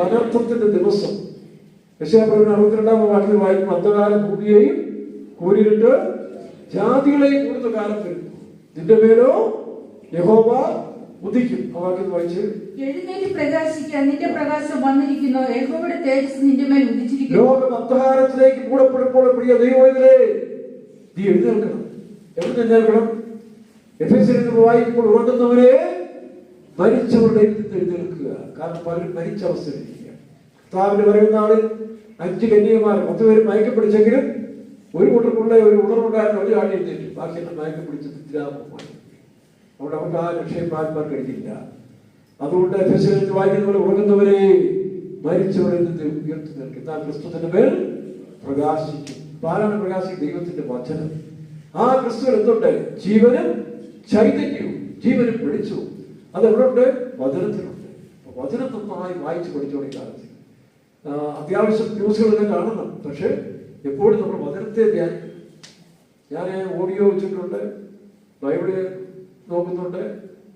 അനർത്ഥത്തിന്റെ ദിവസം. യെശയ്യാ 62 വാക്യത്തിൽ വായിക്കും, അന്ധകാല ഭൂമിയെയും കൂരിട്ട് ജാതികളെയും കൂടുന്ന കാലം വരുന്നു, നിന്റെ പേരോ യഹോവ ഉദിക്കും. ആ വാക്യം വായിച്ച്, എഴുന്നേറ്റ് പ്രകാശിക്കാൻ, നിന്റെ പ്രകാശം വന്നിരിക്കുന്നു, യഹോവയുടെ തേജസ് നിന്റെ മേൽ ഉദിച്ചിരിക്കുന്നു. ലോകം അന്ധകാരത്തിലേക്ക് മൂടപ്പെടുമ്പോൾ പ്രിയ ദൈവമേ, നീ എഴുന്നേൽക്കണം. എവിടെ എഴുന്നേൽക്കണം? എഫെസ്യരിൽ വായിക്കുമ്പോൾ ഉറങ്ങുന്നവരെ മരിച്ചവരുടെ എഴുന്നേൽക്കുക. കാരണം പലരും മരിച്ച അവസ്ഥയിലിരിക്കുക. കർത്താവിന്റെ പറയുന്ന ആളിൽ 5 കന്യകമാർ 10 പേര് മയക്കപ്പിടിച്ചെങ്കിലും ഒരു കൂട്ടർക്കുള്ള ഒരു ഉണർവുണ്ടായിരുന്നു. അവർ ആടി എഴുന്നേറ്റു, ബാക്കിയെല്ലാം മയക്കപ്പിടിച്ച് നിദ്രാമമായി. അവിടെ അവർക്ക് ആ രക്ഷയും പാൽമാർ കഴിക്കില്ല. അതുകൊണ്ട് എഫെസ്യരിൽ വായിക്കുന്ന പോലെ ഉറങ്ങുന്നവരെ മരിച്ചവരിൽ നിന്ന് ഉയർത്തി നിൽക്കുന്ന ക്രിസ്തുവിന്റെ മേൽ പ്രകാശിക്കും. ആരാണ് പ്രകാശിക്കും? ദൈവത്തിന്റെ വചനം. ആ ക്രിസ്തുവിൽ എന്തുണ്ട്? ജീവനും ചൈതന്യവും ജീവനും വെളിച്ചവും. അതെവിടെ ഉണ്ട്? വചനത്തിലുണ്ട്. വചനം നന്നായി വായിച്ച് പഠിച്ചോളി. കാലത്ത് അത്യാവശ്യം ന്യൂസുകളെല്ലാം കാണണം, പക്ഷെ എപ്പോഴും നമ്മൾ വചനത്തെ ധ്യാനിക്കും. ഞാൻ ഓഡിയോ വെച്ചിട്ടുണ്ട്, ബൈബിള് നോക്കുന്നുണ്ട്.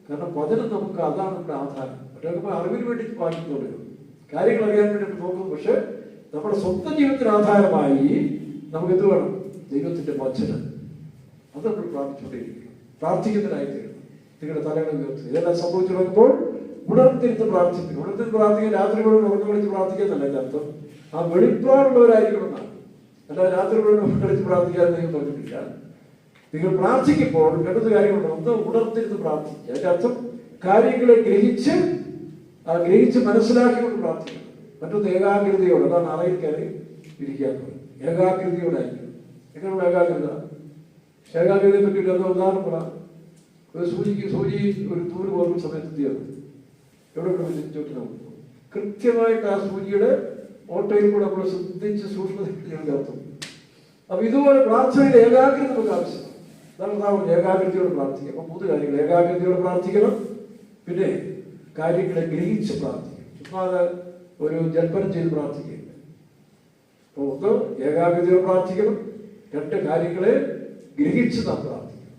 കാരണം വചനം നമുക്ക് അതാണ് നമ്മുടെ ആധാരം. മറ്റൊക്കെ അറിവിന് വേണ്ടി വായിക്കുന്നുള്ളൂ, കാര്യങ്ങൾ അറിയാൻ വേണ്ടി നോക്കുന്നു. പക്ഷെ നമ്മുടെ സ്വന്തം ജീവിതത്തിന് ആധാരമായി നമുക്ക് എന്ത് വേണം? ദൈവത്തിന്റെ വചനം. അത് നമ്മൾ പ്രാർത്ഥിച്ചുകൊണ്ടേയിരിക്കണം, പ്രാർത്ഥിക്കുന്നതിനായി തീരണം. നിങ്ങളുടെ തലകളെ ഉയർത്തി ഇതെല്ലാം സംഭവിച്ചു തുടങ്ങുമ്പോൾ ഉണർന്നിരുന്ന് പ്രാർത്ഥിക്കണം. ഉണർന്നിരുന്ന് പ്രാർത്ഥിക്കാൻ രാത്രി മുഴുവൻ ഉറക്കം വിളിച്ച് പ്രാർത്ഥിക്കുന്നതല്ല എൻ്റെ അർത്ഥം. ആ വെളിപ്പാടുള്ളവരായിരിക്കണം എന്നാണ്. അല്ല രാത്രി മുഴുവൻ കളിച്ച് പ്രാർത്ഥിക്കാൻ ദൈവം പറഞ്ഞിട്ടില്ല. നിങ്ങൾ പ്രാർത്ഥിക്കുമ്പോൾ രണ്ട് കാര്യങ്ങളുണ്ട്. ഒന്ന്, ഉണർത്തിരുന്ന് പ്രാർത്ഥിക്കുക. അതിന്റെ അർത്ഥം കാര്യങ്ങളെ ഗ്രഹിച്ച് മനസ്സിലാക്കിക്കൊണ്ട് പ്രാർത്ഥിക്കണം. മറ്റൊന്ന് ഏകാഗ്രതയോടെ, അതാണ് അറയിൽ കയറി ഇരിക്കാൻ പറയുന്നത്. ഏകാഗ്രതയോടായിരിക്കും. എങ്ങനെയുള്ള ഏകാഗ്രതയെ പറ്റി ഒരു ഉദാഹരണം പറ. ഒരു സൂചി ഒരു തൂര് പോകുന്ന സമയത്ത് എന്ത് ചെയ്യണം? എവിടെ ചോദിച്ചു നമുക്ക് കൃത്യമായിട്ട് ആ സൂചിയുടെ ഓട്ടയിൽ കൂടെ നമ്മൾ ശ്രദ്ധിച്ച് സൂക്ഷ്മതയിൽ നടത്തും. അപ്പൊ ഇതുപോലെ പ്രാർത്ഥനയിൽ ഏകാഗ്രത നമുക്ക് ആവശ്യമാണ്. അതാണ് ഏകാഗ്രതയോട് പ്രാർത്ഥിക്കുക. അപ്പൊ 3 കാര്യങ്ങൾ: ഏകാഗ്രതയോട് പ്രാർത്ഥിക്കണം, പിന്നെ കാര്യങ്ങളെ ഗ്രഹിച്ച് പ്രാർത്ഥിക്കണം. ചുമ്മാതെ ഒരു ജൽപ്പനം ചെയ്ത് പ്രാർത്ഥിക്കുകയില്ല. അപ്പൊ 1, ഏകാഗ്രതയോട് പ്രാർത്ഥിക്കണം. 2, കാര്യങ്ങളെ ഗ്രഹിച്ച് നാം പ്രാർത്ഥിക്കണം.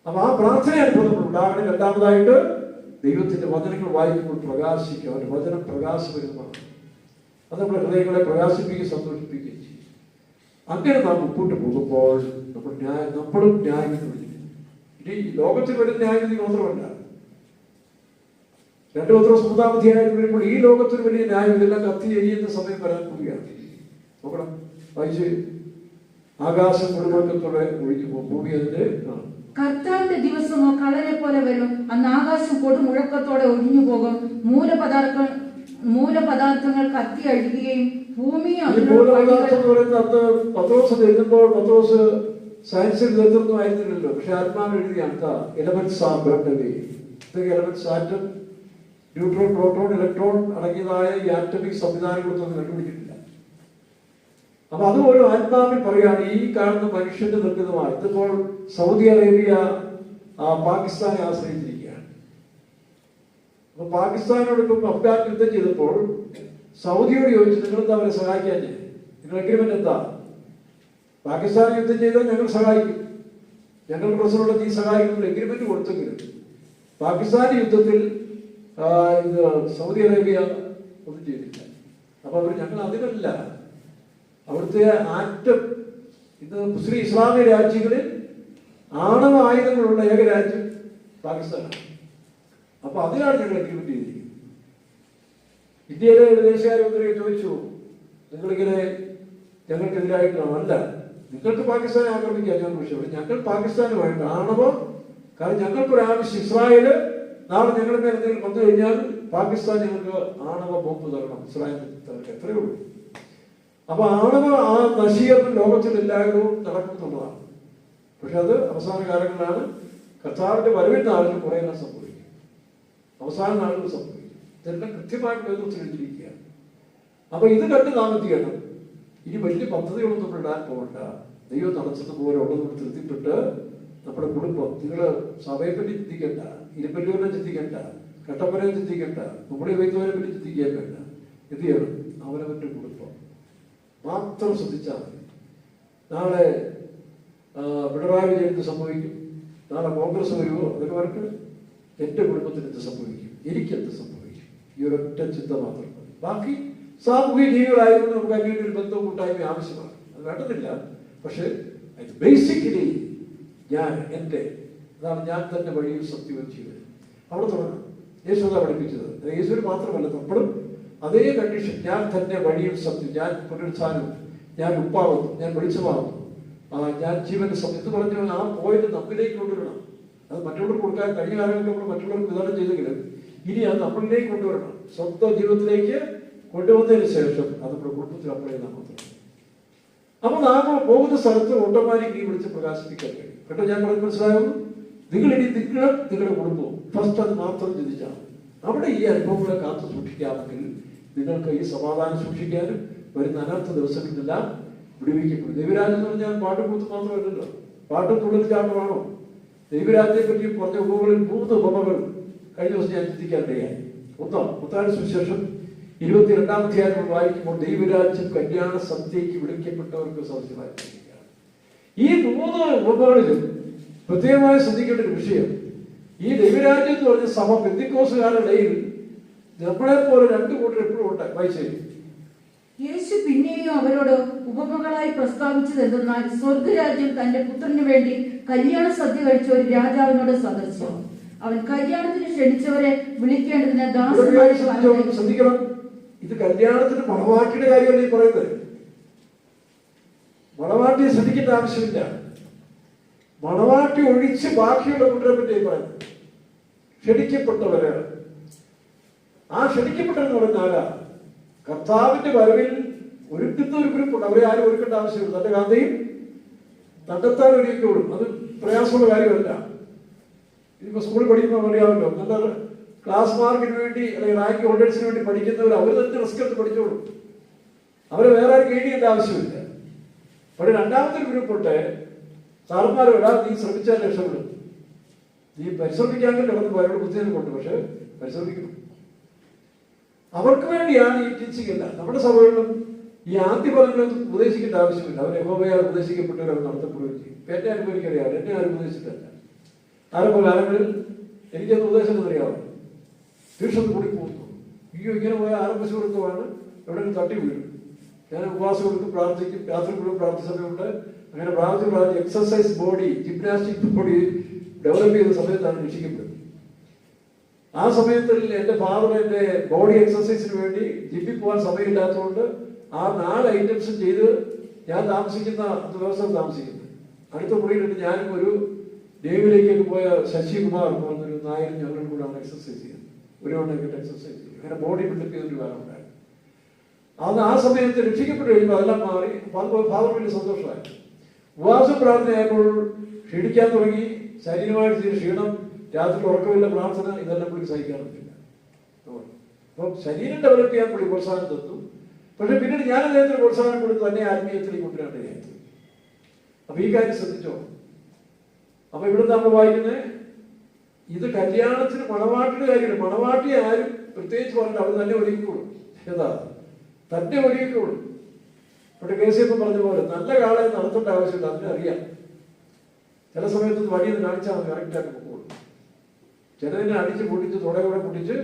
അപ്പൊ ആ പ്രാർത്ഥന അനുഭവം നമ്മൾ ഉണ്ടാകണം. രണ്ടാമതായിട്ട് ദൈവത്തിന്റെ വചനങ്ങൾ വായിക്കുമ്പോൾ പ്രകാശിക്കുക. അവന്റെ വചനം പ്രകാശപരമാണ്. അത് നമ്മുടെ ഹൃദയങ്ങളെ പ്രകാശിപ്പിക്കുകയും സന്തോഷിപ്പിക്കുകയും ചെയ്യും. അങ്ങനെ നാം മുമ്പോട്ട് പോകുമ്പോൾ നമ്മളും ന്യായവിധി വിളിക്കും. ഇനി ലോകത്തിൽ വരുന്ന ന്യായവിധി മാത്രമല്ല, 2 പത്രോസ് 3-ാം അധ്യായം വരുമ്പോൾ ഈ ലോകത്തിന് വലിയ ന്യായവിധി എല്ലാം കത്തി എരിയുന്ന സമയം വരാൻ പോവുകയാണ്. നോക്കണം, വായിച്ച്. ആകാശം കൊടുമുഴക്കത്തോടെ ഒഴിഞ്ഞു പോകും, ഭൂമി അതിന്റെ കർത്താവിന്റെ ദിവസമോ കള്ളനെ പോലെ വരും. അന്ന് ആകാശം കൊടുമുഴക്കത്തോടെ ഒഴിഞ്ഞു പോകും. മൂലപദാർത്ഥങ്ങൾ കത്തി അഴുകുകയും ഭൂമി പത്രോസ് എഴുതുമ്പോൾ പത്രോസ് സയൻസിൽ ഇതൊന്നും ആയിരുന്നില്ലല്ലോ. പക്ഷെ ആത്മാവ് എഴുതിയാണ് elements are burned away. Elements atom, neutron, proton, electron അടങ്ങിയതായ ഈ ആറ്റമിക് സംവിധാനങ്ങളൊന്നും കണ്ടുപിടിച്ചിട്ടില്ല. അപ്പൊ അത് ഓരോ ആത്മാവിൽ പറയുകയാണ് ഈ കാണുന്ന മനുഷ്യന്റെ നിർമ്മിതമായി. ഇതിപ്പോൾ സൗദി അറേബ്യ പാകിസ്ഥാനെ ആശ്രയിച്ചിരിക്കുകയാണ്. അപ്പൊ പാകിസ്ഥാനോടൊപ്പം അഫ്ഗാൻ യുദ്ധം ചെയ്തപ്പോൾ സൗദിയോട് ചോദിച്ചു, നിങ്ങളെന്താ അവരെ സഹായിക്കാൻ? നിങ്ങൾ എഗ്രിമെന്റ് എന്താ? പാകിസ്ഥാൻ യുദ്ധം ചെയ്താൽ ഞങ്ങൾ സഹായിക്കും, ഞങ്ങൾ പ്രശ്നമുള്ള നീ സഹായിക്കുന്നില്ല. എഗ്രിമെന്റ് കൊടുത്തെങ്കിലും പാകിസ്ഥാൻ യുദ്ധത്തിൽ സൗദി അറേബ്യ ഒന്നും ചെയ്തില്ല. അപ്പൊ അവർ ഞങ്ങൾ അതിനല്ല, അവിടുത്തെ ആറ്റം, ഇത് മുസ്ലിം ഇസ്ലാമിക രാജ്യങ്ങളിൽ ആണവ ആയുധങ്ങളുള്ള ഏക രാജ്യം പാകിസ്ഥാനാണ്. അപ്പൊ അതിനാണ് ഞങ്ങൾ എഗ്രിമെന്റ് ചെയ്തിരിക്കുന്നത്. ഇന്ത്യയിലെ വിദേശകാര്യമന്ത്രിയെ ചോദിച്ചു, നിങ്ങളിങ്ങനെ ഞങ്ങൾക്കെതിരായിട്ടാണ്? അല്ല, നിങ്ങൾക്ക് പാകിസ്ഥാനെ ആക്രമിക്കാൻ ഞങ്ങൾ വിഷയം, ഞങ്ങൾ പാകിസ്ഥാനുമായിട്ട് ആണവം, കാരണം ഞങ്ങൾക്കൊരാവശ്യം, ഇസ്രായേല് നാളെ ഞങ്ങളുടെ മേലെ എന്തെങ്കിലും വന്നു കഴിഞ്ഞാൽ പാകിസ്ഥാൻ ഞങ്ങൾക്ക് ആണവ ബോംബ് തരണം, ഇസ്രായേലിന് തരണം, എത്രയേ ഉള്ളൂ. അപ്പൊ ആണവ നശീകരണം ലോകത്തിൽ എല്ലാവരും നടക്കുന്നുള്ളതാണ്. പക്ഷെ അത് അവസാന കാലങ്ങളിലാണ് കർത്താവിന്റെ വരവിന്റെ നാളുകൾ കുറെ എണ്ണം സംഭവിക്കും, അവസാന നാളുകൾ സംഭവിക്കും. ഇതെല്ലാം കൃത്യമായിട്ട് എഴുതിയിരിക്കുകയാണ്. അപ്പൊ ഇത് കണ്ട് നാം എന്ത് ചെയ്യണം? ഇനി വലിയ പദ്ധതികളൊന്നും നമ്മൾ ഇടാൻ പോകണ്ട. ദൈവം നടത്തുന്നതുപോലെ ഉള്ളത് തൃപ്തിപ്പെട്ട് നമ്മുടെ കുടുംബം, നിങ്ങള് സഭയെ പറ്റി ചിന്തിക്കേണ്ട, ഇരുപ്പല്ലൂരിനെ ചിന്തിക്കേണ്ട, കട്ടപ്പനയെ ചിന്തിക്കേണ്ട, നമ്മുടെ വൈദ്യുവനെ പറ്റി ചിന്തിക്കാൻ വേണ്ട. എന്ത് ചെയ്യണം? അവനവന്റെ കുടുംബം മാത്രം ശ്രദ്ധിച്ചാൽ മതി. നാളെ പിണറായി വിജയൻ എന്ത് സംഭവിക്കും, നാളെ കോൺഗ്രസ് വരുമോ, അതൊക്കെ വരട്ടെ. എന്റെ കുടുംബത്തിന് എന്ത് സംഭവിക്കും, എനിക്കെന്ത് സംഭവിക്കും, ഈ ഒരൊറ്റ ചിന്ത മാത്രം മതി. ബാക്കി സാമൂഹിക ജീവികളായതുകൊണ്ട് നമുക്ക് അതിൻ്റെ ഒരു ബന്ധവും കൂട്ടായ്മ ആവശ്യമാണ്, അത് വേണ്ടതില്ല. പക്ഷെ ബേസിക്കലി അതാണ് ഞാൻ തന്നെ വഴിയും സത്യവും ചെയ്തത്. അവിടെ തുടങ്ങണം. യേശു അതാ പഠിപ്പിച്ചത്. യേശുവിന് മാത്രമല്ല, നമ്മളും അതേ കണ്ടീഷൻ, ഞാൻ തന്നെ വഴിയും സത്യം, ഞാൻ പുനരുത്ഥാനവും, ഞാൻ ഉപ്പാവുന്നു, ഞാൻ വെളിച്ചമാകുന്നു, ഞാൻ ജീവന്റെ സത്യം എന്ന് പറഞ്ഞ ആ പോയിന്റ് നമ്മിലേക്ക് കൊണ്ടുവരണം. അത് മറ്റുള്ളവർക്ക് കൊടുക്കാൻ കഴിഞ്ഞ കാലങ്ങളിൽ നമ്മൾ മറ്റുള്ളവർക്ക് വിതരണം ചെയ്തെങ്കിലും ഇനി അത് നമ്മളിലേക്ക് കൊണ്ടുവരണം. സ്വന്തം ജീവിതത്തിലേക്ക് കൊണ്ടുവന്നതിന് ശേഷം അത് നമ്മുടെ കുടുംബത്തിൽ അപ്ലൈ ചെയ്താൽ മാത്രം. അപ്പൊ നാം പോകുന്ന സ്ഥലത്ത് ഓട്ടോമാറ്റിക്കലി വിളിച്ച് പ്രകാശിപ്പിക്കാൻ കഴിയും. കേട്ടോ, ഞാൻ പറഞ്ഞ് മനസ്സിലാകുന്നു. നിങ്ങളിനി നിങ്ങളുടെ കുടുംബവും ഫസ്റ്റ് അത് മാത്രം ചിന്തിച്ചാൽ അവിടെ ഈ അനുഭവങ്ങളെ കാത്തു സൂക്ഷിക്കാമെങ്കിൽ നിങ്ങൾക്ക് ഈ സമാധാനം സൂക്ഷിക്കാനും വരുന്ന അനർത്ഥ ദിവസങ്ങളിലെല്ലാം വിടുവിക്കപ്പെടും. ദൈവരാജ്യം എന്ന് പറഞ്ഞാൽ പാട്ടും കൂത്തും മാത്രമല്ലല്ലോ, പാട്ടും തുള്ളൽ ചാട്ടമാണോ? ദൈവരാജ്യത്തെ പറ്റി പറഞ്ഞ ഉപമകളിൽ 3 ഉപമകൾ കഴിഞ്ഞ ദിവസം ഞാൻ ചിന്തിക്കാനിടയായി. ഒന്ന്, മത്തായിയുടെ സുവിശേഷം 22-ാം അധ്യായം വായിക്കുമ്പോൾ ദൈവരാജ്യം കല്യാണ സദ്യയ്ക്ക് വിളിക്കപ്പെട്ടവർക്ക് സാധ്യമായിരിക്കുകയാണ്. ഈ 3 ഉപമകളിലും പ്രത്യേകമായി ശ്രദ്ധിക്കേണ്ട ഒരു വിഷയം, ഈ ദൈവരാജ്യം എന്ന് പറഞ്ഞ സഭ പെന്തിക്കോസുകാരുടെ ഇടയിൽ നമ്മളെ പോലെ 2 കൂട്ടർ എപ്പോഴും ഉണ്ട്. വായിച്ചേ. യേശു പിന്നെയും അവരോട് ഉപമകളായി പ്രസ്താവിച്ചത് എന്തെന്നാൽ, സ്വർഗരാജ്യം തന്റെ പുത്രന് വേണ്ടി കല്യാണ സദ്യ കഴിച്ച ഒരു രാജാവിനോട് സദൃശ്യം. അവൻ കല്യാണത്തിന് ക്ഷണിച്ചവരെ വിളിക്കേണ്ടതിന് ദാസന്മാരെ. ശ്രദ്ധിക്കണം, ഇത് കല്യാണത്തിന് മണവാട്ടിയുടെ കാര്യമല്ല ഈ പറയുന്നത്. മണവാട്ടിയെ ശ്രദ്ധിക്കേണ്ട ആവശ്യമില്ല. മണവാട്ടി ഒഴിച്ച് ബാക്കിയുള്ള കൂട്ടരെ പറ്റി പറയുന്നത് ക്ഷണിക്കപ്പെട്ടവര്. ആ ക്ഷണിക്കപ്പെട്ടെന്ന് പറഞ്ഞാലാ കർത്താവിന്റെ വരവിൽ ഒരുക്കുന്ന ഒരു ഗ്രൂപ്പുണ്ട്. അവരെ ആരും ഒരുക്കേണ്ട ആവശ്യമില്ല. തന്റെ കാന്തയും തണ്ടെത്താൻ ഒരുക്കോളും. അത് പ്രയാസമുള്ള കാര്യമല്ല. ഇപ്പൊ സ്കൂളിൽ പഠിക്കുമ്പോൾ അറിയാമല്ലോ, നല്ല ക്ലാസ് മാർക്കിന് വേണ്ടി അല്ലെങ്കിൽ റാങ്ക് ഹോൾഡേഴ്സിന് വേണ്ടി പഠിക്കുന്നവർ അവർ തന്നെ റിസ്ക് എടുത്ത് പഠിച്ചോളും. അവരെ വേറെ ആരും ഗൈഡ് ചെയ്യേണ്ട ആവശ്യമില്ല. പക്ഷേ രണ്ടാമത്തെ ഗ്രൂപ്പുണ്ട്, സാറന്മാർ വരാ നീ ശ്രമിച്ചാൽ രക്ഷപ്പെടും. നീ പരിശ്രമിക്കാമെങ്കിൽ കിടന്ന് അവരോട് ബുദ്ധിമുട്ടുണ്ട്, പക്ഷെ പരിശ്രമിക്കണം. അവർക്ക് വേണ്ടിയാണ് ഈ ടീച്ചിങ് എല്ലാം. നമ്മുടെ സഭകളിലും ഈ ആദ്യപദങ്ങളൊന്നും ഉപദേശിക്കേണ്ട ആവശ്യമില്ല. അവർ യഹോവയാൽ ഉപദേശിക്കപ്പെട്ടവർ അവർ നടത്തപ്പെടുകയും ചെയ്യും. ഇപ്പൊ എന്നെ അനുഭവം എനിക്കറിയാം, എന്നെ ആരും ഉപദേശിച്ചിട്ടല്ല. ആരംഭ കാലങ്ങളിൽ എനിക്കത് ഉപദേശം അറിയാമോ, തീർച്ചയായും കൂടി പോകുന്നു. ഇങ്ങനെ പോയ ആരംഭ സുഹൃത്തുമാണ് എവിടെയെങ്കിലും തട്ടി വീഴും. ഞാൻ ഉപവാസം കൊടുക്കും, പ്രാർത്ഥിക്കും, രാത്രി മുഴുവൻ പ്രാർത്ഥന സമയമുണ്ട്. അങ്ങനെ പ്രാർത്ഥിച്ച് exercise body, gymnastic body develop ചെയ്ത സമയത്താണ് രക്ഷിക്കപ്പെടുന്നത്. ആ സമയത്തിൽ എൻ്റെ ഫാദർ എൻ്റെ ബോഡി എക്സസൈസിന് വേണ്ടി ജിമ്മിൽ പോകാൻ സമയമില്ലാത്തതുകൊണ്ട് ആ 4 ഐറ്റംസും ചെയ്ത് ഞാൻ താമസിക്കുന്ന ദിവസം താമസിക്കുന്നത് അടുത്ത മുറിയിലിട്ട് ഞാനും ഒരു ഡേവിലേക്കൊക്കെ പോയ ശശികുമാർ എന്ന് പറഞ്ഞൊരു നായരും ഞങ്ങളും കൂടെയാണ് എക്സസൈസ് ചെയ്യുന്നത്. ഒരു മണിക്കൂർ എക്സസൈസ് ചെയ്യും. അങ്ങനെ ബോഡി ബിൽഡപ്പ് ചെയ്തൊരു കാലം ഉണ്ടായിരുന്നു. അത് ആ സമയത്ത് രക്ഷിക്കപ്പെട്ട് കഴിയുമ്പോൾ അതെല്ലാം മാറി. ഫാദർ വലിയ സന്തോഷമായി. ഉപവാസം പ്രാർത്ഥനയായപ്പോൾ ക്ഷീണിക്കാൻ തുടങ്ങി. ശരീരമായിട്ട് ക്ഷീണം, രാത്രി ഉറക്കമില്ല, പ്രാർത്ഥന, ഇതെല്ലാം പുള്ളി സഹിക്കാൻ പറ്റില്ല. അപ്പം ശരീരം ഡെവലപ്പ് ചെയ്യാൻ പുള്ളി പ്രോത്സാഹനം തന്നു. പക്ഷെ പിന്നീട് ഞാൻ അദ്ദേഹത്തിന് പ്രോത്സാഹനം കൊടുത്ത് തന്നെ ആത്മീയത്തിലേക്ക് കൊണ്ടുവരേണ്ടതായിരുന്നു. അപ്പൊ ഈ കാര്യം ശ്രദ്ധിച്ചോ. അപ്പൊ ഇവിടുന്ന് നമ്മൾ വായിക്കുന്നത് ഇത് കല്യാണത്തിന് മണവാട്ടിയുടെ കാര്യമാണ്. മണവാട്ടിയെ ആരും പ്രത്യേകിച്ച് പറഞ്ഞിട്ട് അവർ തന്നെ ഒരുക്കിക്കോളും. ഏതാ തന്നെ ഒരുക്കിക്കോളും. ഇവിടെ കേസിയപ്പം പറഞ്ഞ പോലെ നല്ല കാളെ നടത്തേണ്ട ആവശ്യമില്ല, അതിനറിയാം. ചില സമയത്ത് വഴിയെന്ന് കാണിച്ചാൽ മതി, കറക്റ്റായിട്ട് പോകുള്ളൂ. ചിലതിനെ അടിച്ച് പൊട്ടിച്ച് തുടയോടെ പൊട്ടിച്ച്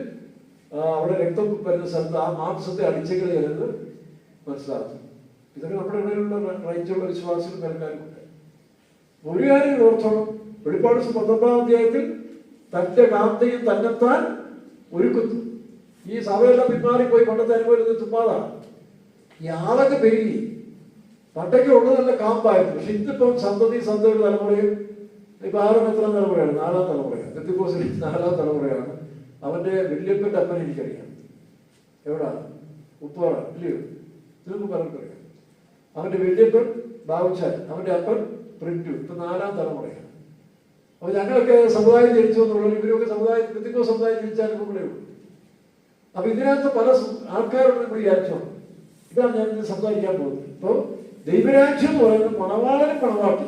അവിടെ രക്തം വരുന്ന സ്ഥലത്ത് ആ മാംസത്തെ അടിച്ചെങ്കിൽ ചിലത് മനസ്സിലാക്കും. ഇതൊക്കെ നമ്മുടെ ഇടയിലുള്ള റൈറ്റുള്ള വിശ്വാസികളും നൽകാനുണ്ട്. ഒരു കാര്യം ഓർത്തോണം, വെളിപ്പാട് 19-ാം അധ്യായത്തിൽ തന്റെ കാന്തയും തന്നെത്താൻ ഒരുക്കുന്നു. ഈ സഭയെല്ലാം പിന്മാറിപ്പോയി. പണ്ടത്തെ അനുഭവം തുമ്പാതാണ്. ഈ ആളൊക്കെ പെരുകി. പണ്ടൊക്കെ ഉള്ളത് നല്ല കാമ്പായിരുന്നു. പക്ഷെ ഇന്നിപ്പം സന്തതിയുടെ തലമുറയും ഇപ്പൊ ആരും എത്ര തലമുറയാണ്? 4-ാം തലമുറയാണ്. പെന്തിക്കോസിൽ 4-ാം തലമുറയാണ്. അവന്റെ വല്യപ്പന്റെ അപ്പൻ എനിക്കറിയാം. എവിടാ? ഉപ്പാറ ഇല്ലയോ? നിങ്ങൾക്ക് പലർക്കറിയാം. അവന്റെ വല്യപ്പൻ ബാബുച്ചാൻ, അവന്റെ അപ്പൻ പ്രിന്റു. ഇപ്പൊ 4-ാം തലമുറയാണ്. അപ്പൊ ഞങ്ങളൊക്കെ സമുദായം ജനിച്ചു എന്നുള്ളത്, ഇവരൊക്കെ സമുദായം പെന്തിക്കോ സമുദായം ജനിച്ച അനുഭവങ്ങളേ ഉള്ളൂ. അപ്പൊ ഇതിനകത്ത് പല ആൾക്കാരോട് നമ്മൾ വിചാരിച്ചോ. ഇതാണ് ഞാൻ ഇന്ന് സംസാരിക്കാൻ പോകുന്നത്. ഇപ്പൊ ദൈവരാജ്യം എന്ന് പറയുന്നത് മണവാളനും മണവാട്ടി.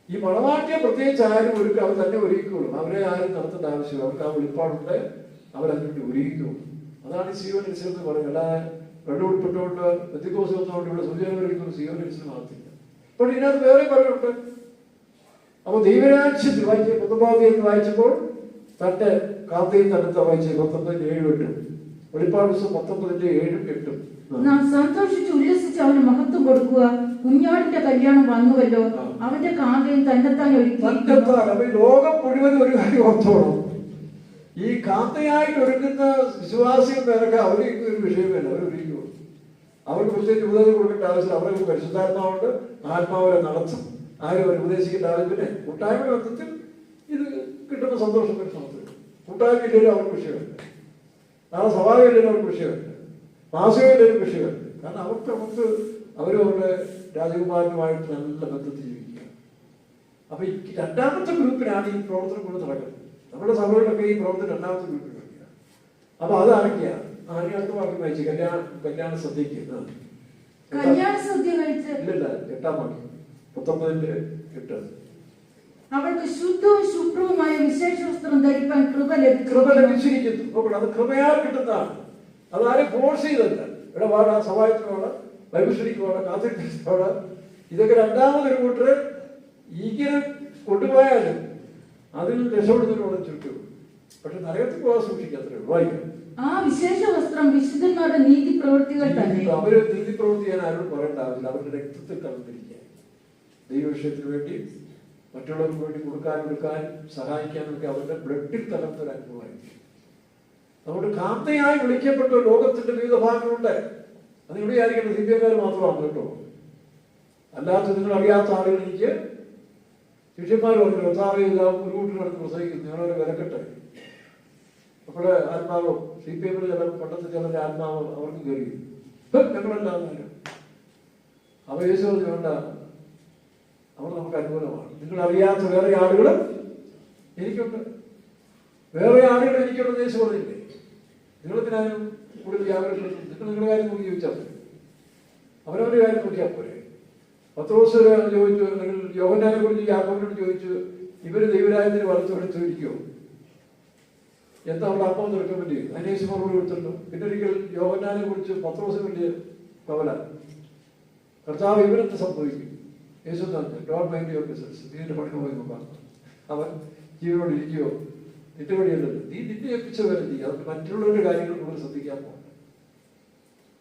ഈ മണവാട്ടിയെ പ്രത്യേകിച്ച് ആരും ഒരുക്കുക, അവർ തന്നെ ഒരുക്കിക്കോളൂ. അവരെ ആരും നടത്തേണ്ട ആവശ്യമില്ല. അവർക്ക് ആ വെളിപ്പാടുണ്ട്, അവരതിനുവേണ്ടി ഒരുക്കിക്കോളൂ. അതാണ് സിയോനിൽസ് എന്ന് പറയുന്നത്. അല്ലാതെ വെള്ളം ഉൾപ്പെട്ടുകൊണ്ട് പെന്തിക്കോസ് വന്നുകൊണ്ട് ഇവിടെ സൂചനവരിക്കുന്ന സിയോനിൽസിന് നടത്തില്ല. അപ്പോൾ ഇതിനകത്ത് വേറെ പലരുണ്ട്. അപ്പൊ ദൈവരാജ്യത്തിൽ വായിച്ച 19-ാം അധ്യായത്തിൽ വായിച്ചപ്പോൾ തന്റെ കാന്തയും തന്നെത്താൻ വായിച്ച 19-7-8 വെളിപ്പാട് 19-7-8 നാം സന്തോഷിച്ച് ഉല്ലസിച്ച് അവന് മഹത്വം കൊടുക്കുക. കുഞ്ഞാടിന്റെ കല്യാണം വന്നുവല്ലോ, അവന്റെ കാന്തയും തന്നെത്താൻ ഒരുക്കി. അപ്പൊ ഈ ലോകം മുഴുവൻ ഒരു കാര്യം ഓർത്തോണം, ഈ കാന്തയായിട്ട് ഒരുങ്ങുന്ന വിശ്വാസികൾ പേരൊക്കെ അവർക്ക് ഒരു വിഷയമല്ല. അവർ ഒരുക്കുള്ളൂ. അവർക്ക് പ്രത്യേകിച്ച് ഉപദേശം കൊടുക്കേണ്ട ആവശ്യം. അവർക്ക് പരിശുദ്ധാത്മാവുണ്ട്, ആത്മാവരെ നടത്തും. ആരും അവർ ഉപദേശിക്കേണ്ട ആവശ്യം. പിന്നെ കൂട്ടായ്മയുടെ ബന്ധത്തിൽ ഇത് കിട്ടുന്ന സന്തോഷം പരിശ്രമത്തിൽ കൂട്ടായ്മ ഇല്ലെങ്കിലും അവർക്ക് വിഷയമുണ്ട്. നാളെ സ്വഭാവമില്ലെങ്കിലും അവർക്ക് വിഷയമുണ്ട്. മാസികയിലൊരു വിഷയമുണ്ട്. കാരണം അവർക്ക് അവരവരുടെ രാജകുമാരനുമായിട്ട് നല്ല ബന്ധത്തിൽ ജീവിക്കുക. അപ്പൊ ഈ രണ്ടാമത്തെ ഗ്രൂപ്പിനാണ് ഈ പ്രവർത്തനം കൊണ്ട് നടക്കുന്നത്. നമ്മുടെ സഭകളിലൊക്കെ ഈ പ്രവർത്തനം രണ്ടാമത്തെ ഗ്രൂപ്പിൽ വരിക. അപ്പൊ അതാരൊക്കെയാണ്? അടുത്ത വാക്യം വായിച്ചു. കല്യാണ സദ്യക്ക് കല്യാണ സദ്യ കഴിച്ച് ഇല്ലല്ല 8-ാം വാക്യം 19-8 അവൾക്ക് ശുദ്ധവും ശുഭ്രവുമായ വിശേഷ വസ്ത്രം ധരിപ്പാൻ കൃപ ലഭിച്ചിരിക്കുന്നു. നോക്കണം, അത് കൃപയാൽ കിട്ടുന്നതാണ്. അതാരും ഫോഴ്സ് ചെയ്തല്ല. ഇവിടെ പാടാ, സഹായത്തിന് പാടാ, ബൈബിൾ സ്റ്റഡിക്ക് പാടാ, കാത്തിരിപ്പിന് പാടാ. ഇതൊക്കെ രണ്ടാമതൊരു കൂട്ടര് ഇങ്ങനെ കൊണ്ടുപോയാലും അതിൽ രക്ഷപ്പെടുന്നതിനോട് ചുറ്റും. പക്ഷെ നരകത്തിൽ പോകാൻ സൂക്ഷിക്കാത്രേ ഉള്ളൂ. വായിക്കാം. ആ വിശേഷ വസ്ത്രം വിശുദ്ധന്മാരുടെ നീതി പ്രവൃത്തികൾ തന്നെ. അവര് നീതി പ്രവർത്തിക്കാൻ ആരോട് പറയേണ്ട ആവശ്യമില്ല. അവരുടെ രക്തത്തിൽ കലർന്നിരിക്കുക. ദൈവവിഷയത്തിന് വേണ്ടി മറ്റുള്ളവർക്ക് വേണ്ടി കൊടുക്കാനും സഹായിക്കാനും ഒക്കെ അവരുടെ ബ്ലഡിൽ കലർന്നൊരു അനുഭവമായിരിക്കും. അതുകൊണ്ട് കാന്തയായി വിളിക്കപ്പെട്ട ലോകത്തിന്റെ വിവിധ ഭാഗങ്ങളുണ്ട്. അത് ഇവിടെ ആയിരിക്കണം. ദിവ്യക്കാർ മാത്രമാണ് കേട്ടോ. അല്ലാത്ത നിങ്ങൾ അറിയാത്ത ആളുകൾ എനിക്ക് ശിഷ്യന്മാർ പറഞ്ഞു, കർത്താവേ ഇതാ ഒരു കൂട്ടിൽ നടന്ന് പ്രസംഗിക്കുന്നു, ഞങ്ങളൊരു വിലക്കെട്ടെ. നമ്മുടെ ആത്മാവ് CPM ചില പണ്ടത്തെ ചിലരുടെ ആത്മാവ് അവർക്ക് കയറി, ഞങ്ങളല്ലാതെ അവർ യേശു പറഞ്ഞു വേണ്ട, അവർ നമുക്ക് അനുകൂലമാണ്. നിങ്ങൾ അറിയാത്ത വേറെ ആളുകളും എനിക്കുണ്ട്, വേറെ ആളുകൾ എനിക്കുണ്ടെന്ന് യേശു പറഞ്ഞില്ലേ? നിങ്ങളെന്തിനാലും കൂടുതൽ ജാഗ്രതപ്പെടുത്തും? നിങ്ങൾ നിങ്ങളുടെ കാര്യം നോക്കി ചോദിച്ചാൽ മതി, അവരവരുടെ കാര്യം നോക്കിയാൽ പോരെ. പത്രോസ് ചോദിച്ചു, അല്ലെങ്കിൽ യോഹന്നാനെ കുറിച്ച് യാക്കോബിനോട് ചോദിച്ചു, ഇവര് ദൈവരാജ്യത്തിന് വളർത്തുകൊടുത്തിരിക്കുമോ? എന്താ അവിടെ അപ്പം തുറക്കാൻ പറ്റി? അതിനേശു മറുപടി കൊടുത്തിട്ടുണ്ടോ? പിന്നെ ഒരിക്കൽ യോഹന്നാനെ കുറിച്ച് പത്രോസിന് വലിയ കവല, കർത്താവ് ഇവരെന്ത് സംഭവിക്കും? യേശു തന്നെ ഡോണ്ട് മൈൻഡ് യുവർ ബിസിനസ്, നീന്റെ പണി പോയി നോക്കാം, അവൻ ജീവനോട് ഇരിക്കുമോ? നിന്റെ പണിയല്ലല്ലോ, നീ നിന്നെ ഏൽപ്പിച്ച വരെ ചെയ്യും. അത് മറ്റുള്ളവരുടെ കാര്യങ്ങൾ കൂടുതൽ ശ്രദ്ധിക്കാൻ പോകണ്ട.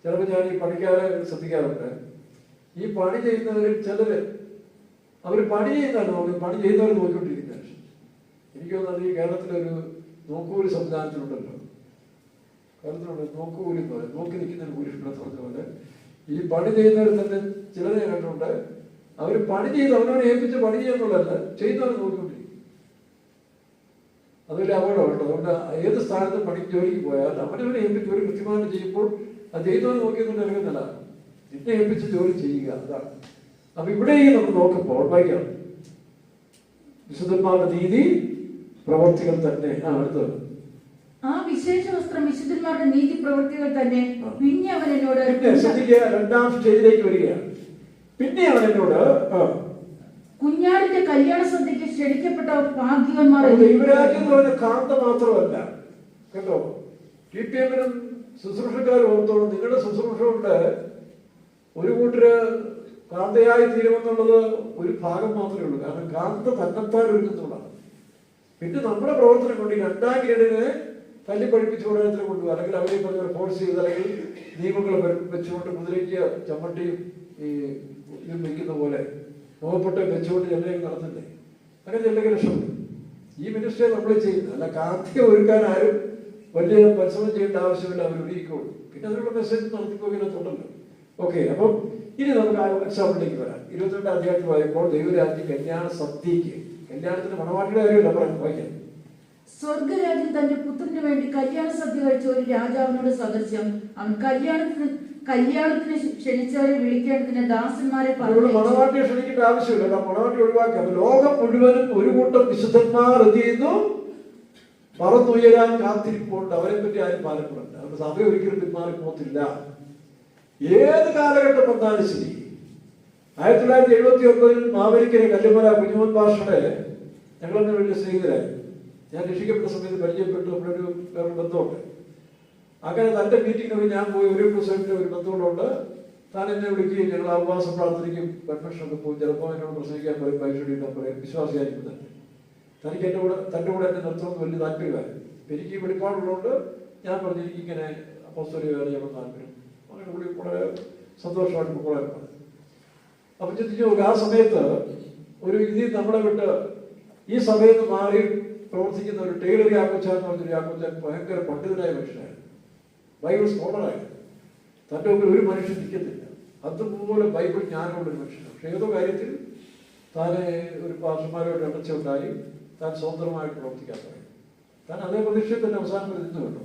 ചിലപ്പോൾ ഞാൻ ഈ പണിക്കാരെ ശ്രദ്ധിക്കാറുണ്ട്. ഈ പണി ചെയ്യുന്നവരിൽ ചിലര് അവർ പണി ചെയ്യുന്നതാണ് നോക്കി, പണി ചെയ്യുന്നവർ നോക്കിക്കൊണ്ടിരിക്കുന്നത്. എനിക്ക് തോന്നുന്നത് ഈ കേരളത്തിലൊരു നോക്കൂലി സംവിധാനത്തിലുണ്ടല്ലോ, കേരളത്തിലുണ്ട് നോക്കൂലി എന്ന് പറയും, നോക്കി നിൽക്കുന്നതിന് കൂലിഷ്ഠ പറഞ്ഞ പോലെ ഈ പണി ചെയ്യുന്നവർ തന്നെ ചിലരെ ഞാൻ കണ്ടിട്ടുണ്ട്. അവർ പണി ചെയ്ത് അവനവനെ ഏൽപ്പിച്ച് പണി ചെയ്യാന്നുള്ളതല്ല, ചെയ്യുന്നവരെ നോക്കിക്കൊണ്ടിരിക്കും. അതൊരു അപകടമുണ്ട്. അതുകൊണ്ട് ഏത് സ്ഥാനത്തും പണി ജോലിക്ക് പോയാൽ അവനവനെ ഏൽപ്പിച്ച് ഒരു കൃത്യമായിട്ട് ചെയ്യുമ്പോൾ അത് ചെയ്യുന്നവരെ നോക്കിയെന്നുകൊണ്ട് ഇറങ്ങുന്നില്ല, നിന്നെ ഏൽപ്പിച്ച് ജോലി ചെയ്യുക, അതാണ്. അപ്പൊ ഇവിടെയും നമ്മൾ നോക്കുമ്പോൾ വായിക്കാം, വിശുദ്ധന്മാരുടെ നീതി പ്രവർത്തികൾ തന്നെ. അടുത്തത് ആ വിശേഷ വസ്ത്രം വിശുദ്ധന്മാരുടെ നീതി പ്രവർത്തികൾ തന്നെ. പിന്നെ അവൻ എന്നോട്, ശ്രദ്ധിക്കുക, രണ്ടാം സ്റ്റേജിലേക്ക് വരികയാണ്. പിന്നെ അവൻ എന്നോട്, കുഞ്ഞാടിന്റെ കല്യാണ സദ്യക്ക് ക്ഷണിക്കപ്പെട്ടവർ ഭാഗ്യവാന്മാർ. ദൈവരാജ്യം എന്ന് പറഞ്ഞ കാന്ത മാത്രമല്ല കേട്ടോ. TPM-നും ശുശ്രൂഷക്കാർ ഓർത്തോളം, നിങ്ങളുടെ ശുശ്രൂഷ കൊണ്ട് ഒരു കൂട്ടര് കാന്തയായി തീരുമെന്നുള്ളത് ഒരു ഭാഗം മാത്രമേ ഉള്ളൂ. കാരണം കാന്ത തന്നെത്താൻ ഒരുക്കുന്നതാണ്. പിന്നെ നമ്മുടെ പ്രവർത്തനം കൊണ്ട് ഈ രണ്ടാം ഗ്രേഡിനെ തല്ലി പഠിപ്പിച്ചു പഠനത്തിന് കൊണ്ടുപോകുക, അല്ലെങ്കിൽ അവരെ പറഞ്ഞ ഫോഴ്സ് ചെയ്ത്, അല്ലെങ്കിൽ നിയമങ്ങൾ വെച്ചുകൊണ്ട് കുതിരയ്ക്ക് ചമ്മട്ടിയും ഈ ഇതും വയ്ക്കുന്ന പോലെ മുഖപ്പെട്ട് വെച്ചുകൊണ്ട് ചെല്ലലേക്ക് നടത്തുന്നേ, അങ്ങനെ ചെല്ലൊക്കെ രക്ഷപ്പെടും. ഈ മിനിസ്റ്ററി നമ്മൾ ചെയ്യുന്നത് അല്ല. കാന്തിയെ ഒരുക്കാൻ ആരും വലിയ പരിശ്രമം ചെയ്യേണ്ട ആവശ്യമില്ല, അവർ ഒരുക്കിക്കോളും. പിന്നെ അതിനുള്ള മെസ്സേജ് നടത്തിപ്പോകില്ലത്തുണ്ടല്ലോ. ഓക്കെ, അപ്പം ഇനി നമുക്ക് ആ എക്സാമ്പിളിലേക്ക് വരാം. 22-ാം അധ്യായത്തിൽ വായിക്കുമ്പോൾ ദൈവരാജ്യം കല്യാണ സദ്യക്ക്, കല്യാണത്തിന് മണവാട്ടിയുടെ കാര്യമല്ല പറയാം, വായിക്കാം. സ്വർഗരാജ്യം തന്റെ പുത്രന് വേണ്ടി കല്യാണ സദ്യ കഴിച്ച ഒരു രാജാവിനോട് സദൃശ്യം. അവൻ കല്യാണത്തിന് ക്ഷണിച്ചവരെ വിളിക്കേണ്ടതിന് ദാസന്മാരെ പറഞ്ഞു. മണവാട്ടിയെ ക്ഷണിക്കേണ്ട ആവശ്യമില്ല, മണവാട്ടി ഒഴിവാക്കാം. ലോകം മുഴുവനും ഒരു കൂട്ടം വിശുദ്ധന്മാർ എന്ത് ചെയ്യുന്നു? പറന്നുയരാൻ കാത്തിരിപ്പുണ്ട്. അവരെ പറ്റി ആരും പാലപ്പെടുന്നുണ്ട്. അവരുടെ സഭ ഒരിക്കലും പിന്മാറി പോകത്തില്ല. ഏത് കാലഘട്ടം വന്നാലും ശരി. 1979 മാവേലിക്കര കല്ലുമല കുഞ്ഞുമോൻ പാഷയുടെ ഞങ്ങളെന്നെ വലിയ സ്നേഹിതരായി. ഞാൻ രക്ഷിക്കപ്പെട്ട സമയത്ത് പരിചയപ്പെട്ടു. നമ്മുടെ വേറൊരു ബന്ധമുണ്ട്. അങ്ങനെ തന്റെ മീറ്റിങ്ങിനൊക്കെ ഞാൻ പോയി. ഒരു ദിവസത്തെ ഒരു ബന്ധമുള്ളതുകൊണ്ട് താൻ എന്നെ വിളിക്കുകയും ഞങ്ങൾ ആവാസ പ്രാർത്ഥനയ്ക്കും കൺവെൻഷനൊക്കെ പോകും. ചിലപ്പോൾ എന്നോട് പ്രസംഗിക്കാൻ പറയും, ബൈഷടിക്കാൻ പറയും. വിശ്വാസിയായിരിക്കും തന്നെ. തനിക്ക് തൻ്റെ കൂടെ എന്നെ നിർത്തണമെന്ന് വലിയ താല്പര്യമായിരുന്നു. എനിക്ക് ഈ വെളിപ്പാടുള്ളതുകൊണ്ട് ഞാൻ പറഞ്ഞു, എനിക്കിങ്ങനെ അപ്പോസ്തലിക വേല ചെയ്യാൻ താല്പര്യം. അങ്ങനെ പുള്ളി വളരെ സന്തോഷമായിട്ട് പോകാറുണ്ട്. അപ്പൊ ചിന്തിച്ചു നോക്കുക, ആ സമയത്ത് ഒരു ഇതിൽ നമ്മളെ വിട്ട് ഈ സമയത്ത് മാറി പ്രവർത്തിക്കുന്ന ഒരു ടൈലർ യാക്കോച്ചാൻ എന്ന് പറഞ്ഞൊരു യാക്കോച്ചാൻ ഭയങ്കര പണ്ഡിതനായ മനുഷ്യനായിരുന്നു. ബൈബിൾ സ്കോളറായിരുന്നു. തൻ്റെ മുമ്പിൽ ഒരു മനുഷ്യൻ നിൽക്കുന്നില്ല. അതുപോലെ ബൈബിൾ ജ്ഞാനമുള്ളൊരു മനുഷ്യനാണ്. പക്ഷെ ഏതോ കാര്യത്തിൽ താനെ ഒരു പാർഷന്മാരോട് ഇടച്ച ഉണ്ടായി താൻ സ്വതന്ത്രമായിട്ട് പ്രവർത്തിക്കാൻ തുടങ്ങി. താൻ അതേ പ്രതീക്ഷയിൽ തന്നെ അവസാനം വരെ നിന്ന് കേട്ടോ.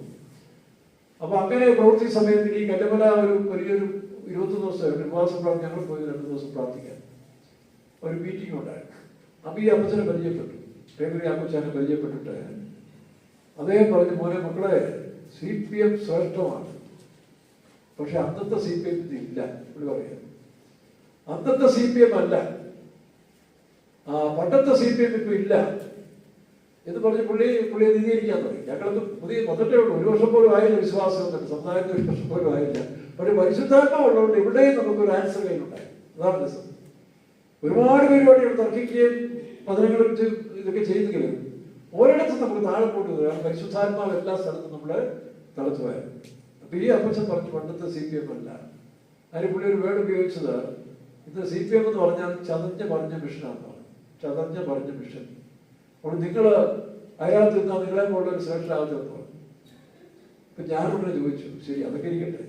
അപ്പൊ അങ്ങനെ പ്രവർത്തി സമയത്ത് ഈ കല്ലുമല ഒരു വലിയൊരു 21 ദിവസം ഒരു ഉപവാസം പ്രാർത്ഥന, ഞങ്ങൾ പോയി 2 ദിവസം പ്രാർത്ഥിക്കാൻ ഒരു മീറ്റിംഗ് ഉണ്ടായിരുന്നു. അപ്പൊ ഈ അപ്പച്ചനെ പരിചയപ്പെട്ടു, ടൈലർ അപ്പച്ചനെ പരിചയപ്പെട്ടിട്ട് അദ്ദേഹം പറഞ്ഞു, മോനെ മക്കളെ, CPM ശ്രേഷ്ഠമാണ്, പക്ഷെ അന്നത്തെ CPM ഇല്ല. ഇവിടെ പറയാം, അന്നത്തെ CPM അല്ല, പണ്ടത്തെ CPM ഇപ്പൊ ഇല്ല എന്ന് പറഞ്ഞ് പുള്ളിയെ നീതിയിരിക്കാൻ തുടങ്ങി. ഞങ്ങളത് പുതിയ വന്നിട്ടേ ഉള്ളൂ. 1 വർഷം പോലും ആയില്ല വിശ്വാസം എന്നിട്ട്, സമുദായത്തിന് 1 വർഷം പോലും ആയില്ല. പക്ഷെ പരിശുദ്ധാത്മാവ് ഉള്ളതുകൊണ്ട് ഇവിടെയും നമുക്കൊരു ആൻസർ കയ്യിലുണ്ടായി. അതാണ് രസം. ഒരുപാട് പരിപാടികൾ തർക്കിക്കുകയും പതനങ്ങളും ഇതൊക്കെ ചെയ്തെങ്കിലും ഒരിടത്തും നമുക്ക് താഴെ പോയിട്ട് വരാം. പരിശുദ്ധാത്മാവ് എല്ലാ സ്ഥലത്തും നമ്മളെ നടത്തുമായിരുന്നു. അപ്പൊ ഈ അപ്പച്ചൻ പറഞ്ഞു, പണ്ടത്തെ CPM അല്ല. അതിന് പുള്ളി ഒരു വേർഡ് ഉപയോഗിച്ചത്, ഇത് CPM എന്ന് പറഞ്ഞാൽ ചതഞ്ഞ് പറഞ്ഞ മിഷനാണ്. ചതഞ്ഞ് പറഞ്ഞ മിഷൻ. അപ്പോൾ നിങ്ങൾ അതിനകത്ത് നിന്നാൽ നിങ്ങളെ പോലുള്ള ഒരു ശ്രേഷ്ഠാകത്തെന്ന് പറഞ്ഞു. ഇപ്പൊ ഞാനുടനെ ചോദിച്ചു, ശരി അതൊക്കെ ഇരിക്കട്ടെ,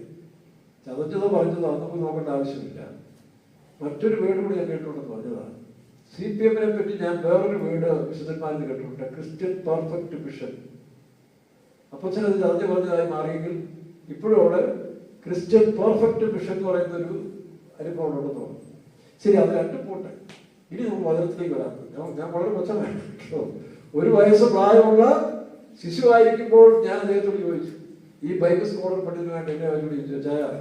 ചതച്ചതോ പറഞ്ഞതോ അതൊന്നും നോക്കേണ്ട ആവശ്യമില്ല. മറ്റൊരു വീട് കൂടി ഞാൻ കേട്ടുകൊണ്ടെന്ന് പറഞ്ഞതാണ്. CPM-നെ പറ്റി ഞാൻ വേറൊരു വീട് വിശുദ്ധന്മാരിൽ കേട്ടിട്ടുണ്ട്, ക്രിസ്ത്യൻ പെർഫെക്റ്റ് മിഷൻ. അപ്പച്ചനത് അറിഞ്ഞു പറഞ്ഞതായി മാറിയെങ്കിൽ ഇപ്പോഴും അവിടെ ക്രിസ്ത്യൻ പെർഫെക്റ്റ് മിഷൻ എന്ന് പറയുന്നൊരു അനുഭവം ഉണ്ടെന്ന് തോന്നുന്നു. ശരി, അത് രണ്ടും പോട്ടെ. ഇനി നമുക്ക് വചനത്തിലേക്ക് വരാം. ഞാൻ വളരെ കൊച്ചമാണ് കേട്ടോ. 1 വയസ്സ് പ്രായമുള്ള ശിശുവായിരിക്കുമ്പോൾ ഞാൻ അദ്ദേഹത്തോട് ചോദിച്ചു, ഈ ബൈബിൾ സ്കോളർ പണ്ഡിതനായിട്ട് എന്നെ അവരോട് ചോദിച്ചാൽ,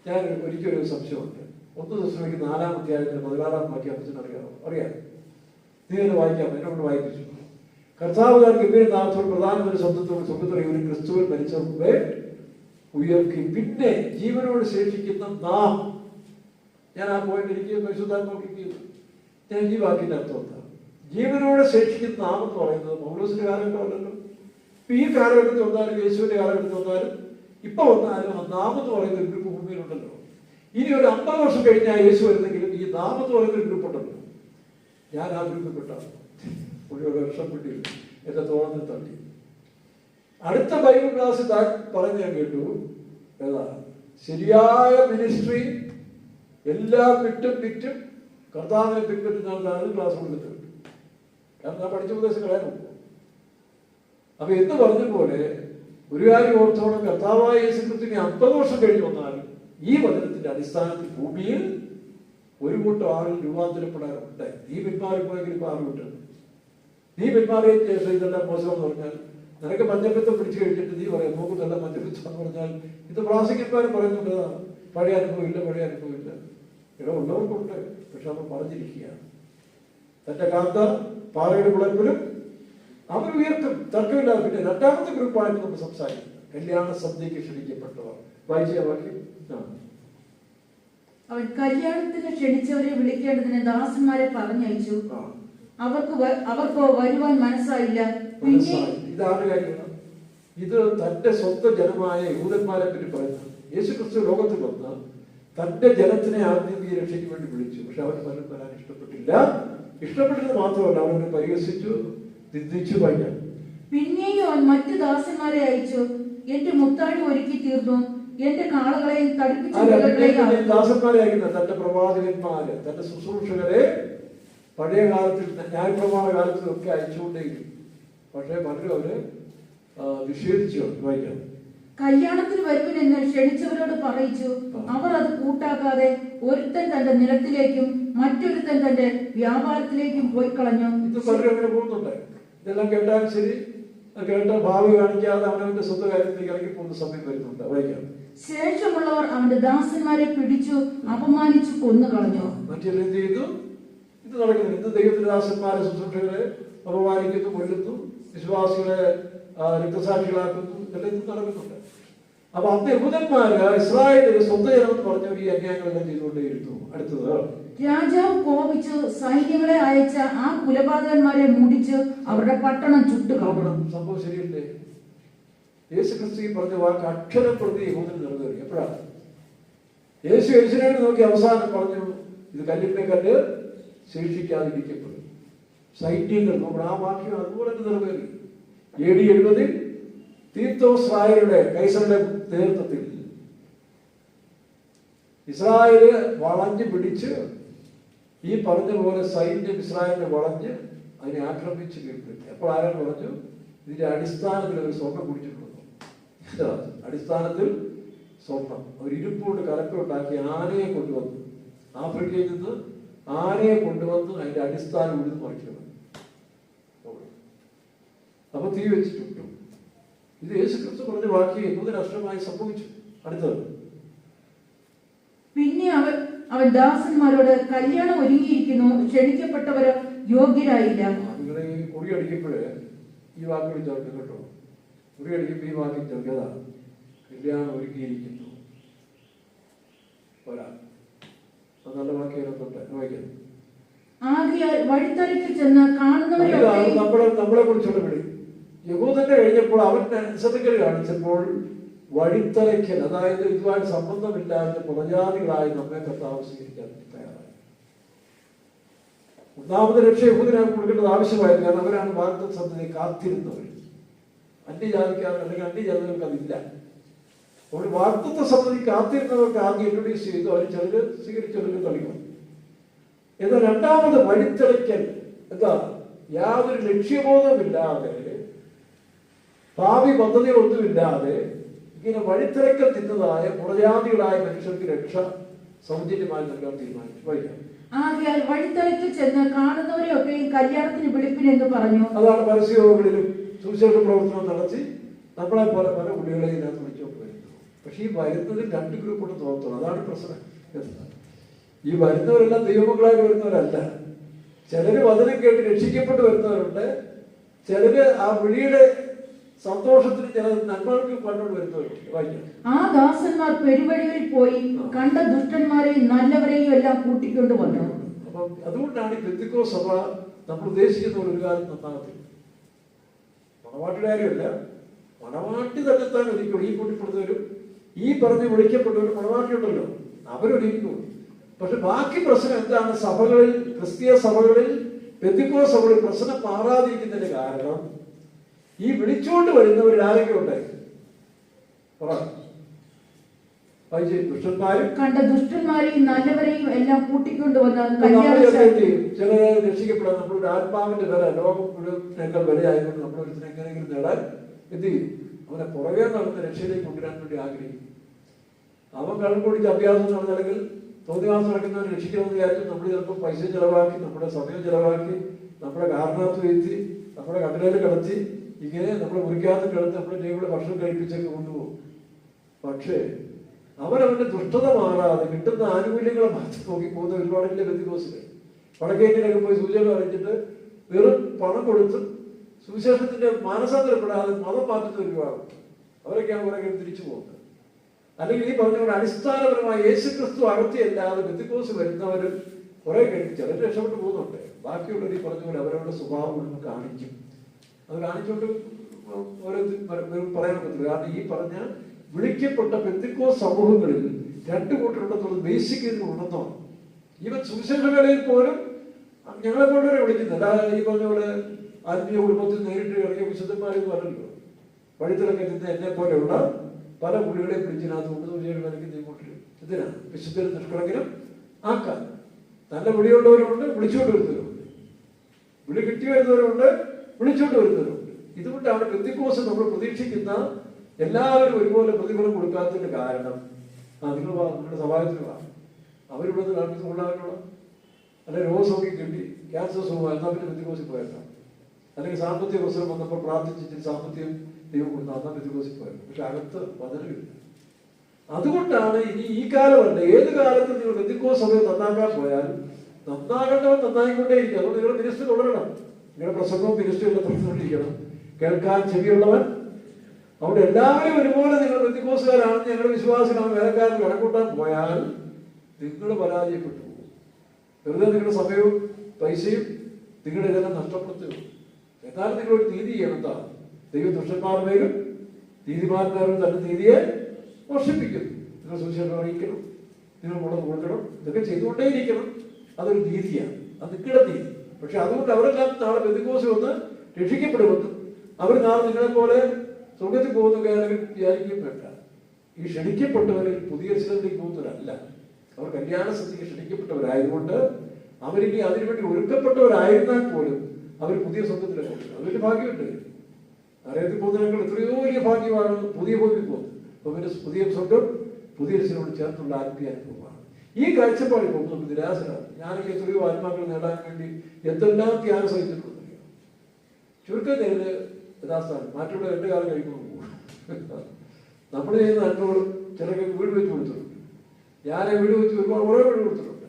ഞാൻ ഒരിക്കലൊരു സംശയമുണ്ട്. 1 ദിവസത്തേക്ക് 4-ാം അധ്യായത്തിന് 16-ാം വാക്യം അപ്പച്ചൻ അറിയാം. നീ തന്നെ വായിക്കാം, എന്നോട് വായിപ്പിച്ചു. കർത്താവുകാർ ഗംഭീരനാഥത്തോട് പ്രധാനമന്ത്രി ശബ്ദത്തോട് സ്വർഗത്തിൽ ഒരു ക്രിസ്തുവിൽ മരിച്ചവർക്ക് ഉയർത്തി പിന്നെ ജീവനോട് ശേഷിക്കുന്ന നാം. ഞാൻ ആ പോയിന്റ് എനിക്ക് പരിശുദ്ധാത്മാവിക്കുന്നു. ഞാൻ ഈ വാക്കിന്റെ അർത്ഥം എന്താ? ജീവനോട് ശേഷിക്കുന്ന നാം എന്ന് പറയുന്നത് പൗലോസിന്റെ കാലഘട്ടമല്ലല്ലോ. ഈ കാലഘട്ടത്തിൽ വന്നാലും യേശുവിന്റെ കാലഘട്ടത്തിൽ വന്നാലും ഇപ്പൊ വന്നാലും ആ നാം എന്ന് പറയുന്ന ഒരു ഗ്രൂപ്പ് ഭൂമിയിലുണ്ടല്ലോ. ഇനി ഒരു 50 വർഷം കഴിഞ്ഞാൽ യേശു വരുന്നെങ്കിലും ഈ നാം എന്ന് പറയുന്ന ഒരു ഗ്രൂപ്പ് ഉണ്ടല്ലോ. ഞാൻ ആ ഗ്രൂപ്പിൽ പെട്ടാണ്. ഒരു വർഷം കിട്ടി എന്റെ തോളത്തിൽ തള്ളി. അടുത്ത ബൈബിൾ ക്ലാസ് പറഞ്ഞ് ഞാൻ കേട്ടു, ഏതാ ശരിയായ മിനിസ്ട്രി എല്ലാം വിറ്റും കർത്താവിനെ പിൻപറ്റുന്നതാണ് ക്ലാസ് കൊടുത്തിട്ട്. കാരണം ഞാൻ പഠിച്ച ഉപദേശം കളയാൻ. അപ്പൊ എന്ന് പറഞ്ഞ പോലെ ഒരു കാര്യം ഓർത്തോളം, കർത്താവായ യേശുക്രിസ്തുവിനെ 50 വർഷം കഴിഞ്ഞ് വന്നാലും ഈ വചനത്തിന്റെ അടിസ്ഥാനത്തിൽ ഭൂമിയിൽ ഒരു കൂട്ടം ആളുകൾ രൂപാന്തരപ്പെടാറുണ്ട്. നീ പിന്മാറിപ്പോയെങ്കിൽ ഇപ്പൊ ആറ് കൂട്ടം. നീ പിന്മാറിയ ശേഷം ഇതെല്ലാം മോശം എന്ന് പറഞ്ഞാൽ, നിനക്ക് മഞ്ഞപ്പിത്തം പിടിച്ചു കഴിഞ്ഞിട്ട് നീ പറയാം നോക്കുന്നതെല്ലാം മഞ്ഞപ്പിത്തം എന്ന് പറഞ്ഞാൽ, ഇത് പ്രാസംഗികന്മാരും പറയുന്നുണ്ട് പഴയ അനുഭവമില്ല. ഇവിടെ ഉള്ളവർക്കുണ്ട്, പക്ഷെ അവർ പറഞ്ഞിരിക്കുകയാണ്. തന്റെ കാന്ത പാറയുടെ കുളപ്പിലും അവർ ഉയർത്തും, തർക്കമില്ലാതെ. പിന്നെ 2ാമത്തെ ഗ്രൂപ്പായിട്ട് നമ്മൾ സംസാരിക്കുന്നത് കല്യാണ സദ്യക്ക് ക്ഷണിക്കപ്പെട്ടവർ. വായിച്ച വാക്യം, അവൻ കല്യാണത്തിന് ക്ഷണിച്ചവരെ വിളിക്കേണ്ടതിന് ദാസന്മാരെ പറഞ്ഞയച്ചു. അവർക്ക് വരുവാൻ മനസ്സായില്ല. ഇതാണ് കാര്യമാണ്. ഇത് തന്റെ സ്വന്തം ജനമായ യഹൂദന്മാരെ പറ്റി പറയുന്നത്. യേശുക്രിസ്തു ലോകത്തിൽ വന്ന് തന്റെ ജനത്തിനെ ആത്മീയ രക്ഷയ്ക്ക് വേണ്ടി വിളിച്ചു. പക്ഷെ അവർ പലരും വരാൻ ഇഷ്ടപ്പെട്ടില്ല. ഇഷ്ടപ്പെട്ടത് മാത്രമല്ല, അവരെ പരിഹസിച്ചു, നിന്ദിച്ചു. വായിക്കാം. പിന്നെയും അവൻ മറ്റു ദാസന്മാരെ അയച്ചു. എന്റെ മുത്താഴി ഒരുക്കി തീർന്നു, എന്റെ കാളകളെയും ദാസന്മാരെ അയക്കുന്ന തന്റെ പ്രവാചകന്മാര്, തന്റെ ശുശ്രൂഷകരെ പഴയ കാലത്തിൽ ന്യായപ്രമാണ കാലത്തിലൊക്കെ അയച്ചുകൊണ്ടേയിരുന്നു. പക്ഷെ പലരും അവര് നിഷേധിച്ചു. വായിക്കാം. കല്യാണത്തിന് വരുമെന്ന് ക്ഷണിച്ചവരോട് പറയിച്ചു. അവർ അത് കൂട്ടാക്കാതെ ഒരുത്തൻ തന്റെ നിലത്തിലേക്കും മറ്റൊരുത്തൻ തന്റെ വ്യാപാരത്തിലേക്കും പോയി കളഞ്ഞു. ഇത് പലരും അങ്ങനെ പോകുന്നുണ്ട്. ഇതെല്ലാം കേട്ടാൽ ശരി, കേട്ട ഭാവി കാണിക്കാതെ അവനവന്റെ സ്വന്തം കാര്യത്തിലേക്ക് ഇറങ്ങി പോകുന്ന സമയം വരുന്നുണ്ട്. വായിക്കാം. ശേഷമുള്ളവർ അവന്റെ ദാസന്മാരെ പിടിച്ചു അപമാനിച്ചു കൊന്നു കളഞ്ഞു. മറ്റെല്ലാം എന്ത് ചെയ്തു? ഇത് നടക്കുന്നു. ഇന്ന് ദൈവത്തിന്റെ ദാസന്മാരെ ശുശ്രൂഷകളെ അപമാനിക്കുന്നു, കൊല്ലുന്നു, വിശ്വാസികളെ രക്തസാക്ഷികളാക്കുന്നു. ഇതെല്ലാം ഇന്ന് നടക്കുന്നുണ്ട്. അപ്പൊ അന്ന് യഹൂദന്മാര് ഇസ്രായേലിന്റെ സ്വന്തം ജനം എന്ന് പറഞ്ഞവർ ഈ അന്യായങ്ങളെല്ലാം ചെയ്തുകൊണ്ടേയിരുന്നു. അടുത്തത്, രാജാവ് കോപിച്ചു സൈന്യങ്ങളെ അയച്ച ആ കുലപാതകന്മാരെ മുടിച്ച് അവരുടെ പട്ടണം ചുട്ടുകളയണം. സംഭവം ശരിയല്ലേ? യേശുക്രിസ്തു പറഞ്ഞ വാക്ക് അക്ഷരം പ്രതി യഹൂദന് നിറവേറി. എപ്പോഴാണ് യേശു യെരൂശലേമിനെ നോക്കി അവസാനം പറഞ്ഞു, ഇത് കല്ലിന്റെ കല്ല് ശേഷിക്കാതിരിക്കപ്പെടും. സൈന്യങ്ങൾ നമ്മുടെ ആ വാക്യം അതുപോലെ തന്നെ നിറവേറി. AD 70 തീത്തോസ് രാജയുടെ കൈസറുടെ നേതൃത്വത്തിൽ ഇസ്രായേല് വളഞ്ഞു പിടിച്ച് ഈ പറഞ്ഞ പോലെ സൈന്യം ഇസ്രായേലിനെ വളഞ്ഞ് അതിനെ ആക്രമിച്ച് കീഴ്പ്പെടുത്തി. അപ്പോൾ ആരാണ് പറഞ്ഞു? ഇതിന്റെ അടിസ്ഥാനത്തിൽ ഒരു സ്വർണം കുടിച്ചിട്ടുള്ളൂ. അടിസ്ഥാനത്തിൽ സ്വർണം ഒരു ഇരുപ്പോട് കലപ്പുണ്ടാക്കി ആനയെ കൊണ്ടുവന്നു, ആഫ്രിക്കയിൽ നിന്ന് ആനയെ കൊണ്ടുവന്ന് അതിന്റെ അടിസ്ഥാനം ഉഴുത് മറിക്കണം. അപ്പൊ തീ വെച്ചിട്ടു. ഇത് യേശുക്രിസ്തു പറഞ്ഞ വാക്യം യഹൂദ രാഷ്ട്രമായി സംഭവിച്ചു. അടുത്തത്, പിന്നെ അവൻ ദാസന്മാരോട് കല്യാണം ഒരുങ്ങിയിരിക്കുന്നു, ക്ഷണിക്കപ്പെട്ടവര് യോഗ്യരായില്ല. നിങ്ങളെ കുറി അടിക്കുമ്പോഴേ ഈ വാക്കുകൾ ചേർക്കും കേട്ടോ. കുറി അടിക്കുമ്പോൾ ഈ വാക്യം ചേർക്കതാ, കല്യാണം ഒരുക്കിയിരിക്കുന്നു. പോരാ, അത് നല്ല വാക്യങ്ങളുണ്ട്. വായിക്കുന്നു. ആകയാൽ വഴിത്തരക്കിൽ ചെന്ന് കാണുന്നവരെ നമ്മളെ കുറിച്ചുള്ള വിളി. യഹൂദന്റെ കഴിഞ്ഞപ്പോൾ അവന്റെ അനുസരണകൾ കാണിച്ചപ്പോൾ വഴിത്തരയ്ക്കൽ, അതായത് ഇതുമായി സംബന്ധമില്ലാത്ത പുറജാതികളായി നമ്മെ കർത്താവ് സ്വീകരിക്കാൻ തയ്യാറായി. ഒന്നാമത് രക്ഷ യഹൂദനാണ് കൊടുക്കേണ്ടത് ആവശ്യമായിരുന്നു. കാരണം അവരാണ് വാഗ്ദത്ത സന്തതിയെ കാത്തിരുന്നവർ. അന്യജാതിക്കാർ അല്ലെങ്കിൽ അന്യജാതികൾക്ക് അതില്ല. ഒരു വാഗ്ദത്ത സമിതി കാത്തിരുന്നവർക്ക് ആദ്യം ഇൻട്രൊഡ്യൂസ് ചെയ്തു, അവർ ചിലര് സ്വീകരിച്ചവർക്ക് കളിക്കും. എന്നാൽ രണ്ടാമത് വഴിത്തിളയ്ക്കൽ എന്താ? യാതൊരു ലക്ഷ്യബോധമില്ലാതെ, ഭാവി പദ്ധതികളൊന്നുമില്ലാതെ ഇങ്ങനെ വഴിത്തിളക്കൽ തിന്നതായ പുറജാതികളായ മനുഷ്യർക്ക് രക്ഷ സൗജന്യമായി നൽകാൻ തീരുമാനിച്ചു. വൈകാം ആകയാൽ വഴിത്തലയ്ക്ക് ചെന്ന് കാണുന്നവരെയൊക്കെയും കല്യാണത്തിന് വിളിപ്പിനെന്ന് പറഞ്ഞു. അതാണ് പരസ്യങ്ങളിലും സുവിശേഷ പ്രവർത്തനം നടത്തി നമ്മളെ പല പല കുട്ടികളെ ഇതിനകത്ത് വിളിച്ചുകൊണ്ട് വരുന്നു. പക്ഷെ ഈ വരുന്നതിൽ രണ്ട് ഗ്രൂപ്പോട്ട് തോന്നത്തുള്ളൂ. അതാണ് പ്രശ്നം. ഈ വരുന്നവരെല്ലാം ദൈവമക്കളായിട്ട് വരുന്നവരല്ല. ചിലര് വചനം കേട്ട് രക്ഷിക്കപ്പെട്ട് വരുന്നവരുണ്ട്, ചിലര് ആ വിളിയുടെ സന്തോഷത്തിന് ചില നന്മകൾക്ക് കണ്ടുകൊണ്ട് വരുന്നവരുണ്ട്. വായിക്കാം. ആ ദാസന്മാർ പെരുവഴികളിൽ പോയി കണ്ട ദുഷ്ടന്മാരെയും നല്ലവരെയും എല്ലാം കൂട്ടിക്കൊണ്ട് വന്നു. അപ്പം അതുകൊണ്ടാണ് ഈ പെന്തിക്കോസ്ത് സഭ നമ്മൾ ഉദ്ദേശിക്കുന്ന ഒരു കാലം നന്നാകത്തില്ല. മണവാട്ടിയുടെ കാര്യമല്ല, മണവാട്ടി തന്നെത്താൻ ഒരിക്കലും ഈ കൂട്ടിപ്പെടുന്നവരും ഈ പറഞ്ഞ് വിളിക്കപ്പെട്ടവരും മണവാട്ടിയുണ്ടല്ലോ, അവരൊരിക്കും. പക്ഷെ ബാക്കി പ്രശ്നം എന്താണ്? സഭകളിൽ, ക്രിസ്തീയ സഭകളിൽ, പെന്തിക്കോസ്ത് സഭകളിൽ പ്രശ്നം മാറാതിരിക്കുന്നതിന് കാരണം ഈ വിളിച്ചുകൊണ്ട് വരുന്നവരിൽ ആരൊക്കെ ഉണ്ടായി? ദുഷ്ടന്മാരും കണ്ട ദുഷ്ടന്മാരെയും നല്ലവരെയും എല്ലാം കൂട്ടിക്കൊണ്ട് വന്ന് ചില രക്ഷിക്കപ്പെടാൻ നമ്മളൊരു ആത്മാവിന്റെ വില ലോകം മുഴുവനേക്കാൾ വിലയായതുകൊണ്ട് നമ്മളൊരു എങ്ങനെയെങ്കിലും നേടാൻ എന്ത് ചെയ്യും? അവനെ പുറകെ നടന്ന് രക്ഷയിലേക്ക് കൊണ്ടുവരാൻ വേണ്ടി ആഗ്രഹിക്കും. അവൻ കടൽ പൊടിച്ച് അഭ്യാസം നടന്നില്ലെങ്കിൽ തോന്നിവാസം നടക്കുന്നവരെ രക്ഷിക്കണമെന്ന് വിചാരിച്ചു നമ്മൾ ചിലപ്പോൾ പൈസ ചെലവാക്കി, നമ്മുടെ സമയം ചെലവാക്കി, നമ്മുടെ കാരണത്ത് വീഴ്ത്തി, നമ്മുടെ കടലയിൽ കിടത്തി, ഇങ്ങനെ നമ്മളെ മുറിക്കാത്ത കിടന്ന് നമ്മുടെ ടേബിളിൽ ഭക്ഷണം കഴിപ്പിച്ചൊക്കെ കൊണ്ടുപോകും. പക്ഷേ അവരവന്റെ ദുഷ്ടത മാറാതെ കിട്ടുന്ന ആനുകൂല്യങ്ങളെ മാറ്റി നോക്കി പോകുന്ന ഒരുപാടില്ല പെന്തിക്കോസ്തിൽ. വടക്കേന്ത്യയിലൊക്കെ പോയി സൂചന അറിയിച്ചിട്ട് വെറും പണം കൊടുത്ത് സുവിശേഷത്തിന്റെ മാനസാന്തരപ്പെടാതെ മതം മാറ്റുന്ന ഒരുപാട് അവരൊക്കെയാണ് കുറെ തിരിച്ചു പോകുന്നത്. അല്ലെങ്കിൽ ഈ പറഞ്ഞ അടിസ്ഥാനപരമായ യേശുക്രിസ്തു അകത്തിയല്ലാതെ പെന്തിക്കോസ്ത് വരുന്നവരും കുറെ കഴിഞ്ഞ് ചിലർ രക്ഷപ്പെട്ടു പോകുന്നുണ്ട്. ബാക്കിയുള്ളവർ ഈ പറഞ്ഞ പോലെ അവരവരുടെ സ്വഭാവം ഒന്ന് കാണിക്കും. അത് കാണിച്ചുകൊണ്ട് ഓരോ പറയാൻ പറ്റത്തില്ല. കാരണം ഈ പറഞ്ഞ വിളിക്കപ്പെട്ട പെന്തിക്കോസ്ത് സമൂഹങ്ങളിൽ രണ്ടു കൂട്ടരുണ്ടെന്നുള്ളത് ബേസിക് ഉണ്ടെന്നാണ്. ഈവൻ സുവിശേഷ വേളയിൽ പോലും ഞങ്ങളെ പോലവരെ വിളിക്കുന്നില്ല. ഈ പറഞ്ഞ പോലെ ആത്മീയ കുടുംബത്തിൽ നേരിട്ട് ഇറങ്ങിയ വിശുദ്ധന്മാരെന്ന് പറഞ്ഞല്ലോ, വഴിത്തിലൊക്കെ നിന്ന് എന്നെ പോലെയുള്ള പല പുള്ളികളെയും പിടിച്ചിനകത്ത് കൊണ്ട് സൂചികൾ കളിക്കുന്ന ഇങ്ങോട്ട് ഇതിനാണ് വിശുദ്ധരും നിഷ്കളങ്കിലും ആക്കാൻ. നല്ല വിളിയുള്ളവരുണ്ട്, വിളിച്ചുകൊണ്ട് വരുന്നവരുണ്ട്, വിളി കിട്ടി വരുന്നവരുണ്ട്, വിളിച്ചുകൊണ്ട് വരുന്നവരുണ്ട്. ഇതുകൊണ്ടാണ് പെന്തിക്കോസ്ത് നമ്മൾ പ്രതീക്ഷിക്കുന്ന എല്ലാവരും ഒരുപോലെ പ്രതിഫലം കൊടുക്കാത്തതിന്റെ കാരണം നിങ്ങൾ നിങ്ങളുടെ സഭായത്തിന് വാ, അവരിവിടെ കാണിച്ചു കൊള്ളാനുള്ള അല്ലെ രോഗസൗഖ്യം കിട്ടി, ക്യാൻസർ സുഖം, എന്നാൽ പിന്നെ പെന്തിക്കോസ്തിൽ പോയേക്കാം. അല്ലെങ്കിൽ സാമ്പത്തിക പ്രശ്നം വന്നപ്പോൾ പ്രാർത്ഥിച്ചിട്ട് സാമ്പത്തികം ദൈവം കൊടുത്ത അന്നാ പെന്തിക്കോസ്തിൽ പോയത്. പക്ഷെ അകത്ത് വചനമില്ല. അതുകൊണ്ടാണ് ഇനി ഈ കാലമല്ല, ഏത് കാലത്ത് നിങ്ങൾ പെന്തിക്കോസ്ത് സഭയെ നന്നാക്കാൻ പോയാൽ നന്നാകേണ്ടവൻ നന്നായിക്കൊണ്ടേയിരിക്കും. അതുകൊണ്ട് നിങ്ങളുടെ മിനിസ്റ്റർ തുടരണം. നിങ്ങളുടെ പ്രസംഗവും മിനിസ്റ്ററും എല്ലാം തുടർന്നുകൊണ്ടിരിക്കണം. കേൾക്കാൻ ചെവിയുള്ളവൻ. അവിടെ എല്ലാവരും ഒരുപോലെ നിങ്ങൾ പെന്തിക്കോസ്തുകാരാണെന്ന് ഞങ്ങളുടെ വിശ്വാസികളാണ് വേലക്കാരൻ കണക്കൂട്ടാൻ പോയാൽ നിങ്ങൾ പരാജയപ്പെട്ടു പോകും. വെറുതെ നിങ്ങളുടെ സമയവും പൈസയും നിങ്ങളുടെ ഇതെല്ലാം നഷ്ടപ്പെടുത്തുകയും. എന്നാലും നിങ്ങളൊരു നീതി ചെയ്യണം. എന്താ? ദൈവം ദുഷ്ടന്മാരുടെയും നീതിമാന്മാരും തന്റെ നീതിയെ വർഷിപ്പിക്കുന്നു. നിങ്ങൾ സുവിശേഷം അറിയിക്കണം, നിങ്ങൾ മുളക് കൊടുക്കണം, ഇതൊക്കെ ചെയ്തുകൊണ്ടേയിരിക്കണം. അതൊരു നീതിയാണ്, അത് നിങ്ങളുടെ നീതി. പക്ഷെ അതുകൊണ്ട് അവരെല്ലാം നാളെ പെന്തിക്കോസ്ത് വന്ന് രക്ഷിക്കപ്പെടുമെന്നും അവർ നാളെ നിങ്ങളെ പോലെ സ്വർഗത്തിൽ പോകുന്ന കാര്യം വിചാരിക്കുകയും വേണ്ട. ഈ ക്ഷണിക്കപ്പെട്ടവരിൽ പുതിയ സ്ഥലത്തേക്ക് പോകുന്നവരല്ല. അവർ കല്യാണ സ്ഥിതിക്ക് ക്ഷണിക്കപ്പെട്ടവരായതുകൊണ്ട് അവരിനി അതിനുവേണ്ടി ഒരുക്കപ്പെട്ടവരായിരുന്നാൽ പോലും അവർ പുതിയ സ്വർഗത്തിലേക്ക് പോകുന്നത്. അതൊരു ഭാഗ്യമുണ്ട്. അറിയത്തിൽ പോകുന്നതിനേക്കാൾ എത്രയോ വലിയ ഭാഗ്യമാണ് പുതിയ ഭൂമിയിൽ പോകുന്നത്. അപ്പൊ പിന്നെ പുതിയ സ്വർഗം പുതിയ സ്ഥലത്തോട് ചേർന്നുള്ള ആത്മീയ അനുഭവമാണ്. ഈ കാഴ്ചപ്പാടിൽ പോകുന്നത് നിരാശരാണ്. ഞാനൊക്കെ എത്രയോ ആത്മാക്കൾ നേടാൻ വേണ്ടി എന്തെല്ലാം ത്യാഗം സഹിച്ചിട്ടുണ്ട്. ചുരുക്കം നേരില് യഥാസ്ഥാനം മാറ്റുള്ള രണ്ട് കാലം കഴിക്കുന്നു. നമ്മൾ ചെയ്യുന്ന നന്മകളും ചിലർക്ക് വീട് വെച്ച് കൊടുത്തിട്ടുണ്ട്. ഞാൻ വീട് വെച്ച് ഒരുപാട് കുറേ വീട് കൊടുത്തിട്ടുണ്ട്.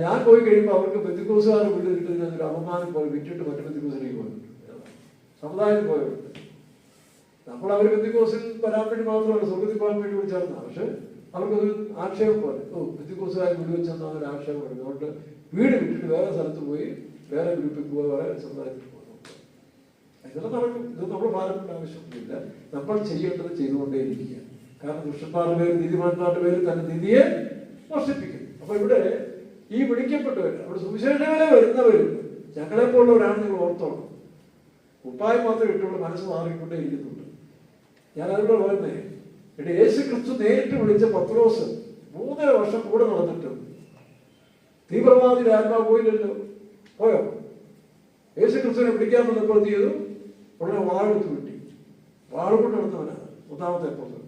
ഞാൻ പോയി കഴിയുമ്പോൾ അവർക്ക് പെന്തിക്കോസ്തുകാരുടെ വീട് കിട്ടുന്നതിനൊരു അപമാനം പോയി വിറ്റിട്ട് മറ്റു പെന്തിക്കോസിലേക്ക് പോയിട്ടുണ്ട്. സമുദായത്തിൽ പോയവരുണ്ട്. നമ്മൾ അവർ പെന്തിക്കോസിൽ വരാൻ വേണ്ടി മാത്രമല്ല സ്വർഗത്തിൽ പോകാൻ വേണ്ടി വിളിച്ചേർന്ന. പക്ഷെ അവർക്കൊരു ആക്ഷേപം പോലെ, പെന്തിക്കോസുകാർ വീട് വെച്ചെന്ന ഒരു ആക്ഷേപം പോലെ. അതുകൊണ്ട് വീട് വിട്ടിട്ട് വേറെ സ്ഥലത്ത് പോയി വേറെ ഗ്രൂപ്പിൽ പോയി വേറെ സമുദായത്തിൽ പോകുന്നു. ഇതെല്ലാം നടക്കും. ഇത് നമ്മൾ ഭാരപ്പെട്ട ആവശ്യമൊന്നുമില്ല. നമ്മൾ ചെയ്യേണ്ടത് ചെയ്തുകൊണ്ടേയിരിക്കുക. കാരണം ദുഷ്ടന്മാരുടെ പേര് നീതിമാന്മാരുടെ പേര് തന്നെ നീതിയെ വർഷിപ്പിക്കും. അപ്പൊ ഇവിടെ ഈ വിളിക്കപ്പെട്ടവർ അവിടെ സുവിശേഷങ്ങളെ വരുന്നവരും ഞങ്ങളെ പോലുള്ളവരാണ്. നിങ്ങൾ ഓർത്തോണം. കുപ്പായം മാത്രമേ ഇട്ടുള്ളൂ, മനസ്സ് മാറിക്കൊണ്ടേ ഇരിക്കുന്നുണ്ട്. ഞാൻ അതുകൊണ്ട് പറയുന്നേ, എന്നിട്ട് യേശു ക്രിസ്തു നേരിട്ട് വിളിച്ച പത്രോസ് 3.5 വർഷം കൂടെ നടന്നിട്ടും തീവ്രവാദി ആത്മാവ് പോയില്ലല്ലോ. പോയോ? യേശു ക്രിസ്തുവിനെ പിടിക്കാൻ വന്നപ്പോൾ എന്ത് ചെയ്തു? ഉടനെ വാളെടുത്ത് കിട്ടി. വാൾ കൊണ്ട് നടന്നവനാണ് 1-ാമത്തെ അപ്പോസ്തലൻ.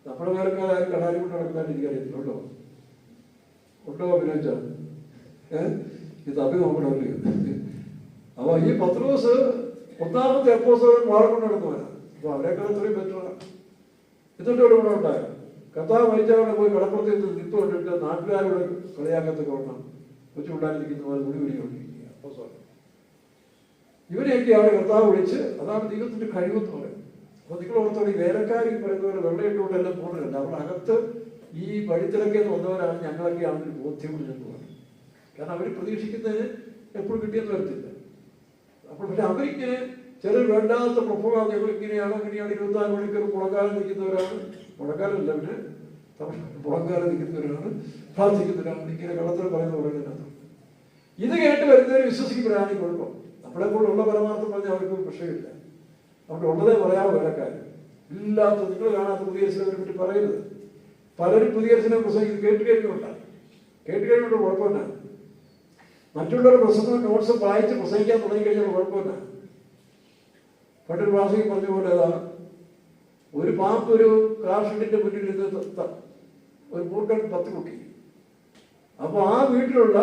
നമ്മുടെ വേലക്കാരും കടാരി കൊണ്ട് നടക്കുന്നതായിട്ട് എനിക്കറിയത്തില്ല. ഉണ്ടോ അഭിനയിച്ച ഇത് തപ്പി നോക്കണമല്ലോ. അപ്പൊ ഈ പത്രോസ് 1-ാമത്തെ അപ്പോസ്തലൻ വാൾ കൊണ്ട് നടന്നവനാണ്. അപ്പൊ അവരെക്കാൾ അത്രയും ബെറ്ററാണ്. എന്നിട്ട് ഇവിടെ ഗുണം ഉണ്ടായോ? കർത്താവ് മരിച്ചവരെ പോയി കടപ്പുറത്ത് നിപ്പ് കൊണ്ടിട്ട് നാട്ടുകാരോട് കളിയാക്കത്തൊക്കെ വേണം. കൊച്ചുപിള്ളാരിരിക്കുന്ന പോലെ മുടി പിടിക്കൊണ്ടിരിക്കുക. അപ്പോസ്തലൻ ഇവരെയൊക്കെയാണ് കർത്താവ് വിളിച്ച്. അതാണ് ദൈവത്തിന്റെ കഴിവെന്ന് പറയുന്നത്. അപ്പൊ നിങ്ങൾ ഓർത്തോളം ഈ വേലക്കാരി പറയുന്ന പോലെ വെള്ളയിട്ടുകൊണ്ടെല്ലാം പോകുന്നില്ല. അവിടെ അകത്ത് ഈ വഴിത്തിലൊക്കെ വന്നവരാണ് ഞങ്ങളൊക്കെയാണെന്നൊരു ബോധ്യം ചെന്ന് പറഞ്ഞു. കാരണം അവർ പ്രതീക്ഷിക്കുന്നതിന് എപ്പോഴും കിട്ടിയെന്ന് വരത്തില്ല. അപ്പോൾ പക്ഷെ അവരിങ്ങനെ ചിലർ വേണ്ടാത്ത പ്രഭവം ഞങ്ങളിങ്ങനെയാണ് അങ്ങനെയാണ് 24 മണിക്കൂർ മുളകാലം നിൽക്കുന്നവരാണ്. മുളകാലമല്ല, പിന്നെ മുളകാലം നിൽക്കുന്നവരാണ്, പ്രാർത്ഥിക്കുന്നവരാണ്. ഇങ്ങനെ കള്ളത്തിൽ പറയുന്ന പറയുന്നതിനകത്ത് ഇത് കേട്ട് വരുന്നവരെ വിശ്വസിക്കുമ്പോഴാണ് ഈ കുഴപ്പം. നമ്മളെപ്പോഴുള്ള പരമാർത്ഥം പറഞ്ഞാൽ അവർക്ക് വിഷയമില്ല. അവിടെ ഉള്ളതേ പറയാമോ വേലക്കാർ. ഇല്ലാത്ത നിങ്ങൾ കാണാത്ത പുതിയ സിനിമയെ പറ്റി പറയരുത്. പലരും പുതിയ സിനിമ പ്രസംഗിക്കുന്നത് കേട്ട് കഴിയുന്നുണ്ട് കുഴപ്പമില്ല. മറ്റുള്ളവരുടെ പ്രസംഗം നോട്ട്സ് വായിച്ച് പ്രസംഗിക്കാൻ തുടങ്ങിക്കഴിഞ്ഞാൽ കുഴപ്പമില്ല. പണ്ടൊരു പ്രാസംഗികൻ പറഞ്ഞ പോലെ ഒരു പാമ്പ് ഒരു കാർ ഷെഡിന്റെ മുന്നിൽ ഇരുന്ന് ഒരു മൂർഖൻ 10 കുട്ടി. അപ്പൊ ആ വീട്ടിലുള്ള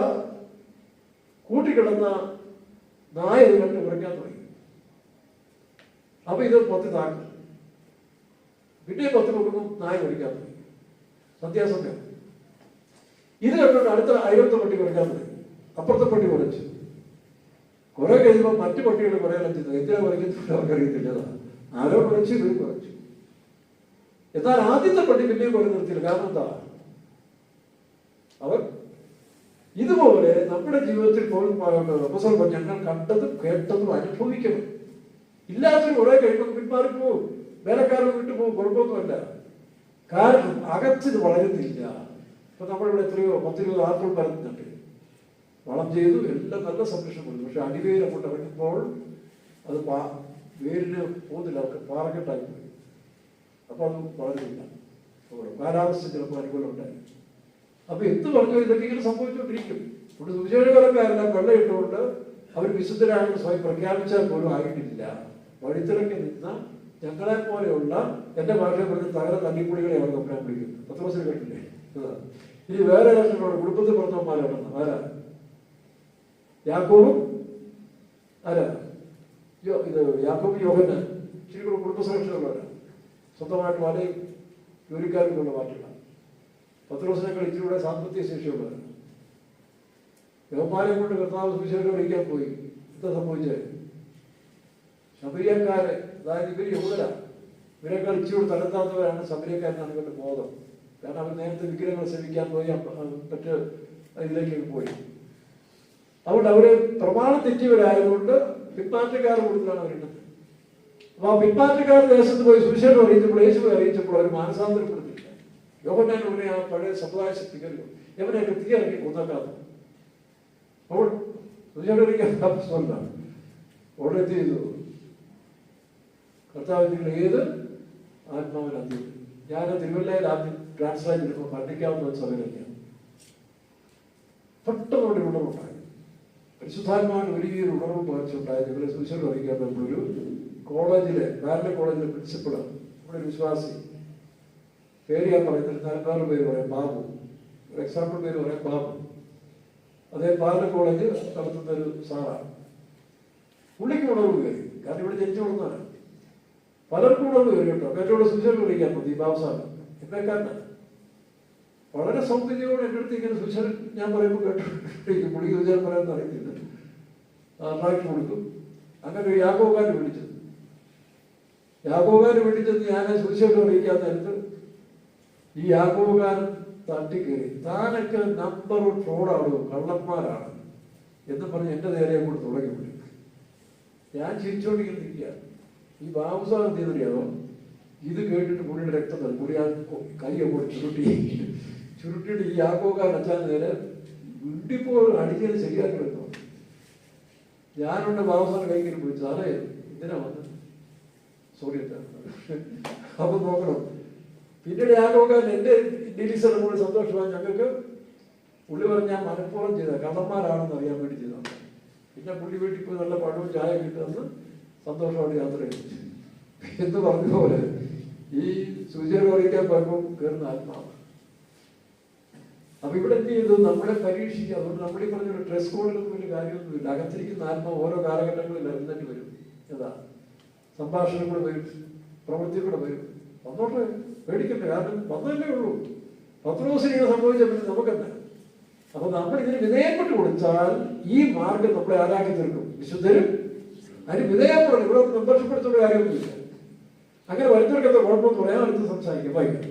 കൂട്ടിക്കിടന്ന നായ ഇത് കണ്ട് കുറയ്ക്കാൻ തുടങ്ങി. അപ്പൊ ഇത് 10 താഴ്ന്നു. പിന്നെ 10 കൊടുക്കുമ്പോൾ നായ കുറയ്ക്കാൻ തുടങ്ങി. സന്ധ്യാസമയം ഇത് കണ്ടിട്ട് അടുത്ത അയലത്തെ പട്ടി കുറയ്ക്കാൻ തുടങ്ങി. അപ്പുറത്തെ പട്ടി കുറച്ചു. കുറെ കഴിയുമ്പോൾ മറ്റു പട്ടികൾ പറയാൻ ചെയ്തത് എന്തിനാ കുറയ്ക്കുന്നത് അവർക്കറിയത്തില്ല. ആരോ കുറച്ച് ഇവർ കുറച്ചു. എന്നാൽ ആദ്യത്തെ പട്ടി പിന്നെയും കുറെ നിർത്തിയില്ല. കാരണം എന്താ? അവർ ഇതുപോലെ നമ്മുടെ ജീവിതത്തിൽ പോലും അപ്പോസ്തലൻ ഞങ്ങൾ കണ്ടതും കേട്ടതും അനുഭവിക്കണം. ഇല്ലാത്തൊരു കുറെ കഴിയുമ്പോൾ പിന്മാറിപ്പോവും. വേലക്കാരൻ വിട്ടുപോകും. കുഴപ്പമൊന്നുമല്ല. കാരണം അകത്തിത് വളരുന്നില്ല. ഇപ്പൊ നമ്മളിവിടെ എത്രയോ 10-20 ആപ്പിൾ പരത്തുന്നുണ്ട്. വളം ചെയ്തു, എല്ലാം നല്ല സംരക്ഷണം കൊടുത്തു. പക്ഷെ അടിവേര് അങ്ങോട്ട് ഇറങ്ങുമ്പോൾ അത് വേരിന് പോകുന്നില്ല. അവർക്ക് പാറക്കെട്ടായി പോയി. അപ്പൊ അത് വളരുന്നില്ല. കാലാവസ്ഥ ചിലപ്പോൾ അനുകൂലം ഉണ്ടായി. അപ്പൊ എന്ത് പറഞ്ഞു ഇതൊക്കെ ഇങ്ങനെ സംഭവിച്ചുകൊണ്ടിരിക്കും. ഇവിടെ സുവിശേഷകരക്കാരെല്ലാം വെള്ളയിട്ടുകൊണ്ട് അവർ വിശുദ്ധരാണെന്ന് സ്വയം പ്രഖ്യാപിച്ചാൽ പോലും ആയിട്ടില്ല. വഴിത്തിറക്കി നിന്ന ഞങ്ങളെ പോലെയുള്ള എന്റെ ഭാഷ പറഞ്ഞ് തകര തല്ലിപ്പൊളികളെ അവർ കപ്പനെ വിളിക്കുന്നത്. 10 ദിവസം കേട്ടില്ലേ? ഇനി വേറെ രക്ഷപ്പെട്ട കുടുംബത്തിൽ പറഞ്ഞവന്മാരാണെന്ന്. ആരാ? യാക്കോബും ആരാ? ഇത് യാക്കോബും യോഹന്നാൻ ഇച്ചിരി കൂടെ കുടുംബ സുരക്ഷയുള്ളവരാണ്. സ്വന്തമായിട്ട് വലയും ജോലിക്കാർക്കുള്ള മാറ്റില്ല. 10 ദിവസത്തേക്കാൾ ഇച്ചിരി കൂടെ സാമ്പത്തിക ശേഷിയുള്ളവരാണ്. യോഹന്നാനെ കൊണ്ട് കർത്താവ് സുവിശേഷം അറിയിക്കാൻ പോയി. എന്താ സംഭവിച്ചത്? ശബരിയക്കാരെ, അതായത് ഇവർ യഹൂദരാണ്. ഇവരെക്കാൾ ഇച്ചിരി തലത്താത്തവരാണ് ശബരിയക്കാരെന്നാണ് ഇവരുടെ ബോധം. കാരണം അവർ നേരത്തെ വിഗ്രഹങ്ങൾ സേവിക്കാൻ പോയി മറ്റ് ഇതിലേക്ക് പോയി. അതുകൊണ്ട് അവര് പ്രമാണം തെറ്റിയവരായതുകൊണ്ട് പിന്മാറ്റക്കാർ കൂടുതലാണ് അവരുള്ളത്. അപ്പൊ ആ പിന്മാറ്റക്കാർ ദേശത്ത് പോയി സുവിശേഷം അറിയിച്ചപ്പോൾ, യേശുവെ അറിയിച്ചപ്പോൾ അവർ മാനസാന്തരപ്പെടുത്തില്ല. യോഹന്നാൻ ഉടനെ ആ പഴയ സമുദായ ശക്തി കരുതും എവനെയൊക്കെ തീ ഇറക്കി കൊന്നേക്കാതെ. അപ്പോൾ സുവിശേഷം അറിയിക്കാൻ സ്വന്തമാണ് ഉടനെ എന്ത് ചെയ്തു? കർത്താവ് നിങ്ങൾ ഏത് ആത്മാവിനാദ്യം. ഞാൻ തിരുവല്ലയിൽ ആദ്യം ട്രാൻസ്ഫർ ചെയ്തിരുമ്പോൾ പഠിക്കാവുന്ന ഒരു സമയമൊക്കെയാണ്. പെട്ടെന്ന് ഒരു ഉണർവുണ്ടായി. പരിശുദ്ധാത്മാവിന് വലിയൊരു ഉണർവ് പകർച്ചുണ്ടായത്. ഇവരെ സുവിശേഷം അറിയിക്കാൻ നമ്മളൊരു കോളേജിലെ പാരലൽ കോളേജിലെ പ്രിൻസിപ്പളാണ്. നമ്മുടെ ഒരു വിശ്വാസി. പേര് ഞാൻ പറയുന്നില്ല. വേറെ പേര് പറയാം ബാബു. ഒരു എക്സാമ്പിൾ പേര് പറയാം ബാബു. അദ്ദേഹം പാരലൽ കോളേജ് നടത്തുന്ന ഒരു സാറാണ്. പുള്ളിക്ക് ഉണർവ് കയറി. കാരണം ഇവിടെ ജനിച്ചു കൊടുക്കുന്നതാണ്. പലർക്കും ഉണർവ് കയറി കേട്ടോ. ഏറ്റവും സുവിശേഷം വിളിക്കാൻ മതി. ബാബു സാറ് എന്നെക്കാരനാണ്. വളരെ സൗന്ദര്യയോടെ എൻ്റെ അടുത്ത് ഇങ്ങനെ സുവിശേഷം ഞാൻ പറയുമ്പോൾ കേട്ടിരിക്കും. പുള്ളി സുവിശേഷം പറയാൻ അറിയത്തില്ല. ട്രാക്ടർ കൊടുക്കും. അങ്ങനെ ഒരു യാക്കോബുകാരനെ വിളിച്ചത്. യാക്കോബുകാരനെ വിളിച്ചത് ഞാൻ സുവിശേഷം അറിയിക്കാൻ നേരത്ത് ഈ യാക്കോബുകാരൻ തട്ടിക്കയറി താനൊക്കെ നമ്പർ ഫ്രോഡാണോ കള്ളന്മാരാണ് എന്ന് പറഞ്ഞ് എൻ്റെ നേരെ കൂടെ തുടങ്ങി വിളി. ഞാൻ ചിരിച്ചോണ്ടിങ്ങനെ നിൽക്കുക. ഈ ബാബുസാർ എന്ത് ചെയ്തറിയാമോ? ഇത് കേട്ടിട്ട് പുള്ളിയുടെ രക്തം തരും. പുള്ളി ആ കൈയൊക്കെ കൂടെ ചുരുട്ടിയിട്ട് ഈ യാക്കോബുകാരൻ അച്ഛൻ നേരെ വീട്ടിപ്പോൾ അടിച്ചത് ശരിയാക്കി വരുന്നു. ഞാനുണ്ട് ബാബുസാറിന്റെ കൈക്ക് വിളിച്ചു. അതെ എന്തിനാ വന്നത്? സോറി അച്ഛൻ. അപ്പൊ നോക്കണം, പിന്നീട് ഞാൻ നോക്കാൻ എൻ്റെ ഡീലീസറും കൂടി സന്തോഷമായി. ഞങ്ങൾക്ക് പുള്ളി പറഞ്ഞ ഞാൻ മനഃപൂർവ്വം ചെയ്ത കള്ളന്മാരാണെന്ന് അറിയാൻ വേണ്ടി ചെയ്തതാണ്. പിന്നെ പുള്ളി വീട്ടിൽ പോയി നല്ല പഴവും ചായ കിട്ടുമെന്ന് സന്തോഷത്തോടെ യാത്ര ചെയ്തു. എന്ന് പറഞ്ഞ പോലെ ഈ സുചേർ അറിയിക്കാൻ പറയുമ്പോൾ കയറുന്ന ആത്മാവ്. അപ്പൊ ഇവിടെ എന്ത് ചെയ്തു? നമ്മളെ പരീക്ഷിക്കുക. അതുകൊണ്ട് നമ്മൾ ഈ പറഞ്ഞ ഡ്രസ് കോഡിലൊന്നും വലിയ കാര്യമൊന്നുമില്ല. അകത്തിരിക്കുന്ന ആത്മാവ് ഓരോ കാലഘട്ടങ്ങളിൽ ഇരുന്നിട്ട് വരും. ഏതാ സംഭാഷണം കൂടെ വരും, പ്രവൃത്തി കൂടെ വരും. വന്നോട്ടെ, പേടിക്കണ്ട. കാരണം വന്നതല്ലേ ഉള്ളൂ. പത്രോസിനെ സംഭവിച്ച പിന്നെ നമുക്കെന്താ? അപ്പൊ നമ്മൾ ഇതിന് വിധേയപ്പെട്ട് കൊടുത്താൽ ഈ മാർഗം നമ്മളെ ആരാക്കി തീർക്കും. വിശുദ്ധരും അതിന് വിധേയപ്പെടണം. ഇവിടെ മെമ്പർഷിപ്പെടുത്തുന്ന കാര്യമൊന്നുമില്ല. അങ്ങനെ വരുന്നവർക്കെന്താ കുഴപ്പമെന്ന് പറയാൻ അടുത്ത് സംസാരിക്കാം. വൈകും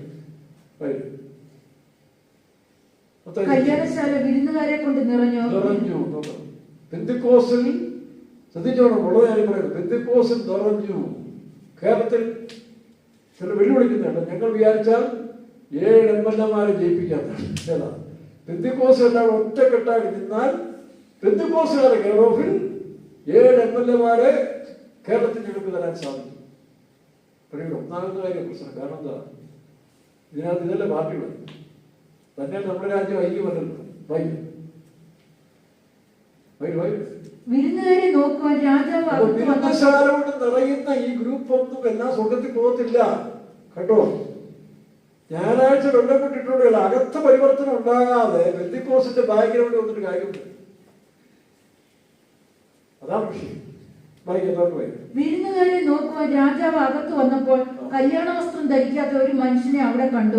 കല്യാണശാല വിരുന്നുകാരെ കൊണ്ട് നിറഞ്ഞു. പെന്തക്കോസ്തിൽ ശ്രദ്ധിച്ചോണം. ഉള്ളത് ഞാൻ പറയുന്നത്, പെന്തക്കോസ്തിൽ നിറഞ്ഞു. കേരളത്തിൽ ചില വെല്ലുവിളിക്കുന്നുണ്ട്. ഞങ്ങൾ വിചാരിച്ചാൽ 7 MLA ജയിപ്പിക്കാത്തതാണ്. ഏതാ പെന്തക്കോസ്ത് എല്ലാം ഒറ്റക്കെട്ടാക്കി നിന്നാൽ പെന്തക്കോസ്തുകാരെ കേരളത്തിൽ 7 MLA കേരളത്തിൽ ഞങ്ങൾക്ക് തരാൻ സാധിക്കും. പറയുക ഒന്നാമത്തെ കാര്യം പ്രശ്നം. കാരണം എന്താ? ഇതിനകത്ത് ഇതല്ല പാർട്ടികൾ തന്നെ. നമ്മുടെ രാജ്യം ഐക്യമല്ലല്ലോ. വിരുന്നുകാരെ നോക്കുവാൻ രാജാവ് വിരുന്നശാല കൊണ്ട് നിറയുന്ന ഈ ഗ്രൂപ്പ് ഒന്നും എല്ലാം സ്വർഗത്തിൽ പോകത്തില്ല കേട്ടോ. ഞായറാഴ്ച വെള്ളപ്പെട്ടിട്ടുള്ള അകത്ത് പരിവർത്തനം ഉണ്ടാകാതെ പെന്തക്കോസ്തിന്റെ ബാക്ക്ഗ്രൗണ്ട് വന്നിട്ട് കാര്യമുണ്ട്. അതാണ് വിഷയം. വിരുന്നുകാരെ നോക്കുവാൻ രാജാവ് അകത്ത് വന്നപ്പോൾ കല്യാണ വസ്ത്രം ധരിക്കാത്ത ഒരു മനുഷ്യനെ അവിടെ കണ്ടു.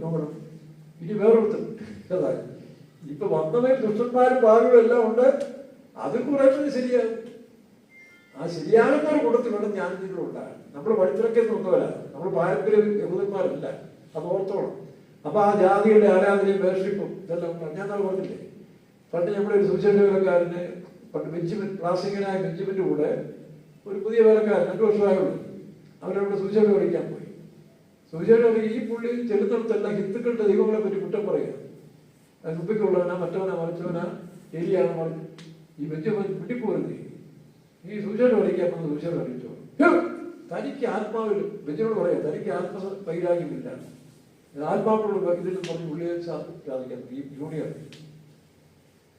നോക്കണം. ഇനി വേറൊരുത്തൻ ഇപ്പൊ വന്നവർ ദുഷ്ടന്മാരും പാവികളും എല്ലാം ഉണ്ട്. അത് കുറേശ്ശത് ശരിയാകും. ആ ശരിയാകുന്ന ഒരു കൂട്ടത്തിൽ വേണം ഞാൻ നിങ്ങളും ഉണ്ടാകാൻ. നമ്മൾ വഴിത്തിറക്കെ നോക്കുന്നവരാ. നമ്മൾ പാരമ്പര്യ യഹൂദന്മാരല്ല. അത് ഓർത്തോണം. അപ്പൊ ആ ജാതിയുടെ ആരാധനയും വേർഷിപ്പും ഇതെല്ലാം ഉണ്ടാകും. ഞാൻ നാളെ പറഞ്ഞില്ലേ, പണ്ട് നമ്മുടെ ഒരു സുവിശേഷ വേലക്കാരന് പണ്ട് ബെഞ്ചമിൻ, ക്ലാസിക്കനായ ബെഞ്ചമിന്റെ കൂടെ ഒരു പുതിയ വേലക്കാരൻ 2 വർഷമായുള്ളൂ. അവരവിടെ സുവിശേഷം പഠിക്കാൻ പോയി. സുവിശേഷം ഈ പുള്ളി ചെല്ലുന്നിടത്തെല്ലാം ഹിന്ദുക്കളുടെ ദൈവങ്ങളെ പറ്റി കുറ്റം പറയുക. അത് മുമ്പിക്കുള്ളവനാ, മറ്റവനാ, മറിച്ചവനാ, ഏരിയാണ് പറഞ്ഞു. ഈ ബെഞ്ചമിൻ പിടിപ്പോരുന്നേ ഈ സുവിശേഷം പഠിക്കാൻ വന്ന് സുവിശേഷം അറിയിച്ചോ. തനിക്ക് ആത്മാവിൽ ബെഞ്ചിനോട് പറയാം, തനിക്ക് ആത്മവൈരാഗ്യമില്ല. ആത്മാക്കളുള്ള ഇതിൽ പറഞ്ഞ് പുള്ളിയെ സാധിക്കാൻ ഈ ജൂനിയർ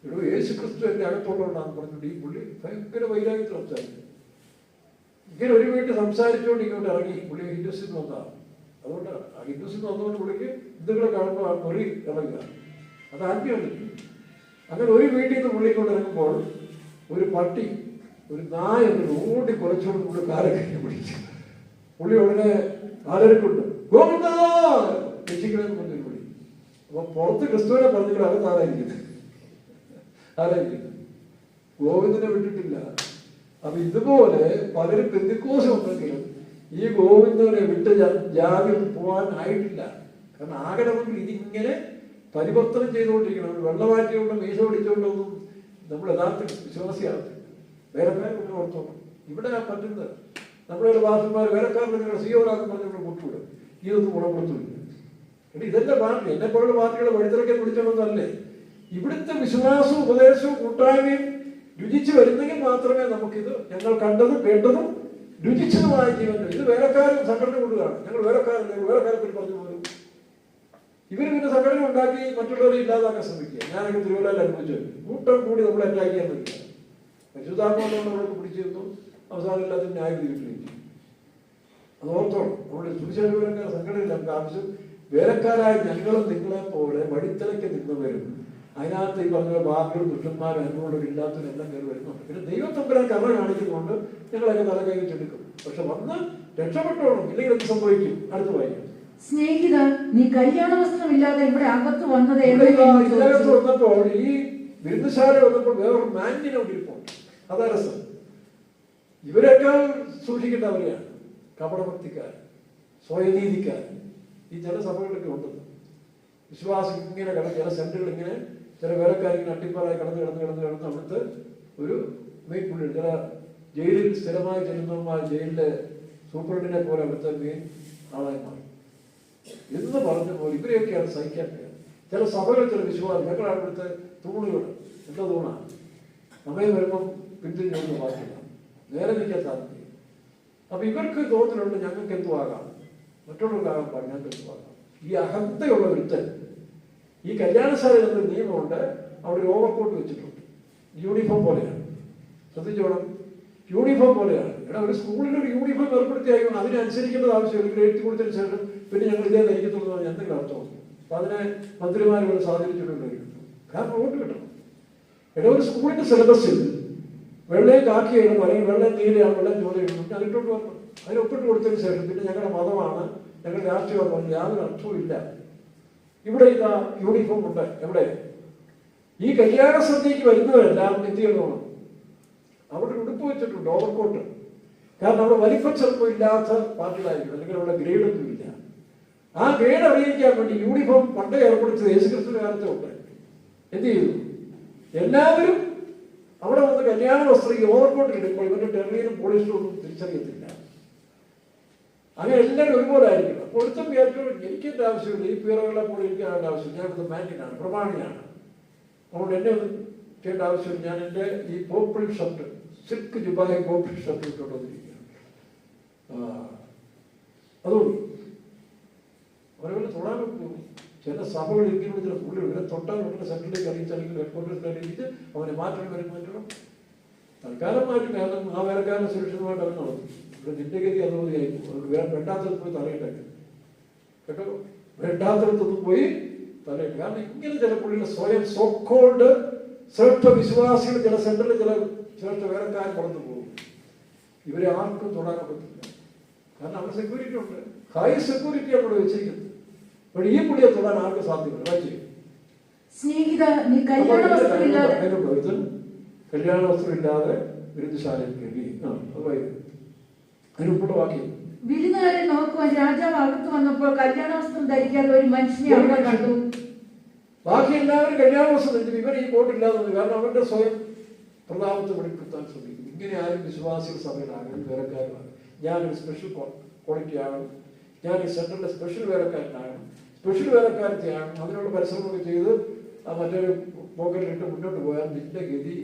ഇവിടെ യേശു ക്രിസ്തു എന്റെ അകത്തുള്ളതുകൊണ്ടാന്ന് പറഞ്ഞിട്ട് ഈ പുള്ളി ഭയങ്കര വൈരാഗ്യത്തിൽ സംസാരിക്കും. ഇങ്ങനെ ഒരു വീട്ടിൽ സംസാരിച്ചുകൊണ്ട് ഇങ്ങോട്ട് ഇറങ്ങി. പുള്ളി ഹിന്ദുസിൽ വന്നതാണ്. അതുകൊണ്ട് ആ ഹിന്ദുസിൽ വന്നുകൊണ്ട് പുള്ളിക്ക് ഹിന്ദുക്കളെ കാണുമ്പോൾ ആ മുറി ഇറങ്ങുക. അത് ആത്മീയല്ല. അങ്ങനെ ഒരു വീട്ടിൽ നിന്ന് പുള്ളി കൊണ്ട് ഇറങ്ങുമ്പോൾ ഒരു പട്ടി, ഒരു നായ ഓടി കുറച്ചുകൊണ്ട് പുള്ളി കാലൊക്കെ പിടിച്ചു. പുള്ളി ഉടനെ കാലരക്കുണ്ട് ഗോവിന്ദ രക്ഷിക്കണമെന്ന് പറഞ്ഞൊരു പുള്ളി. അപ്പൊ പുറത്ത് ക്രിസ്തുവിനെ പറഞ്ഞിട്ട് അകത്ത് ആരായിരിക്കുന്നത്? ഗോവിന്ദനെ വിട്ടിട്ടില്ല. അപ്പൊ ഇതുപോലെ പലരും പെന്തക്കോസ്ത് ഉണ്ടെങ്കിലും ഈ ഗോവിന്ദനെ വിട്ട് ജാതി പോകാനായിട്ടില്ല. കാരണം ആകണമെങ്കിൽ ഇതിങ്ങനെ പരിവർത്തനം ചെയ്തുകൊണ്ടിരിക്കണം. വെള്ളമാറ്റിക്കൊണ്ട് മീശ പിടിച്ചുകൊണ്ടൊന്നും നമ്മൾ യഥാർത്ഥ വിശ്വാസിയാകത്തില്ല. വേലക്കാരെ ഓർത്തോണം. ഇവിടെ പറ്റുന്നത് നമ്മുടെ വാസന്മാർ വേലക്കാരുടെ സിയോരാന്ന് പറഞ്ഞുകൊണ്ട് കൂട്ടുവിടും. ഇതൊന്നും ഗുണപ്പെടുത്തില്ല. ഇതെന്റെ പാർട്ടി, എന്നെ പോലുള്ള പാർട്ടികളെ വഴിത്തിറക്കെ പിടിച്ചോളന്നല്ലേ. ഇവിടുത്തെ വിശ്വാസവും ഉപദേശവും കൂട്ടായ്മയും രുചിച്ചു വരുന്നെങ്കിൽ മാത്രമേ നമുക്കിത് ഞങ്ങൾ കണ്ടതും കേട്ടതും രുചിച്ചതുമായ ജീവൻ. ഇത് വേലക്കാരും സംഘടന കൊണ്ടുകയാണ്. ഞങ്ങൾ വേലക്കാരല്ലേ, വേലക്കാരെ പറ്റി പറഞ്ഞു പോലും. ഇവർ പിന്നെ സംഘടന ഉണ്ടാക്കി മറ്റുള്ളവരെ ഇല്ലാതാക്കാൻ ശ്രമിക്കുക. ഞാനൊക്കെ തിരുവല്ലയിൽ അനുഭവിച്ചു. കൂട്ടം കൂടി നമ്മളെ അറ്റാക്ക് ചെയ്യാൻ പറ്റില്ല. പരിശുദ്ധാത്മാവിനോട് നമ്മളൊക്കെ പിടിച്ചിരുന്നു. അവസാനം എല്ലാത്തിനും ന്യായം കിട്ടുകയും ചെയ്യും. അത് ഓർത്തോളം നമ്മുടെ സുവിശേഷ വേലക്കാർ സംഘടനയിൽ നമുക്ക് ആവശ്യം. വേലക്കാരായ ഞങ്ങളും നിങ്ങളെ പോലെ വഴിത്തിളയ്ക്ക് നിന്നവരും അതിനകത്ത് ഈ പറഞ്ഞ ബാക്കിയും ദുഷ്ടന്മാരും അനുഭവമുള്ളവരും ഇല്ലാത്തവരും എല്ലാം കയറി വരുന്നുണ്ട്. പിന്നെ ദൈവത്തമ്പരാൻ കർമ്മ കാണിക്കുന്നതുകൊണ്ട് ഞങ്ങളൊക്കെ തല കൈവച്ചെടുക്കും. പക്ഷെ വന്ന് രക്ഷപ്പെട്ടോളും. ഇല്ലെങ്കിൽ എന്ത് സംഭവിക്കും? അടുത്ത് വായിക്കും. സ്നേഹിത, നീ കല്യാണ വസ്ത്രമില്ലാതെ ഇവിടെ അകത്ത് വന്നത് ഇതിനകത്ത് വന്നപ്പോൾ, ഈ വിരുന്നുശാല വന്നപ്പോൾ വേറൊരു മാന്യനോട് ഇരിപ്പുണ്ട്. അതാ രസം. ഇവരെക്കാൾ സൂക്ഷിക്കേണ്ടവരെയാണ് കപടഭക്തിക്കാർ, സ്വയനീതിക്കാർ. ഈ ചില സഭകളൊക്കെ ഉണ്ടെന്ന് വിശ്വാസം ഇങ്ങനെ ചില സെന്ററുകൾ ഇങ്ങനെ ചില വേലക്കാരിങ്ങനെ അട്ടിപ്പാറായി കിടന്ന് അവിടുത്തെ ഒരു മെയിൻ പുള്ളി, ചില ജയിലിൽ സ്ഥിരമായി ചെല്ലുന്നതുമായ ജയിലിലെ സൂപ്രണ്ടിനെ പോലെ അവിടുത്തെ മെയിൻ ആളായി മാറി എന്ന് പറഞ്ഞ പോലെ ഇവരെയൊക്കെയാണ് സഹിക്കാൻ കഴിയുന്നത്. ചില സഭകൾ, ചില വിശ്വാസം, ഞങ്ങളാണ് ഇവിടുത്തെ തൂണുകൾ. എന്താ തൂണാണ്? സമയം വരുമ്പം പിന്തിരിഞ്ഞൊന്നും മാറ്റില്ല, നേരെ നിൽക്കാൻ സാധിക്കും. അപ്പൊ ഇവർക്ക് തോന്നലുണ്ട് ഞങ്ങൾക്ക് എന്തുവാകാം, മറ്റുള്ളവർക്കാകാൻ പാടില്ല, ഞങ്ങൾക്ക് എന്തുവാകാം. ഈ അഹന്തയുള്ള ഒരുത്തൻ ഈ കല്യാണശാലയിൽ എന്നൊരു നിയമമുണ്ട്, അവിടെ ഒരു ഓവർകോട്ട് വെച്ചിട്ടുണ്ട്, യൂണിഫോം പോലെയാണ്. ശ്രദ്ധിച്ചോണം, യൂണിഫോം പോലെയാണ്. എടാ, ഒരു സ്കൂളിൽ ഒരു യൂണിഫോം ഏർപ്പെടുത്തിയാലും അതിനനുസരിക്കേണ്ടത് ആവശ്യമില്ല. ഗ്രേഡ് കൊടുത്തതിന് ശേഷം പിന്നെ ഞങ്ങൾ ഇതേ ധരിക്കത്തുള്ളൂ എന്ന് എന്തെങ്കിലും അർത്ഥമുണ്ട്. അപ്പൊ അതിനെ മന്ത്രിമാരോട് സാധിച്ചിട്ടുണ്ടായിരുന്നു. കാരണം വോട്ട് കിട്ടണം. എടാ, ഒരു സ്കൂളിന്റെ സിലബസിൽ വെള്ളയും കാക്കിയായിരുന്നു, അല്ലെങ്കിൽ വെള്ളം നീലയാണ്, വെള്ളം ചോലയാണ്, അതിട്ടോട്ട് വരണം. അതിന് ഒപ്പിട്ട് കൊടുത്തതിന് ശേഷം പിന്നെ ഞങ്ങളുടെ മതമാണ്, ഞങ്ങളുടെ രാഷ്ട്രീയമാണ്, യാതൊരു അർത്ഥവും ഇല്ല. ഇവിടെ ഇതാ യൂണിഫോം ഉണ്ട്. എവിടെ? ഈ കല്യാണ സദ്യക്ക് വരുന്നവരെല്ലാം എന്ത് ചെയ്യണം? അവിടെ ഉടുപ്പ് വെച്ചിട്ടുണ്ട്, ഓവർകോട്ട്. കാരണം അവിടെ വലിപ്പച്ചെറുപ്പം ഇല്ലാത്ത പാർട്ടികളായിരിക്കും, അല്ലെങ്കിൽ അവിടെ ഗ്രേഡ് ഒന്നും ഇല്ല. ആ ഗ്രേഡ് അറിയിക്കാൻ വേണ്ടി യൂണിഫോം പണ്ടേ ഏർപ്പെടുത്തിയത് യേശുക്രിസ്തുവിന്റെ കാലത്തുണ്ട്. എന്ത് ചെയ്തു? എല്ലാവരും അവിടെ വന്ന് കല്യാണ വസ്ത്രം ഈ ഓവർകോട്ട് ഇടുമ്പോൾ ഇവരുടെ ടെറിയനും പോളിസ്റ്ററും ഒന്നും തിരിച്ചറിയത്തില്ല. അങ്ങനെ എല്ലാവരും ഒരുപോലെ ആയിരിക്കണം. അപ്പോൾ ഒരുത്തം വിചാരിച്ചു എനിക്കെന്റെ ആവശ്യമില്ല, ഈ പീറകളെ പോലെ എനിക്ക് ആവേണ്ട ആവശ്യം, ഞാനിത് മാന്യനാണ്, പ്രമാണിയാണ്, അതുകൊണ്ട് എന്നെ ഒന്നും ചെയ്യേണ്ട ആവശ്യമില്ല. ഞാൻ എൻ്റെ ഈ പോപ്പിൾ ഷർട്ട്, സിൽക്ക് ജുബായ പോപ്പിൾ ഷർട്ട് ഇട്ടുകൊണ്ടിരിക്കുകയാണ്. അതുകൊണ്ട് അവരെ തൊടാൻ പറ്റുമോ? ചില സഭകൾ ഇരിക്കുന്ന ചില പുള്ളി ഇവരെ തൊട്ടാൽ ഉടനെ സെൻട്രലിലേക്ക് അറിയിച്ച്, അല്ലെങ്കിൽ ഹെഡ്ക്വാർട്ടേഴ്സിൽ അറിയിച്ച് അവനെ മാറ്റണം. തൽക്കാലം മാറ്റും. കാരണം ആ വേലക്കാരനെ സുരക്ഷിതമായിട്ട് അവർ നടത്തും. ഇവിടെ നിന്റെ ഗതി അതുപോലെയായിരിക്കും. അതുകൊണ്ട് വേണ്ടാത്തടത്ത് പോയി തലയിട്ടേക്ക് കേട്ടോ, വേണ്ടാത്തടത്തൊന്നും പോയി തലയിട്ട്. കാരണം ഇങ്ങനെ ചില പുള്ളികൾ സ്വയം സോക്കോൾഡ് ശ്രേഷ്ഠ വിശ്വാസികൾ ചില സെന്ററിൽ ചില ശ്രേഷ്ഠ വേലക്കാരൻ പുറത്തു പോകും. ഇവരെ ആർക്കും തൊടാൻ പറ്റില്ല. കാരണം അവിടെ സെക്യൂരിറ്റി ഉണ്ട്, ഹൈ സെക്യൂരിറ്റി അവിടെ വെച്ചിരിക്കുന്നത്. അപ്പോൾ ഈ പുള്ളിയെ തൊടാൻ ആർക്കും സാധ്യമല്ല. സ്നേഹിത, നീ കല്യാണ വസ്ത്രമില്ലാതെ വിരുദ്ധശാലയിൽ കയറി. അതിനുൾപ്പെടെ വാക്യം, വിരുന്നുകാരെ നോക്കുവാൻ രാജാവ് അകത്ത് വന്നപ്പോൾ കല്യാണ വസ്ത്രം ധരിക്കാതെ ഒരു മനുഷ്യനെ അവിടെ കണ്ടു. ബാക്കി എല്ലാവരും കല്യാണ വസ്ത്രം ധരിച്ചു. ഇവൻ ഈ കോട്ടില്ലാതെ വന്നു. കാരണം അവരുടെ സ്വയം പ്രതാപത്തെ വെളിപ്പെടുത്താൻ ശ്രമിക്കും. ഇങ്ങനെ ആരും വിശ്വാസികൾ സഭയിലാകണം, വേലക്കാരനാകണം. ഞാനൊരു സ്പെഷ്യൽ ക്വാളിറ്റി ആകണം, ഞാൻ ഈ സെന്ററിലെ സ്പെഷ്യൽ വേലക്കാരനാകണം, സ്പെഷ്യൽ വേലക്കാരത്തെയാണ്. അതിനുള്ള പരിശ്രമമൊക്കെ ചെയ്ത് ആ മറ്റൊരു പോക്കറ്റിലിട്ട് മുന്നോട്ട് പോയാൽ നിന്റെ ഗതി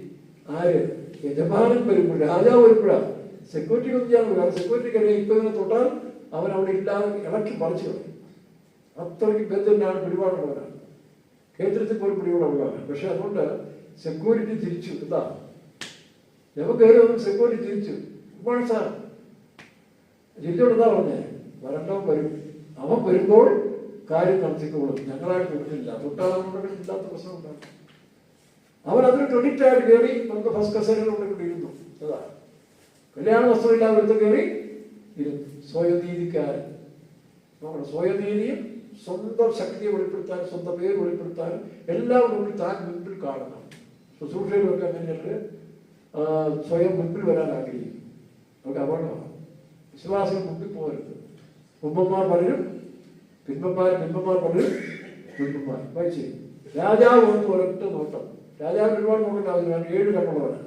ആര്? യജമാനൻ വരുമ്പോൾ, രാജാവ് വരുമ്പോഴാണ്. സെക്യൂരിറ്റി ഒന്നും ചെയ്യാൻ കാരണം സെക്യൂരിറ്റിക്ക് അറിയാം ഇപ്പൊ ഇവനെ തൊട്ടാൽ അവൻ അവിടെ ഇല്ലാതെ ഇളക്കി പറിച്ചു കളയും. അത്രയ്ക്ക് ബന്ധനാണ്, പിടിപാടുള്ളവരാണ്. കേന്ദ്രത്തിൽ പോലും പിടിപാടുള്ളവരാണ്. പക്ഷെ അതുകൊണ്ട് സെക്യൂരിറ്റി തിരിച്ചു. എന്താ നമുക്ക് സെക്യൂരിറ്റി തിരിച്ചു സാർ തിരിച്ചോടെന്താ പറഞ്ഞേ? വരണ്ടവൻ വരും, അവൻ വരുമ്പോൾ കാര്യം നടത്തിക്കോളും, ഞങ്ങളായിട്ട് വിടുന്നില്ല. തൊട്ടാളുണ്ടെങ്കിൽ ഇല്ലാത്ത പ്രശ്നം ഉണ്ടാകും. അവൻ അതിന് ക്രെഡിറ്റ് ആയിട്ട് കയറി നമുക്ക് ഫസ്റ്റ് കസേരകളുടെ ഇരുന്നു. അതാ കല്യാണ വസ്ത്രമില്ലാതെ എടുത്ത് കയറി ഇരുന്നു. സ്വയനീതിക്കാരൻ നോക്കണം. സ്വയനീതിയും സ്വന്തം ശക്തിയെ വെളിപ്പെടുത്താൻ, സ്വന്തം പേര് വെളിപ്പെടുത്താൻ എല്ലാവരും കൂടി താൻ മുൻപിൽ കാണണം. ശുശ്രൂഷയിലൊക്കെ അങ്ങനെയുണ്ട്. സ്വയം മുൻപിൽ വരാൻ ആഗ്രഹിക്കും. നമുക്ക് അപകടമാണ്. വിശ്വാസികൾ മുൻപിൽ പോകരുത്. മുമ്പന്മാർ പലരും പിൻപന്മാർ പലരും മുൻപന്മാർ. വായിച്ചു രാജാവ് വന്ന് ഒരൊറ്റ നോട്ടം. രാജാവ് ഒരുപാട് നോക്കേണ്ട ആവശ്യമാണ്. 7 കണ്ണുള്ളവരാണ്.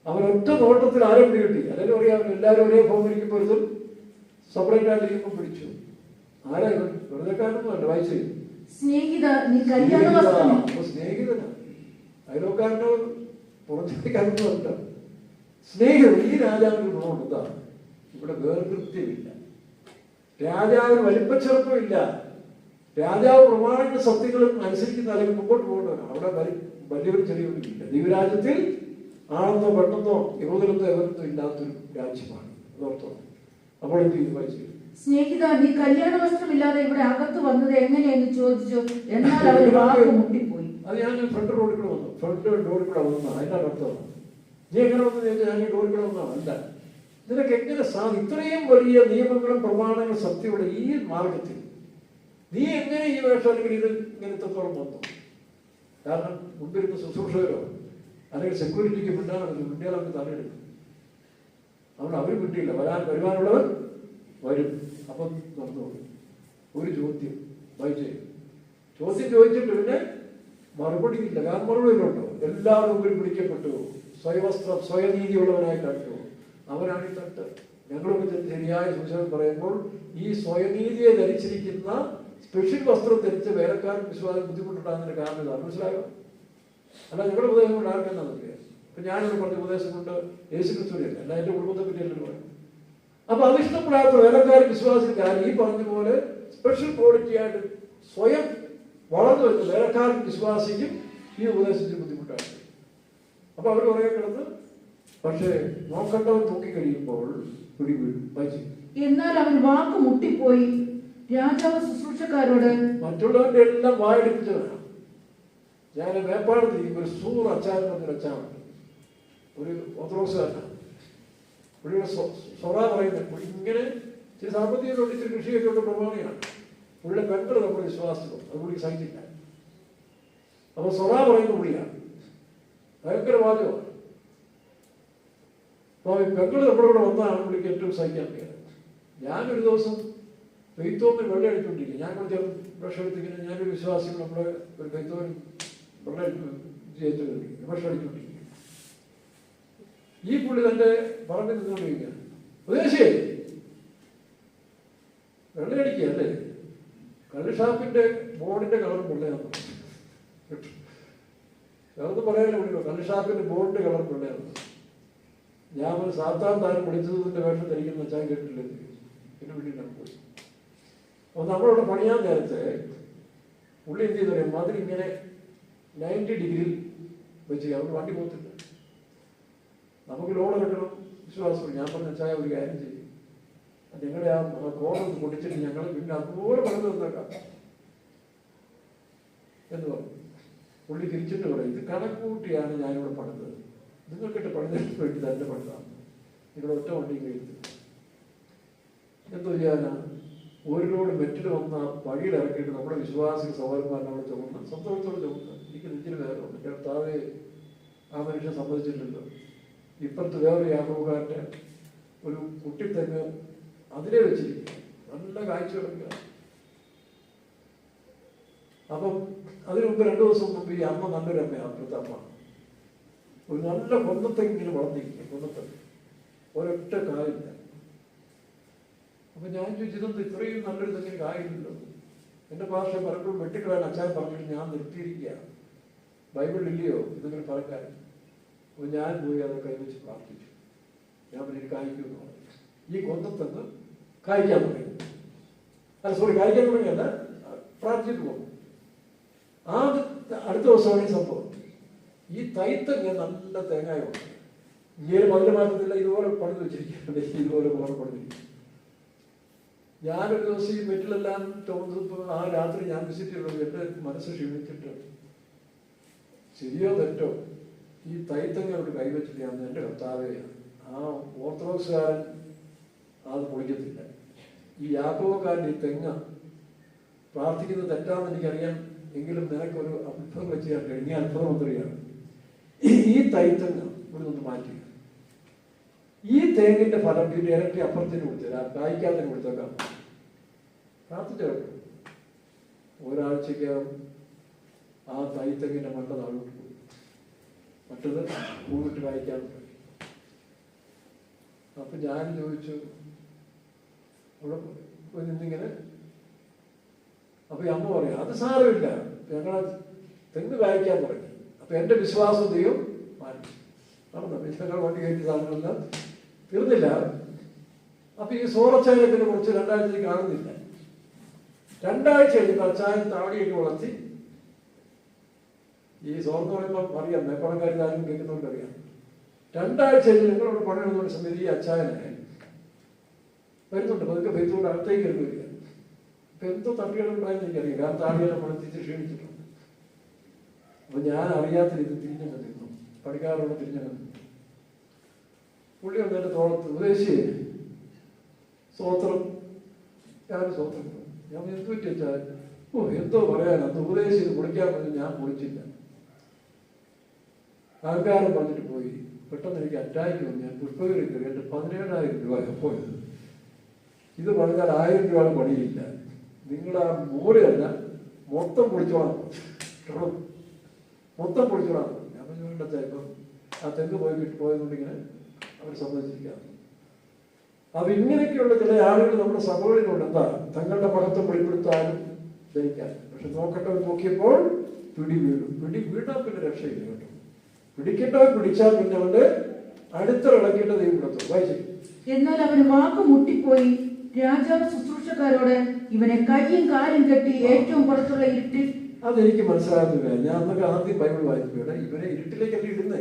അവരൊറ്റ നോട്ടത്തിൽ ആരും പിടികിട്ടി. അല്ലെങ്കിൽ അറിയാം, എല്ലാവരും ഒരേ ഫോം ഇരിക്കുമ്പോൾ ഒരുത്തും സെപ്പറേറ്റ് ആയിട്ടിരിക്കുമ്പോൾ പിടിച്ചു. ആരാ വെറുതെ കാരണമല്ല. വായിച്ചു സ്നേഹിതനാണ്, അയലോക്കാരനോ പുറത്തേക്കാരൊന്നുമല്ല. സ്നേഹിതൻ. ഈ രാജാവിന് ഗുണമുണ്ട്. എന്താ? ഇവിടെ വേർകൃത്യമില്ല. രാജാവിന് വലിപ്പച്ചെറുപ്പമില്ല. രാജാവ് പ്രമാണിക്കുന്ന സത്യങ്ങളും അനുസരിക്കുന്ന അല്ലെങ്കിൽ മുമ്പോട്ട് പോകേണ്ടവരാണ്. അവിടെ വലിയൊരു ചെറിയൊന്നും ഇല്ല. ദൈവരാജ്യത്തിൽ ആണെന്നോ പെട്ടെന്നോ യഹൂദരത്തോ എവരത്തോ ഇല്ലാത്തൊരു രാജ്യമാണ്. അതോർത്തോ. അപ്പോൾ എന്ത് തീരുമാനിച്ചു? സ്നേഹിത, നീ കല്യാണ വസ്ത്രമില്ലാതെ ഇവിടെ അകത്ത് വന്നത് എങ്ങനെയെന്ന് ചോദിച്ചു. എന്നാൽ അവർ വാക്ക് മുട്ടിപ്പോയി. അത് ഞാൻ ഫ്രണ്ട് റോഡിൽ കൂടെ വന്നു. ഫ്രണ്ട് ഡോറിൽ കൂടെ വന്നതാണ്. അതിന്റെ അർത്ഥമാണ്. നീ എങ്ങനെ വന്നു ചോദിച്ചാൽ ഞാൻ ഈ ഡോറിൽ കൂടെ വന്നതാണ്. അല്ല, നിനക്ക് എങ്ങനെ ഇത്രയും വലിയ നിയമങ്ങളും പ്രമാണങ്ങളും സത്യമുള്ള ഈ മാർഗത്തിൽ നീ എങ്ങനെ ഈ വേഷം അല്ലെങ്കിൽ ഇത് ഇങ്ങനത്തോളം വന്നു? കാരണം മുൻപിരുന്ന ശുശ്രൂഷകരോ അല്ലെങ്കിൽ സെക്യൂരിറ്റിക്ക് മുന്നിൽ അവർക്ക് തലയെടുക്കും. അതുകൊണ്ട് അവർ കിട്ടിയില്ല. വരുവാനുള്ളവൻ വരും. അപ്പം നടന്നു. ഒരു ചോദ്യം ചോദിച്ചിട്ട് പിന്നെ മറുപടി ഇല്ല. കാരണം മറുപടിയിലുണ്ടോ? എല്ലാവരും മുമ്പിൽ പിടിക്കപ്പെട്ടു. സ്വയവസ്ത്രം സ്വയനീതിയുള്ളവനായി കണ്ടു. അവനാണ് ഈ തട്ട്. ഞങ്ങളൊക്കെ ശരിയായ സൂചന പറയുമ്പോൾ ഈ സ്വയനീതിയെ ധരിച്ചിരിക്കുന്ന സ്പെഷ്യൽ വസ്ത്രം ധരിച്ച വേലക്കാരൻ വിശ്വാസം ബുദ്ധിമുട്ടുണ്ടാകുന്നതിന് കാരണം ഇതാണ്. മനസ്സിലായോ? അല്ല, ഞങ്ങളുടെ ഉപദേശം കൊണ്ട് ആർക്കെന്നാ നോക്കിയാൽ ഇപ്പൊ ഞാനിവിടെ പറഞ്ഞ ഉപദേശം കൊണ്ട് യേശുക്രിസ്തുവിനെയല്ല, എന്റെ കുടുംബത്തെ പറ്റിയല്ലോ പറയും. അപ്പൊ അതിഷ്ടപ്പെടാത്ത വേലക്കാരൻ വിശ്വാസിക്കാർ ഈ പറഞ്ഞ പോലെ സ്പെഷ്യൽ ക്വാളിറ്റി ആയിട്ട് സ്വയം വളർന്നു വരുന്ന വേലക്കാരൻ വിശ്വാസിക്കും ഈ ഉപദേശത്തിന് ബുദ്ധിമുട്ടാണ്. അപ്പൊ അവർ കുറെ കിടന്ന്, പക്ഷേ നോക്കേണ്ടവർ നോക്കിക്കഴിയുമ്പോൾ പിടി വീഴും. എന്നാൽ അവൻ വാക്ക് മുട്ടിപ്പോയി രാജാവ് ശുശ്രൂഷക്കാരോട്, മറ്റുള്ളവരുടെ എല്ലാം വായടിപ്പിച്ചവരാണ്. ഞാൻ മേപ്പാടത്തിരിക്കും ഒരു സൂർ അച്ചാൻ എന്നൊരു അച്ചാനുണ്ട്, ഒരു ഓർത്തഡോക്സുകാരനാണ്. പുള്ളിയുടെ സ്വറ പറയുന്നത് ഇങ്ങനെ ചില സാമ്പത്തികമായിട്ട് ഇച്ചിരി കൃഷിയൊക്കെ ഉള്ള പ്രമാണിയാണ്. പുള്ളിയുടെ പെങ്ങൾ നമ്മുടെ വിശ്വാസത്തിലും അത് പുള്ളി സഹിച്ചില്ല. അപ്പൊ സ്വറ പറയുന്ന പുള്ളിയാണ്, ഭയങ്കര വാചകമാണ്. അപ്പൊ പെങ്ങൾ നമ്മുടെ കൂടെ വന്നതാണ് പുള്ളിക്ക് ഏറ്റവും സഹിക്കാൻ കഴിയുന്നത്. ഞാനൊരു ദിവസം പെയ്ത്തോമിൽ വെള്ളം അടിച്ചുകൊണ്ടിരിക്കും. ഞാൻ കൂടെ ചേർന്ന് വിഷം എടുത്തിങ്ങനെ, ഞാനൊരു വിശ്വാസികൾ നമ്മുടെ ഒരു പെയ്ത്തോമിൽ വെള്ളം ചെയ്തിട്ടുണ്ടിരിക്കും, വിഷം അടിച്ചുകൊണ്ടിരിക്കും. ഈ പുള്ളി തന്റെ പറമ്പിൽ നിന്നുകൊണ്ടിരിക്കുകയാണ്. ഉപദേശിയേ, വെള്ളയടിക്കുക അല്ലേ, കള്ള് ഷാപ്പിന്റെ ബോർഡിന്റെ കളറും വെള്ളയാണ്. വേറൊന്നും പറയാനില്ല, വിളിക്കോ കള്ള് ഷാപ്പിന്റെ ബോർഡിന്റെ കളറും വെള്ളയാണ്. ഞാൻ ഒരു സാത്താൻ താരം വിളിച്ചതിന്റെ വേഷം ധരിക്കുന്ന വെച്ചാൽ കേട്ടില്ലേ, പിന്നെ വീട്ടിൽ പോയി. അപ്പൊ നമ്മളവിടെ പണിയാൻ നേരത്തെ പുള്ളി എന്ത് ചെയ്തു, മതിലിങ്ങനെ 90 ഡിഗ്രിയിൽ വെച്ച് അവിടെ വണ്ടി പോകത്തില്ല. നമുക്ക് ലോഡ് കിട്ടണം വിശ്വാസം. ഞാൻ പറഞ്ഞ ചായ ഒരു കാര്യം ചെയ്യും, ഞങ്ങളുടെ ആ കോടൊന്ന് പൊട്ടിച്ചിട്ട് ഞങ്ങൾ പിന്നെ അതുപോലെ പറഞ്ഞു തന്നേക്കാം എന്ന് പറഞ്ഞു. പുള്ളി തിരിച്ചിട്ട് പറയും, ഇത് കണക്കൂട്ടിയാണ് ഞാനിവിടെ പണിതത്, നിങ്ങൾക്കിട്ട് പണിതിട്ട് വേണ്ടി തന്നെ പണിതാണ്, നിങ്ങളുടെ ഒറ്റ വണ്ടിയും കഴിയുന്നത്. എന്തോ ചെയ്യാനാണ്, ഒരു ലോഡ് മെറ്റിൽ വന്ന വഴിയിൽ ഇറക്കിയിട്ട് നമ്മുടെ വിശ്വാസിക സഹോദരന്മാരനോട് ചുമന്ന് സന്തോഷത്തോടെ ചുമന്ന് എനിക്ക് നെഞ്ചിന് വേദന. എൻ്റെ കർത്താവേ, ആ മനുഷ്യൻ സമ്മതിച്ചിട്ടില്ലല്ലോ. ഇപ്പുറത്ത് വേറൊരു യാത്രക്കാരൻ്റെ ഒരു കുട്ടിത്തെങ്ങ് അതിനെ വെച്ചിരിക്കുക, നല്ല കാഴ്ച കിടക്കുക. അപ്പം അതിനു മുമ്പ് 2 ദിവസം മുമ്പ് ഈ അമ്മ നല്ലൊരു അമ്മയാണ്, അപ്പുറത്തെ അമ്മ ഒരു നല്ല കൊന്നത്തെങ്ങനെ വളർന്നിരിക്കുക, കൊന്നത്തെങ്ങ് ഒരൊറ്റ കായില്ല. അപ്പൊ ഞാൻ ചോദിച്ചത് ഇത്രയും നല്ലൊരു തെങ്ങിന് കായില്ലല്ലോ. എന്റെ ഭാഷ പലപ്പോഴും വെട്ടിക്കളയാൻ അച്ഛൻ പറഞ്ഞിട്ട് ഞാൻ നിർത്തിയിരിക്കുക, ബൈബിൾ ഇല്ലയോ ഇതെങ്കിലും പറക്കാൻ. അപ്പൊ ഞാൻ പോയി അത് കൈവച്ച് പ്രാർത്ഥിച്ചു. ഞാൻ പറഞ്ഞിട്ട് കായ്ക്കുമെന്ന് പറഞ്ഞു. ഈ കൊന്നത്തെന്ന് കായ്ക്കാൻ തുടങ്ങി. അല്ല സോറി, കായ്ക്കാൻ തുടങ്ങിയല്ല, പ്രാർത്ഥിച്ചിട്ട് പോകും. ആ അടുത്ത ദിവസമാണ് ഈ സംഭവം. ഈ തൈത്തങ്ങ നല്ല തേങ്ങായുണ്ട്. ഇങ്ങനെ മതില് മാറ്റത്തില്ല, ഇതുപോലെ പണിത് വെച്ചിരിക്കുന്നുണ്ട്, ഇതുപോലെ പോലെ പണിതിരിക്കും. ഞാനൊരു ദിവസം ഈ മെറ്റിലെല്ലാം തോന്നുന്നപ്പോൾ ആ രാത്രി ഞാൻ വിസിറ്റ് ചെയ്തത് എൻ്റെ മനസ്സ് ക്ഷീണിച്ചിട്ട് ശരിയോ തെറ്റോ ഈ തൈത്തങ്ങയോട് കൈവച്ചിട്ട് ഞാൻ എൻ്റെ കർത്താവേ, ആ ഓർത്തഡോക്സുകാരൻ അത് പൊളിക്കത്തില്ല, ഈ യാക്കോബക്കാരൻ ഈ തെങ്ങ പ്രാർത്ഥിക്കുന്നത് തെറ്റാന്ന് എനിക്കറിയാം, എങ്കിലും നിനക്കൊരു അത്ഭുതം വെച്ച് ഞാൻ കഴിഞ്ഞ അത്ഭുതം ഒത്തിരിയാണ്. ഈ തൈത്തങ്ങ ഇവിടെ നിന്ന് മാറ്റി ഈ തേങ്ങിന്റെ ഫലം ഇതിന്റെ ഇരട്ടി അപ്പുറത്തിന് കൊടുത്തേരാ, കായ്ക്കാത്തിന് കൊടുത്തേക്കാം. പ്രാർത്ഥിച്ചേക്കും. ഒരാഴ്ചക്കകം ആ തൈത്തങ്ങിന്റെ മണ്ട താഴോട്ട് പോയി, മറ്റത് പൂവിട്ട് കായ്ക്കാൻ തുടങ്ങി. അപ്പൊ ഞാൻ ചോദിച്ചു അവിടെ നിന്നിങ്ങനെ. അപ്പൊ ഈ അമ്മ പറയാം, അത് സാരമില്ല, ഞങ്ങളെ തെങ്ങ് കായ്ക്കാൻ തുടങ്ങി. അപ്പൊ എന്റെ വിശ്വാസം ദൈവം മാറ്റി നടന്നു. ഞങ്ങൾ വണ്ടി കയറ്റി സാധനങ്ങളെല്ലാം തീർന്നില്ല. അപ്പൊ ഈ സോറച്ചായത്തിനെ കുറിച്ച് 2 ആഴ്ച കാണുന്നില്ല. 2 ആഴ്ച കഴിഞ്ഞപ്പോൾ അച്ചായൻ താടിയൊക്കെ വളർത്തി. ഈ സോറെന്ന് പറയുമ്പോൾ അറിയാം, മേപ്പാടക്കാർ ആരും കേൾക്കുന്നവർക്ക് അറിയാം. 2 ആഴ്ച കഴിഞ്ഞ് ഞങ്ങളവിടെ പണിയെടുക്കുന്ന സമയത്ത് ഈ അച്ചായനെ വരുന്നുണ്ട്, പതുക്കെ പെയ്ത്തുകൊണ്ട് അകത്തേക്ക് എടുത്ത് വരിക. അപ്പൊ എന്തോ തട്ടികളുണ്ടായെന്ന് എനിക്കറിയാം, കാരണം താടിയെല്ലാം വളർത്തിച്ച് ക്ഷീണിച്ചിട്ടുണ്ട്. അപ്പൊ ഞാൻ അറിയാത്ത രീതി തിരിഞ്ഞങ്ങ് നിന്നു, പണിക്കാരോട് തിരിഞ്ഞങ്ങ് നിന്നു. പുള്ളി വന്ന് എൻ്റെ തോളത്ത്, ഉപദേശിയെ സ്വോത്രം, ഞാൻ സ്വോത്രം. ഞാൻ എന്ത് പറ്റി വെച്ചാൽ, ഓ എന്തോ പറയാൻ, അന്ന് ഉപദേശിച്ച് പൊളിക്കാൻ പറഞ്ഞ് ഞാൻ പൊളിച്ചില്ല, അഹങ്കാരം പറഞ്ഞിട്ട് പോയി. പെട്ടെന്ന് എനിക്ക് അറ്റാക്ക് വന്നു. ഞാൻ പുഷ്പഗിരി കയറി, എൻ്റെ 17,000 രൂപ പോയത്. ഇത് പറഞ്ഞാൽ 1000 രൂപ പണിയില്ല, നിങ്ങൾ ആ മൂലയല്ല മൊത്തം പൊളിച്ചോളാം, മൊത്തം പൊളിച്ചോളാം. ഞാൻ പറഞ്ഞു, ഇപ്പം ആ തെങ്ങ് പോയതുകൊണ്ടിങ്ങനെ അവർ സമ്മതിച്ചിരിക്കുക. അപ്പൊ ഇങ്ങനെയൊക്കെയുള്ള ചില ആളുകൾ നമ്മുടെ സഭകളിലുണ്ട്. എന്താ, തങ്ങളുടെ മഹത്വം വെളിപ്പെടുത്താനും ധരിക്കാൻ. പക്ഷെ നോക്കട്ടവർ നോക്കിയപ്പോൾ പിടി വീണാൽ പിന്നെ രക്ഷയില്ല കേട്ടോ. പിടിക്കേണ്ടവർ പിടിച്ചാൽ പിന്നെ അവന്റെ അടുത്ത ഇളക്കിയിട്ട് ദൈവം കൊടുത്തു. വായിച്ചു. എന്നാൽ അവന് വാക്ക് മുട്ടിപ്പോയി രാജാവ് ശുശ്രൂഷ ശുശ്രൂഷക്കാരോട് ഇവനെ കയ്യും കാലും കെട്ടി ഏറ്റവും പുറത്തുള്ള ഇരുട്ടിൽ. അതെനിക്ക് മനസ്സിലാകുന്നില്ല. ഞാൻ അന്നൊക്കെ ആദ്യം ബൈബിൾ വായിക്കുകയാണ്, ഇവരെ ഇരുട്ടിലേക്കല്ല ഇടുന്നേ,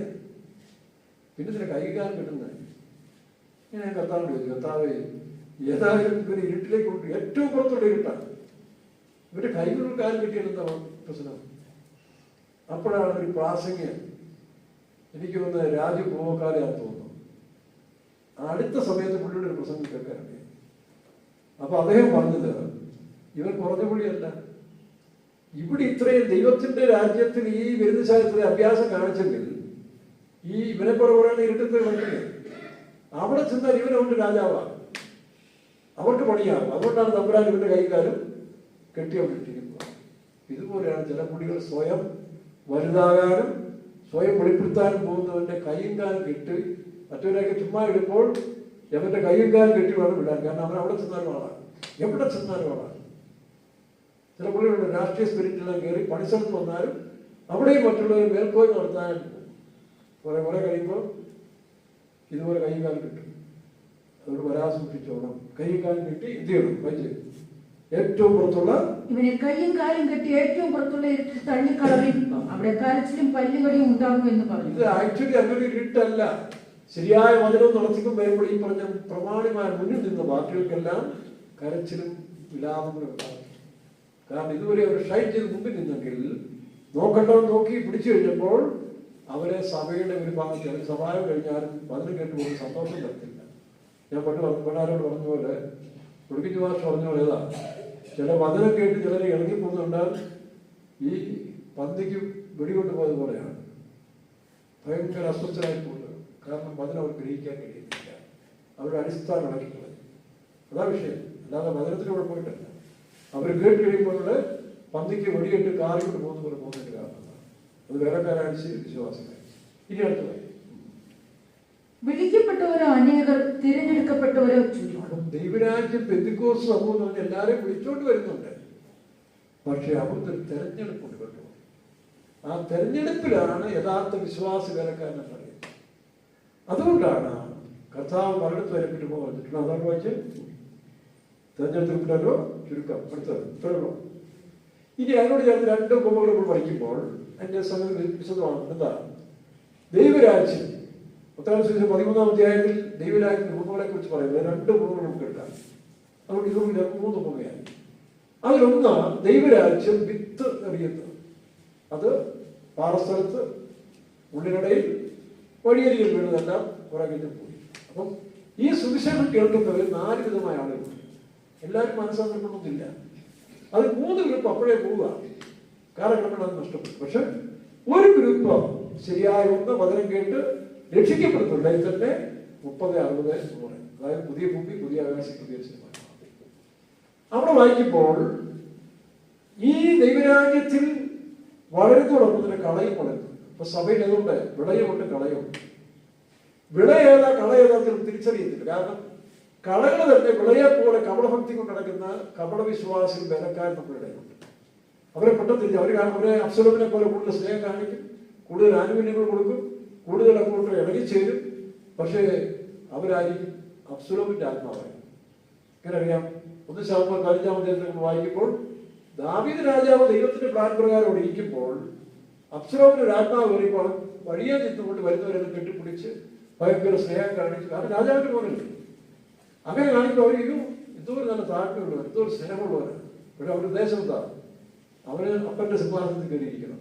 പിന്നെ ഇതിനെ കൈകാലം കിട്ടുന്നത്. ഞാൻ കർത്താവിനോട് ചോദിച്ചു, കർത്താവ് ഏതായാലും ഇവര് ഇരുട്ടിലേക്ക് കൊണ്ട് ഏറ്റവും പുറത്തുള്ള ഇരുട്ടാണ്, ഇവരുടെ കൈകളിൽ കാലം കിട്ടിയാലെന്താ പ്രശ്നം? അപ്പോഴാണ് ഒരു പ്രാസംഗ്യം, എനിക്ക് തോന്നുന്നത് രാജു പോകാലെയാണെന്ന് തോന്നുന്നു, അടുത്ത സമയത്ത് പുള്ളിയുടെ ഒരു പ്രസംഗം കേൾക്കാറുണ്ട്. അപ്പൊ അദ്ദേഹം പറഞ്ഞത്, ഇവർ കുറഞ്ഞ പുള്ളിയല്ല, ഇവിടെ ഇത്രയും ദൈവത്തിന്റെ രാജ്യത്തിൽ ഈ വിരുദ്ധശാലത്തിലെ അഭ്യാസം കാണിച്ചെങ്കിൽ ഈ ഇവനെ പുറകെ ഇരുട്ടത്ത് കളിക്കുക, അവിടെ ചെന്നാൽ ഇവനുകൊണ്ട് രാജാവാണ്, അവർക്ക് പണിയാകും. അതുകൊണ്ടാണ് തമ്പുരാൻ ഇവന്റെ കൈക്കാലും കെട്ടിയോണ്ടിരിക്കുന്നത്. ഇതുപോലെയാണ് ചില പുള്ളികൾ സ്വയം വലുതാകാനും സ്വയം വെളിപ്പെടുത്താനും പോകുന്നവന്റെ കൈയും കാലും കെട്ടി മറ്റവരെയൊക്കെ ചുമ്മാ ഇടുമ്പോൾ അവന്റെ കൈയും കാലും കെട്ടി വേണം വിടാൻ. കാരണം അവൻ അവിടെ ചെന്നാലും ആളാണ്, എവിടെ ചെന്നാലും ആളാണ്. ചില പുള്ളികളുടെ രാഷ്ട്രീയ സ്പിരിറ്റെല്ലാം കയറി പണിസ്ഥലത്ത് വന്നാലും അവിടെയും മറ്റുള്ളവർ മേൽക്കോയ്മ നടത്താൻ കുറെ കഴിയുമ്പോൾ ഇതുപോലെ കൈയും കാലം കിട്ടും. അതുകൊണ്ട് വരാതെ സൂക്ഷിച്ചോണം. കൈയും കാലം കിട്ടി എന്ത് ചെയ്യണം? വൈദ്യ ഏറ്റവും പുറത്തുള്ള ഇവനെ കയ്യും കാലും കെട്ടി ഏറ്റവും പുറത്തുള്ള ഇരുട്ടിൽ തള്ളിക്കളവിൽ, അവിടെ കരച്ചിലും പല്ലുകടിയും ഉണ്ടാകും എന്ന് പറഞ്ഞു. ഇത് ആക്ച്വലി അങ്ങനെ ഇരുട്ടല്ല, ശരിയായ വചനവും നടത്തിക്കും വരുമ്പോൾ ഈ പറഞ്ഞ പ്രമാണിമാർ മുന്നിൽ നിന്ന പാർട്ടികൾക്കെല്ലാം കരച്ചിലും വിലാപങ്ങളും ഉണ്ടാകും. കാരണം ഇതുവരെ അവർ ഷൈൻ ചെയ്ത് മുമ്പിൽ നിന്നെങ്കിൽ നോക്കണ്ടോ നോക്കി പിടിച്ചു കഴിഞ്ഞപ്പോൾ അവരെ സഭയുടെ ഒരു ഭാഗത്ത് അവർ സഭായം കഴിഞ്ഞാലും വചനം കേട്ടുപോയി സന്തോഷം തരത്തില്ല. ഞാൻ പണ്ടാരോട് പറഞ്ഞ പോലെ, കുടുക്കിച്ചു ഭാഷ പറഞ്ഞ പോലെ, ഏതാ ചില വചനം കേട്ട് ചിലരെ ഇറങ്ങിപ്പോകുന്നുണ്ടാൽ ഈ പന്തിക്ക് വെടികൊണ്ട് പോയത് പോലെയാണ്, ഭയങ്കര അസ്വസ്ഥരായി പോകുന്നത്. കാരണം വചനം അവർ ഗ്രഹിക്കാൻ കഴിയുന്നില്ല, അവരുടെ അടിസ്ഥാനം ഇളക്കിക്കളയും. അതാ വിഷയം, അല്ലാതെ വചനത്തിലൂടെ പോയിട്ടല്ല. അവർ കേട്ട് കഴിയുമ്പോൾ പന്തിക്ക് വെടിയിട്ട് കാറിക്കൊണ്ട് പോകുന്ന പോലെ പോകുന്നതിന്റെ കാരണമാണ്. അത് വേറെക്കാരാണ് വിശ്വാസങ്ങൾ. ഇനി അടുത്തത്, വിളിക്കപ്പെട്ടവരോ അനേകർ, തിരഞ്ഞെടുക്കപ്പെട്ടവരോ ചുരുക്കം. ദൈവരാജ്യം പെന്തിക്കോസ്ത് സംഭവം എന്ന് പറഞ്ഞാൽ എല്ലാവരെയും വിളിച്ചോണ്ട് വരുന്നുണ്ട്, പക്ഷെ അവിടുത്തെ തെരഞ്ഞെടുപ്പുണ്ട് കേട്ടോ. ആ തെരഞ്ഞെടുപ്പിലാണ് യഥാർത്ഥ വിശ്വാസ വേലക്കാരനെ പറയുന്നത്. അതുകൊണ്ടാണ് കർത്താവ് മരണത്ത് വരെ കിട്ടുമ്പോൾ പറഞ്ഞിട്ടുണ്ട്. അതാണ് വായിച്ച് തെരഞ്ഞെടുപ്പിലല്ലോ ചുരുക്കം. അടുത്തത് ഇത്രയുള്ളൂ. ഇനി അതിനോട് ചേർത്ത് രണ്ട് ഉപമകൾ നമ്മൾ പഠിക്കുമ്പോൾ അതിന്റെ സംഗതി വിശദമാണ്. എന്താ ദൈവരാജ്യം? 13-ാം അധ്യായത്തിൽ ദൈവരാജ്യത്തിന്റെ ഉപമകളെ കുറിച്ച് പറയുന്നത് രണ്ട് ഉപമകൾ നമുക്ക് എടുക്കാം. അതുകൊണ്ട് ഇതുകൊണ്ട് 3 ഉപമയായി. അതിലൊന്ന് ദൈവരാജ്യം വിത്ത് എറിയുന്നത്. അത് പാറസ്ഥലത്ത് ഉള്ളിനിടയിൽ വഴിയരികിൽ വീണതെല്ലാം കുറെ കഴിഞ്ഞ് പോയി. അപ്പം ഈ സുവിശേഷം കേൾക്കുന്നവർ 4 വിധമായ ആളുകളുണ്ട്. എല്ലാവരും മനസ്സാക്കണമെന്നില്ല. അത് 3 ഗ്രൂപ്പ് അപ്പോഴേ പോവുക, കാലക്രമേണ അത് നഷ്ടപ്പെട്ടു. പക്ഷെ ഒരു ഗ്രൂപ്പ് ശരിയായ ഒന്ന് വചനം കേട്ട് രക്ഷിക്കപ്പെടുന്നുണ്ടെങ്കിൽ തന്നെ 30, 60, 100, അതായത് പുതിയ ഭൂമി, പുതിയ ആകാശം, പുതിയ സിനിമ. അവിടെ വായിക്കുമ്പോൾ ഈ ദൈവരാജ്യത്തിൽ വളരുന്നതോടൊപ്പം തന്നെ കളയും വളരുന്നു. ഇപ്പൊ സഭയിൽ ഏതുകൊണ്ട് വിളയുമുണ്ട്, കളയുമുണ്ട്. വിള ഏതാ കള ഏതാ തിരിച്ചറിയത്തില്ല. കാരണം കളകൾ തന്നെ വിളയെ പോലെ കപടഭക്തി കൊണ്ട് നടക്കുന്ന കപടവിശ്വാസികൾ വേലക്കാരൻ നമ്മുടെ ഇടയിലുണ്ട്. അവരെ പെട്ടെന്ന് അവരെ അബ്സലോമിനെ പോലെ കൂടുതൽ സ്നേഹം കാണിക്കും, കൂടുതൽ ആനുകൂല്യങ്ങൾ കൊടുക്കും, കൂടുതൽ അങ്ങോട്ട് ഇണങ്ങിച്ചേരും. പക്ഷേ അവരായിരിക്കും അബ്സലോമിന്റെ ആത്മാവായി. ഇങ്ങനെ അറിയാം. 1 ശതമാനം 15-ാം അധ്യായത്തിൽ വായിക്കുമ്പോൾ ദാവീദ് രാജാവ് ദൈവത്തിന്റെ പ്ലാൻ പ്രകാരം അവിടെ ഇരിക്കുമ്പോൾ അബ്സലോമിന്റെ ഒരു ആത്മാവ് കയറിയപ്പോൾ വഴിയെ നിന്നുകൊണ്ട് വരുന്നവരെല്ലാം കെട്ടിപ്പിടിച്ച് ഭയങ്കര സ്നേഹം കാണിച്ചു. കാരണം രാജാവിന്റെ പോലല്ലേ. അങ്ങനെ കാണിക്കുമ്പോൾ അവർ ഇതുപോലെ നല്ല താഴ്മയുള്ളവർ, ഇതുപോലെ സ്നേഹമുള്ളവരാണ്. പക്ഷെ അവരുടെ ഉദ്ദേശം എന്താ? അവന് അപ്പന്റെ സിംഹാസനത്തിൽ കയറിയിരിക്കണം.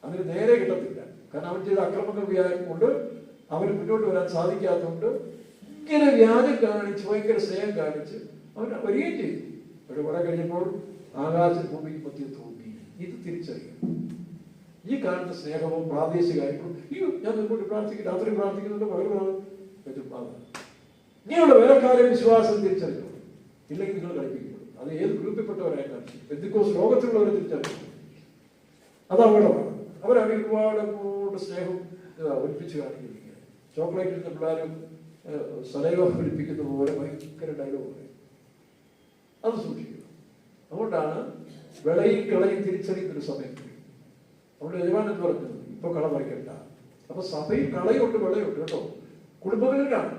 അതിന് നേരെ കിട്ടത്തില്ല. കാരണം അവൻ ചെയ്ത അക്രമങ്ങൾ വ്യാജം കൊണ്ട് അവന് മുന്നോട്ട് വരാൻ സാധിക്കാത്തതുകൊണ്ട് ഇങ്ങനെ വ്യാജം കാണിച്ച് ഭയങ്കര സ്നേഹം കാണിച്ച് അവൻ വരികയും ചെയ്തു. പക്ഷെ കുറെ കഴിഞ്ഞപ്പോൾ ആകാശ ഭൂമിക്ക് മധ്യ തോന്നി. ഇത് തിരിച്ചറിയാം. ഈ കാണുന്ന സ്നേഹവും പ്രാദേശികമായിട്ടും ഞാൻ മുൻകൂട്ടി പ്രാർത്ഥിക്കും, രാത്രി പ്രാർത്ഥിക്കുന്നുണ്ട്, പകൽ ഇങ്ങനെയുള്ള വേലക്കാരെ വിശ്വാസം തിരിച്ചറിഞ്ഞു. ഇല്ലെങ്കിൽ നിങ്ങൾ കളിപ്പിക്കുന്നു. അത് ഏത് ഗ്രൂപ്പിൽപ്പെട്ടവരായിട്ടാണ്. പെന്തിക്കോസ്ത് ലോകത്തിലുള്ളവരെ തിരിച്ചറിഞ്ഞു. അത് അപകടമാണ്. അവരാണ് ഒരുപാട് സ്നേഹം ഒലിപ്പിച്ച് കാണിക്കുന്നത്. ചോക്ലേറ്റ് ഇരുന്ന പിള്ളേരും സലൈവ ഒലിപ്പിക്കുന്ന പോലെ ഭയങ്കര ഡയലോഗ് പറയും. അത് സൂക്ഷിക്കണം. അതുകൊണ്ടാണ് വിളയും കിളയും തിരിച്ചറിയുന്നൊരു സമയം. അവിടെ യജമാനൻ പറഞ്ഞു ഇപ്പൊ കള പറിക്കണ്ട. അപ്പൊ സഭയിൽ കളയുണ്ട്, വിളയുണ്ട് കേട്ടോ, കുടുംബങ്ങളിലാണ്.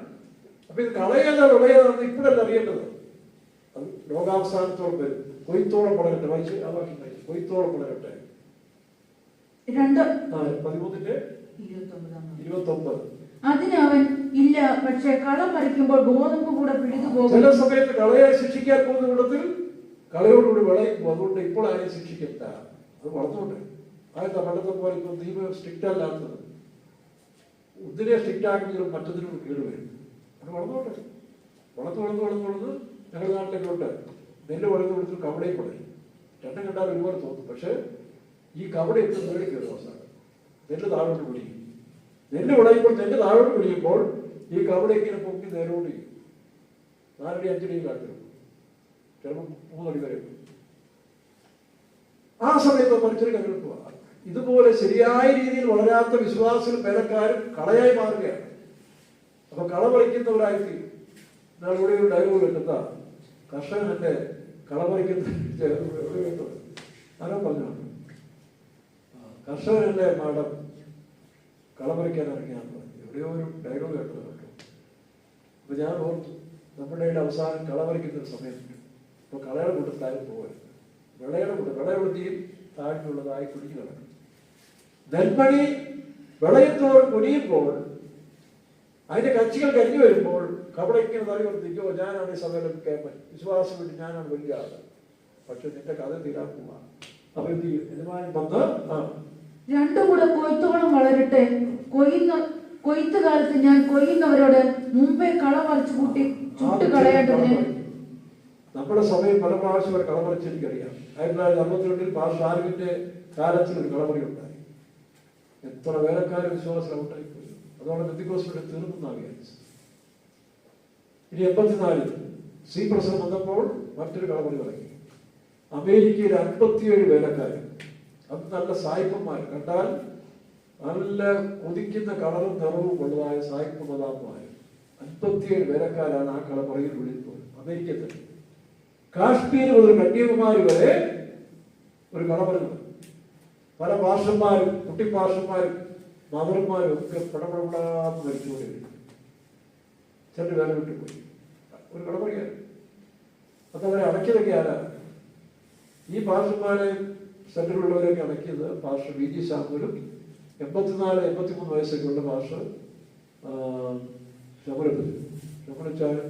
അപ്പൊ ഇത് കളയേതാ വിളയേതാണെന്ന് ഇപ്പോഴല്ല അറിയേണ്ടത്. അത് ലോകാവസാനത്തോളം വരും. കൊയ്ത്തോളം വളരട്ടെ. വായിച്ച് ആ വാക്യം വായിച്ചു. കൊയ്ത്തോളം വളരട്ടെ. 13-ന്റെ 29. അതിന് അവൻ ഇല്ല, പക്ഷെ കളം പറിക്കുമ്പോൾ ഗോതമ്പ് കൂടെ പിഴുതുപോകും. ചില സമയത്ത് കളയെ ശിക്ഷിക്കാൻ പോകുന്ന കൂട്ടത്തിൽ കളയോടുകൂടി വിളയും. അതുകൊണ്ട് ഇപ്പോൾ ആരെ ശിക്ഷിക്കണ്ട, അത് വളർന്നുകൊണ്ട് അതെന്താ പണ്ടത്തെ പോലെ ഇപ്പൊ നിയമം സ്ട്രിക്റ്റ് അല്ലാത്തത്. ഒന്നിനെ സ്ട്രിക്റ്റ് ആക്കിയെങ്കിലും മറ്റൊന്നിനോട് കേടുവരും. അത് വളർന്നോട്ടെ. വളർന്ന് ഞങ്ങളുടെ നാട്ടിലേക്കുണ്ട്. നെല്ല് വളർന്നു കൊടുത്തു കവടയും വളരും. രണ്ടും കണ്ടാൽ ഒരുപാട് തോന്നും. പക്ഷെ ഈ കവട എത്തും മേടി കയറും അവസാനം. നെല്ല് താഴോട്ട് പിടിക്കും. നെല്ല് വിളയുമ്പോൾ നെല്ല് താഴോട്ട് പിടിക്കുമ്പോൾ ഈ കവട ഇങ്ങനെ പൊക്കി നേരോട്ട് ചെയ്യും. 4 അടി 5 അടി കാട്ടിലും ചിലപ്പോൾ 3 അടി വരെ. ആ സമയത്ത് മനുഷ്യർ കണ്ടെത്തുക. ഇതുപോലെ ശരിയായ രീതിയിൽ വളരാത്ത വിശ്വാസികളും വേലക്കാരും കളയായി മാറുകയാണ്. അപ്പൊ കള പറിക്കുന്നവരായി ഞാൻ ഇവിടെ ഒരു ഡയലോഗ് കേട്ട കർഷകന്റെ കള പറിക്കുന്ന ആരോ പറഞ്ഞു, കർഷകനല്ലേ മാഡം കള പറിക്കാൻ ഇറങ്ങിയാന്ന് പറഞ്ഞു. എവിടെയോ ഒരു ഡയലോഗ് കേട്ടത് കേട്ടോ. അപ്പൊ ഞാൻ ഓർത്തു, നമ്മുടെ അവസാനം കള പറിക്കുന്ന ഒരു സമയത്ത് ഇപ്പൊ കളയുടെ കൂട്ടത്താരും പോകരുത്. വിളയെടുത്തിയും താഴ്ന്നുള്ളതായി കുടിഞ്ഞു കിടക്കും. നെൽമണി വിളയത്തോട് കുനിയുമ്പോൾ അതിന്റെ കച്ചികൾ കരിഞ്ഞു വരുമ്പോൾ കവടയ്ക്ക് തറി വർദ്ധിക്കോ, ഞാനാണ് ഈ സഭയിലും കേൾപ്പൻ, വിശ്വാസം വിട്ട് ഞാനാണ് വലിയ ആള്. പക്ഷെ നിന്റെ കഥ തീരാൻ പോവാ. അപ്പൊ എന്ത് ചെയ്യും? യജമാനൻ വന്ന് രണ്ടും കൂടെ കൊയ്ത്തോളം വളരട്ടെ. കൊയ്ത്ത് കാലത്ത് ഞാൻ കൊയ്യുന്നവരോട് മുമ്പേ കള പറിച്ചു കൂട്ടി ചുട്ട് കളയേണ്ടതിന്. നമ്മുടെ സഭയിൽ പല പ്രാവശ്യം ഒരു കളപറിച്ച് എനിക്കറിയാം. 1962 പാസ്റ്റർ ആർവിന്റെ കാലത്തിൽ ഒരു കളപറി ഉണ്ടായി. എത്ര വേലക്കാർ വിശ്വാസം ഔട്ടായിപ്പോയി. അതോടെ പെന്തിക്കോസ്തിന്റെ തീർന്നെന്നാ വിചാരിച്ചു. ഇനി 84 സി പ്രസംഗം വന്നപ്പോൾ മറ്റൊരു കളപറി തുടങ്ങി. അമേരിക്കയിൽ 57 വേലക്കാർ, അത് നല്ല സായിപ്പന്മാർ, കണ്ടാൽ നല്ല കൊതിക്കുന്ന കളറും നിറവും ഉള്ളതായ സായിപ്പ് മതാന്മാർ 57 വേലക്കാരാണ് ആ കളപറിയിൽ വിളിക്കുന്നത്. അമേരിക്കയിൽ തന്നെ കാശ്മീർ മുതൽ കന്യാകുമാരി വരെ ഒരു കളപറി. പല പാർഷന്മാരും കുട്ടി പാർഷന്മാരും മദർമാരും ഒക്കെ പടപടപടാന്ന് മരിച്ചുകൊണ്ടിരിക്കും. ചിലർ വേല വിട്ടുപോയി. ഒരു കളപറിയാണ്. അതവരെ അടക്കിയതൊക്കെ ആരാ? ഈ പാർഷന്മാരെ സെന്ററിലുള്ളവരെയൊക്കെ അടക്കിയത് പാർഷ വി ജി ശാമുലും 84-83 വയസ്സൊക്കെയുള്ള പാർഷ ശമുരച്ചാലും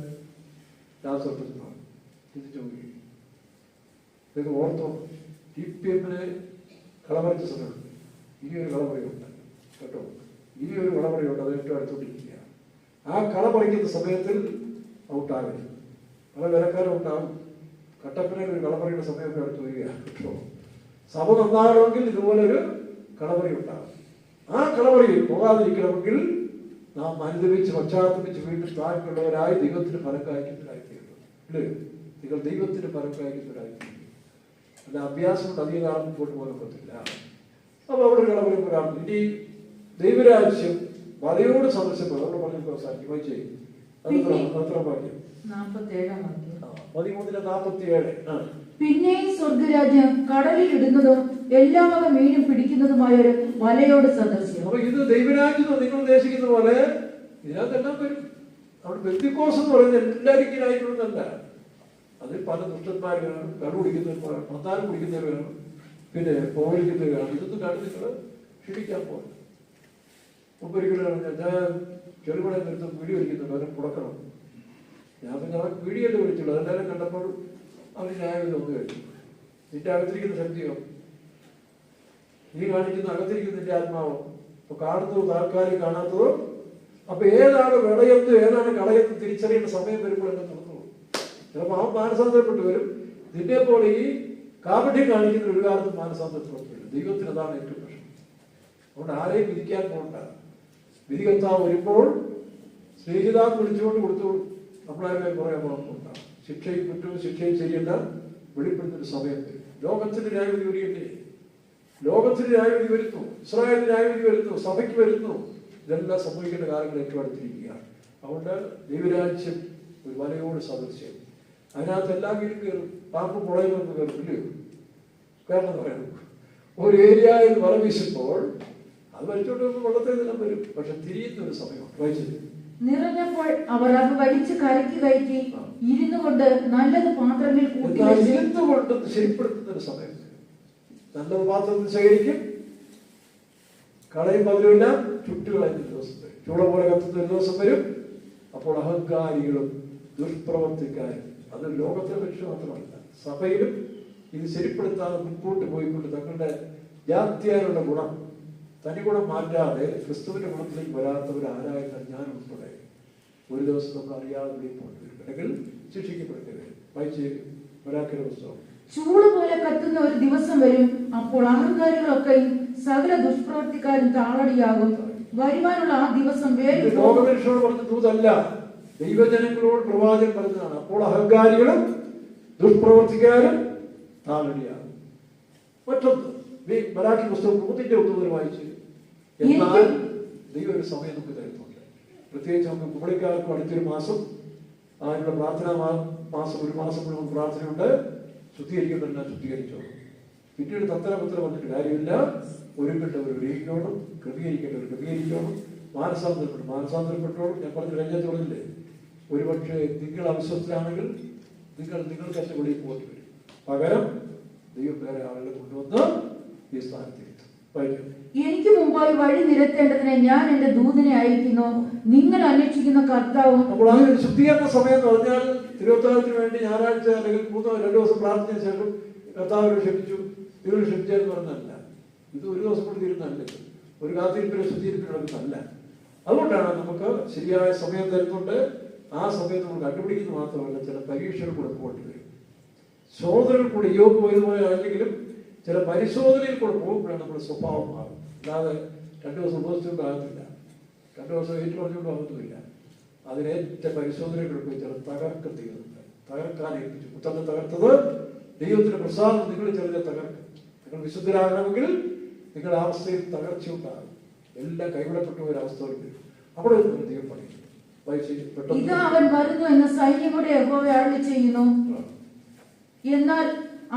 രാസപ്രസമാണ്. ഇത് ഓർത്തോ, TPM-നെ കളപറിച്ച സമയമുണ്ട്. ഇനിയൊരു കളപറിയുണ്ട് കേട്ടോ. ഇനിയൊരു കളപറിയുണ്ട്. അത് ഏറ്റവും അടുത്തോണ്ടിരിക്കുക. ആ കളപറിക്കുന്ന സമയത്തിൽ ഔട്ടാകരുത്. പല വിലക്കാരും ഉണ്ടാകും. കട്ടപ്പനയിൽ ഒരു കളപറിയുടെ സമയമൊക്കെ അടുത്ത് വരികയാണ് കേട്ടോ. സഭ നന്നാകണമെങ്കിൽ ഇതുപോലൊരു കളപറി ഉണ്ടാകും. ആ കളപറിയിൽ പോകാതിരിക്കണമെങ്കിൽ നാം അനുദപിച്ച് പശ്ചാത്തപിച്ച് വീണ്ടും താഴ്ന്നുള്ളവരായി ദൈവത്തിന് ഫലം കായ്ക്കുന്നവരായിത്തീരുന്നു. ഇല്ലേ? നിങ്ങൾ ദൈവത്തിന് ഫലം കായ്ക്കുന്നവരായിത്തീരുന്നു. അല്ല അഭ്യാസം കൊണ്ട് അധികം കാലം മുമ്പോട്ട് പോകാൻ പറ്റില്ല. അപ്പൊ അവിടെ ഒരു കളപറി കാണുന്നു. ഇനി ദൈവരാജ്യം വലയോട് സദൃശപ്പെടും. അവിടെ പറഞ്ഞു അവസാനിക്കും. വായിച്ചേ, അത്ര വാക്യം 13-47. പിന്നെയും സ്വർഗരാജ്യം കടലിൽ ഇടുന്നതും എല്ലാ വക മീനും പിടിക്കുന്നതുമായ ഒരു വലയോട് സദൃശ്യം. അപ്പൊ ഇത് ദൈവരാജ്യം നിങ്ങൾ ഉദ്ദേശിക്കുന്ന പോലെ ഇതിനകത്തെല്ലാം വരും. അവിടെ പെന്തിക്കോസ് എന്ന് പറയുന്നത് എല്ലാവരും ഇങ്ങനെ ആയിട്ടുള്ളതല്ല. അതിൽ പല ദുഷ്ടന്മാർ വേണം, കടു കുടിക്കുന്നവർ, മത്താനം കുടിക്കുന്നവർ വേണം, പിന്നെ പോകലിക്കുന്നവർ വേണം. ഇതൊന്നും കണ്ട് നിങ്ങൾ ക്ഷണിക്കാൻ പോകുന്നത്. ഒരിക്കലും ഞാൻ ചെറുപട നിർത്തും വീഡിയോ വലിക്കുന്നുണ്ട്, അവരെ മുടക്കണം. ഞാൻ പിന്നെ അവൻ വീഡിയോയിൽ വിളിച്ചുള്ളൂ. അതെല്ലാവരും കണ്ടപ്പോൾ അവന് ന്യായം ഒന്ന് കഴിച്ചു. നിന്റെ അകത്തിരിക്കുന്ന ശക്തിയോ, നീ കാണിക്കുന്ന അകത്തിരിക്കുന്ന നിന്റെ ആത്മാവോ, അപ്പൊ കാണുന്നതോ താൽക്കാലിക കാണാത്തതോ. അപ്പൊ ഏതാണ് വിളയെന്ന് ഏതാണ് കളയെന്ന് തിരിച്ചറിയേണ്ട സമയം വരുമ്പോൾ എന്നെ തുറന്നുള്ളൂ. ചിലപ്പോൾ അവൻ മാനസാന്തരപ്പെട്ട് വരും. നിന്നെ പോലെ ഈ കാപഠ്യം കാണിക്കുന്ന ഒരു കാലത്ത് മാനസാന്തരപ്പെടുത്തില്ല. ദൈവത്തിന് അതാണ് ഏറ്റവും പ്രശ്നം. അതുകൊണ്ട് ആരെയും വിധിക്കാൻ പോകണ്ട. വിധികർത്താവ് വരുമ്പോൾ സ്നേഹിതാന്ന് വിളിച്ചുകൊണ്ട് കൊടുത്തോളൂ. നമ്മളാരും പറയാൻ പോകുന്നുണ്ടാവും. ശിക്ഷയും കുറ്റവും ശിക്ഷയും ചെയ്യേണ്ട വെളിപ്പെടുത്തുന്ന സമയം വരും. ലോകത്തിന്റെ ന്യായവിധി വരികയല്ലേ? ലോകത്തിന് ന്യായവിധി വരുന്നു, ഇസ്രായേലിന് ന്യായവിധി വരുന്നു, സഭയ്ക്ക് വരുന്നു. ഇതെല്ലാം സംഭവിക്കേണ്ട കാര്യങ്ങൾ ഏറ്റവും അടുത്തിരിക്കുകയാണ്. അതുകൊണ്ട് ദൈവരാജ്യം ഒരു വലയോട് സദൃശ്യം. അതിനകത്ത് എല്ലാം വീണ്ടും കയറും. പാമ്പ് മുളയിലൊന്നും കയറും, ഇല്ലയോ? കാരണം പറയുന്നു, ഒരു ഏരിയയിൽ വല വീശുമ്പോൾ അത് വലിച്ചോണ്ട് വെള്ളത്തിൽ നിന്നും വരും. പക്ഷെ തിരിയുന്ന ഒരു സമയമാണ്. വായിച്ചത് നിറഞ്ഞപ്പോൾ അവർ അത് വലിച്ചു കരയ്ക്ക് കയറ്റി ഇരുന്നു കൊണ്ട് നല്ലത് പാത്രങ്ങളിൽ കൂട്ടി വെച്ച് ഇരുന്നു കൊണ്ട് ശരിപ്പെടുത്തുന്ന ഒരു സമയം. നല്ലത് പാത്രത്തിൽ ശേഖരിക്കും, കളയും പതിലുമില്ല, ചുട്ടുകളയുന്ന ദിവസം വരും, ചൂള പോലെ കത്തുന്ന ഒരു ദിവസം വരും. അപ്പോൾ അഹങ്കാരികളും ദുഷ്പ്രവർത്തിക്കാരും, അത് ലോകത്തിലെ മനുഷ്യർ മാത്രമല്ല, സഭയിലും ഇത് ശരിപ്പെടുത്താതെ മുൻപോട്ട് പോയിക്കൊണ്ട് തങ്ങളുടെ ജാത്യാനുള്ള ഗുണം, തനി ഗുണം മാറ്റാതെ ക്രിസ്തുവിന്റെ ഗുണത്തിലേക്ക് വരാത്തവർ ആരായിരുന്നാൽ ഞാൻ ഉൾപ്പെടെ ഒരു ദിവസം നമുക്ക് അറിയാതെ പോകേണ്ടി വരും, അല്ലെങ്കിൽ ശിക്ഷിക്കപ്പെടേണ്ടി വരും. വായിച്ച് മലാക്കിയുടെ പുസ്തകം. ചൂട് പോലെ കത്തുന്ന ഒരു ദിവസം വരും, അപ്പോൾ അഹങ്കാരികളൊക്കെയും സകല ദുഷ്പ്രവർത്തിക്കാരും താളടിയാകും. വരുവാനുള്ള ആ ദിവസം ലോകമനുഷ്യരോട് പറഞ്ഞ ദൂതല്ല, ദൈവജനങ്ങളോട് പ്രവാചകൻ പറഞ്ഞതാണ്. അപ്പോൾ അഹങ്കാരികളും ദുഷ്പ്രവർത്തിക്കാരും താളടിയാകും. മറ്റൊന്ന് മലാക്കി പുസ്തകം 3:1 വായിച്ച്. എന്നാൽ ദൈവം ഒരു സമയം നമുക്ക് തരുന്നുണ്ട്. പ്രത്യേകിച്ച് നമുക്ക് കുമളിക്കാർക്കും അടുത്തൊരു മാസം അതിനുള്ള പ്രാർത്ഥനാ മാസം, ഒരു മാസം മുഴുവൻ പ്രാർത്ഥനയുണ്ട്. ശുദ്ധീകരിക്കേണ്ടതെല്ലാം ശുദ്ധീകരിച്ചോളും. പിന്നീട് തന്ത്രപത്ര വന്നിട്ട് കാര്യമില്ല. ഒരുക്കേണ്ടവർ ഒരുങ്ങിക്കോളും, ക്രമീകരിക്കേണ്ടവർ ക്രമീകരിച്ചോളും, മാനസാന്തരപ്പെട്ടോളും. ഞാൻ പറഞ്ഞ രഞ്ജത്ത് പറഞ്ഞില്ലേ, ഒരുപക്ഷെ നിങ്ങൾ അവിശ്വസ്തരാണെങ്കിൽ നിങ്ങൾ തന്നെ വെളിയിൽ പോകേണ്ടി വരും. പകരം ദൈവം വേറെ ആളുകളെ കൊണ്ടുവന്ന് ഈ സ്ഥാനത്തിരുത്തും. എനിക്ക് മുമ്പായി വഴി നിരത്തേണ്ടതിന് ഞാൻ എന്റെ ദൂതനെ അയക്കുന്നു, നിങ്ങൾ അന്വേഷിക്കുന്ന കർത്താവും. അപ്പോൾ അതിന് ശുദ്ധീകരണ സമയം എന്ന് പറഞ്ഞാൽ തിരുവോത്താനത്തിന് വേണ്ടി ഞായറാഴ്ച അല്ലെങ്കിൽ 2 ദിവസം പ്രാർത്ഥനയ്ക്ക് ശേഷം കർത്താവിനെ ക്ഷമിച്ചു, ഇവർ ക്ഷമിച്ചതെന്ന് പറഞ്ഞല്ല. ഇത് ഒരു ദിവസം കൊണ്ട് തീരുന്നതല്ല, ഒരു കാത്തിരിപ്പിനെ ശുദ്ധീകരിപ്പിന് നടക്കുന്നതല്ല. അതുകൊണ്ടാണ് നമുക്ക് ശരിയായ സമയം തരുന്നുണ്ട്. ആ സമയത്ത് നമ്മൾ കണ്ടുപിടിക്കുന്നത് മാത്രമല്ല, ചില പരീക്ഷകൾ കൂടെ പോകേണ്ടി വരും. ശോധനകൾ കൂടെ യോഗ പോയതുപോലെ ആണെങ്കിലും ചില പരിശോധനയിൽ കൂടെ പോകുമ്പോഴാണ് നമ്മുടെ സ്വഭാവം മാറും. അല്ലാതെ 2 ദിവസം ഉപയോഗിച്ചുകൊണ്ട് ആകത്തില്ല, 2 ദിവസം ഏറ്റുപറഞ്ഞുകൊണ്ട് ആകത്തുമില്ല. അതിനേറ്റ പരിശോധനകൾ പോയി ചില തകർക്കം ചെയ്യുന്നുണ്ട്. തകർക്കാൻ ഏൽപ്പിച്ചു. പുത്രനെ തകർത്തത് ദൈവത്തിന്റെ പ്രസാദം. നിങ്ങൾ ചെറിയ തകർക്കും. നിങ്ങൾ വിശുദ്ധരാകണമെങ്കിൽ നിങ്ങളുടെ അവസ്ഥയിൽ തകർച്ചയുണ്ടാകും. എല്ലാം കൈവിടപ്പെട്ട ഒരവസ്ഥ വരും. അവിടെ ദൈവം പഠിക്കും. ഇതാ അവൻ വരുന്നു എന്ന് സൈന്യങ്ങളുടെ യഹോവ അരുളി ചെയ്യുന്നു. എന്നാൽ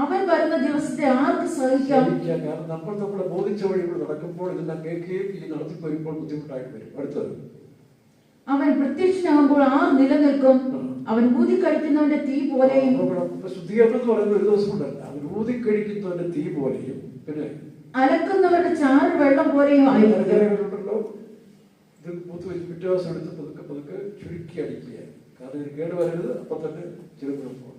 അവൻ വരുന്ന ദിവസത്തെ ആർക്ക് സഹിക്കാം? കാരണം നമ്മൾ നമ്മളെ ബോധിച്ച വഴികൾ നടക്കുമ്പോൾ ഇതെല്ലാം കേൾക്കുകയും ഈ നടത്തി വരുമ്പോൾ ബുദ്ധിമുട്ടായിട്ട് വരും. അടുത്തത്, അവൻ പ്രത്യക്ഷനാകുമ്പോൾ ആർ നിലനിൽക്കും? അവൻ ഊതിക്കഴിക്കുന്നവന്റെ തീ പോലെയും. ശുദ്ധീകരണം എന്ന് പറയുന്നത് ഒരു ദിവസം കൊണ്ടല്ല, അവൻ ഊതിക്കഴിക്കുന്നവന്റെ തീ പോലെയും പിന്നെ അലക്കുന്നവരുടെ ചാറ് വെള്ളം പോലെയും ആയിട്ടുണ്ടല്ലോ. ഇത് മൂത്ത് വെച്ച് പിറ്റേ ദിവസം എടുത്ത് പതുക്കെ പതുക്കെ ചുരുക്കി അടിക്കുക. കാരണം ഇത് കേടുവരരുത്. അപ്പൊ തന്നെ ചെറുപ്പം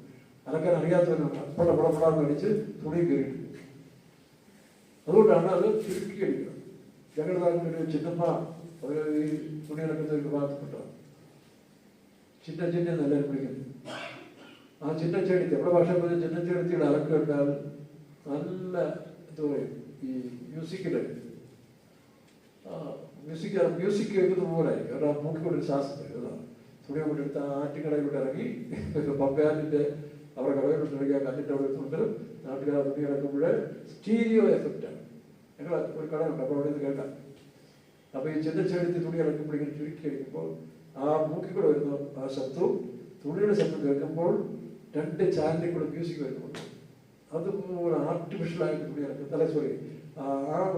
അലക്കാൻ അറിയാത്തവരുണ്ട്, അപ്പടപടപടാന്ന് അടിച്ച് തുണി കയറിയിട്ട്. അതുകൊണ്ടാണ് അത് ചുരുക്കി അടിക്കണം. ഞങ്ങളുടെ നാട്ടിൽ ഒരു ചിന്നമ്മ, അവർ ഈ തുണി അലക്കുന്ന ഒരു വിഭാഗത്തിൽപ്പെട്ടതാണ്. ചിന്ന എല്ലാവരും വിളിക്കുന്നത്. ആ ചിന്നച്ചെടുത്തി, നമ്മുടെ ഭാഷ പറഞ്ഞ ചിന്നച്ചെടുത്തിയുടെ അലക്കുണ്ടാൽ നല്ല എന്താ പറയും, ഈ മ്യൂസിക് കേൾക്കുന്ന പോലെ അവരുടെ മൂക്കിക്കൊണ്ടൊരു ശാസ്ത്രം ഏതാണ്. തുണി കൊണ്ട് എടുത്ത് ആറ്റുകടയിലൂടെ ഇറങ്ങി പമ്പയാറ്റിന്റെ അവരുടെ കടയിലോട്ട് ഇറങ്ങി കല്ലിൻ്റെ അവിടെ എടുത്തുകൊണ്ട് നാട്ടുകാർ തുണി കിടക്കുമ്പോൾ സ്റ്റീരിയോ എഫക്റ്റാണ്. ഞങ്ങൾ ഒരു കടയുണ്ട്, അപ്പോൾ അവിടെ നിന്ന് കേൾക്കാം. അപ്പോൾ ഈ ചിന്നച്ചെടുത്തി തുണി ഇറക്കുമ്പോൾ ഇങ്ങനെ ചുരുക്കി അടിക്കുമ്പോൾ ആ മൂക്കിക്കൂടെ വരുന്ന ആ ശബ്ദവും തുണിയുടെ ശബ്ദം കേൾക്കുമ്പോൾ 2 ചാനലിൽ കൂടെ മ്യൂസിക് വരുന്നുണ്ട്. അതുപോലെ ആർട്ടിഫിഷ്യലായിട്ട് തുണി ഇറക്കും. അല്ല സോറി, ആ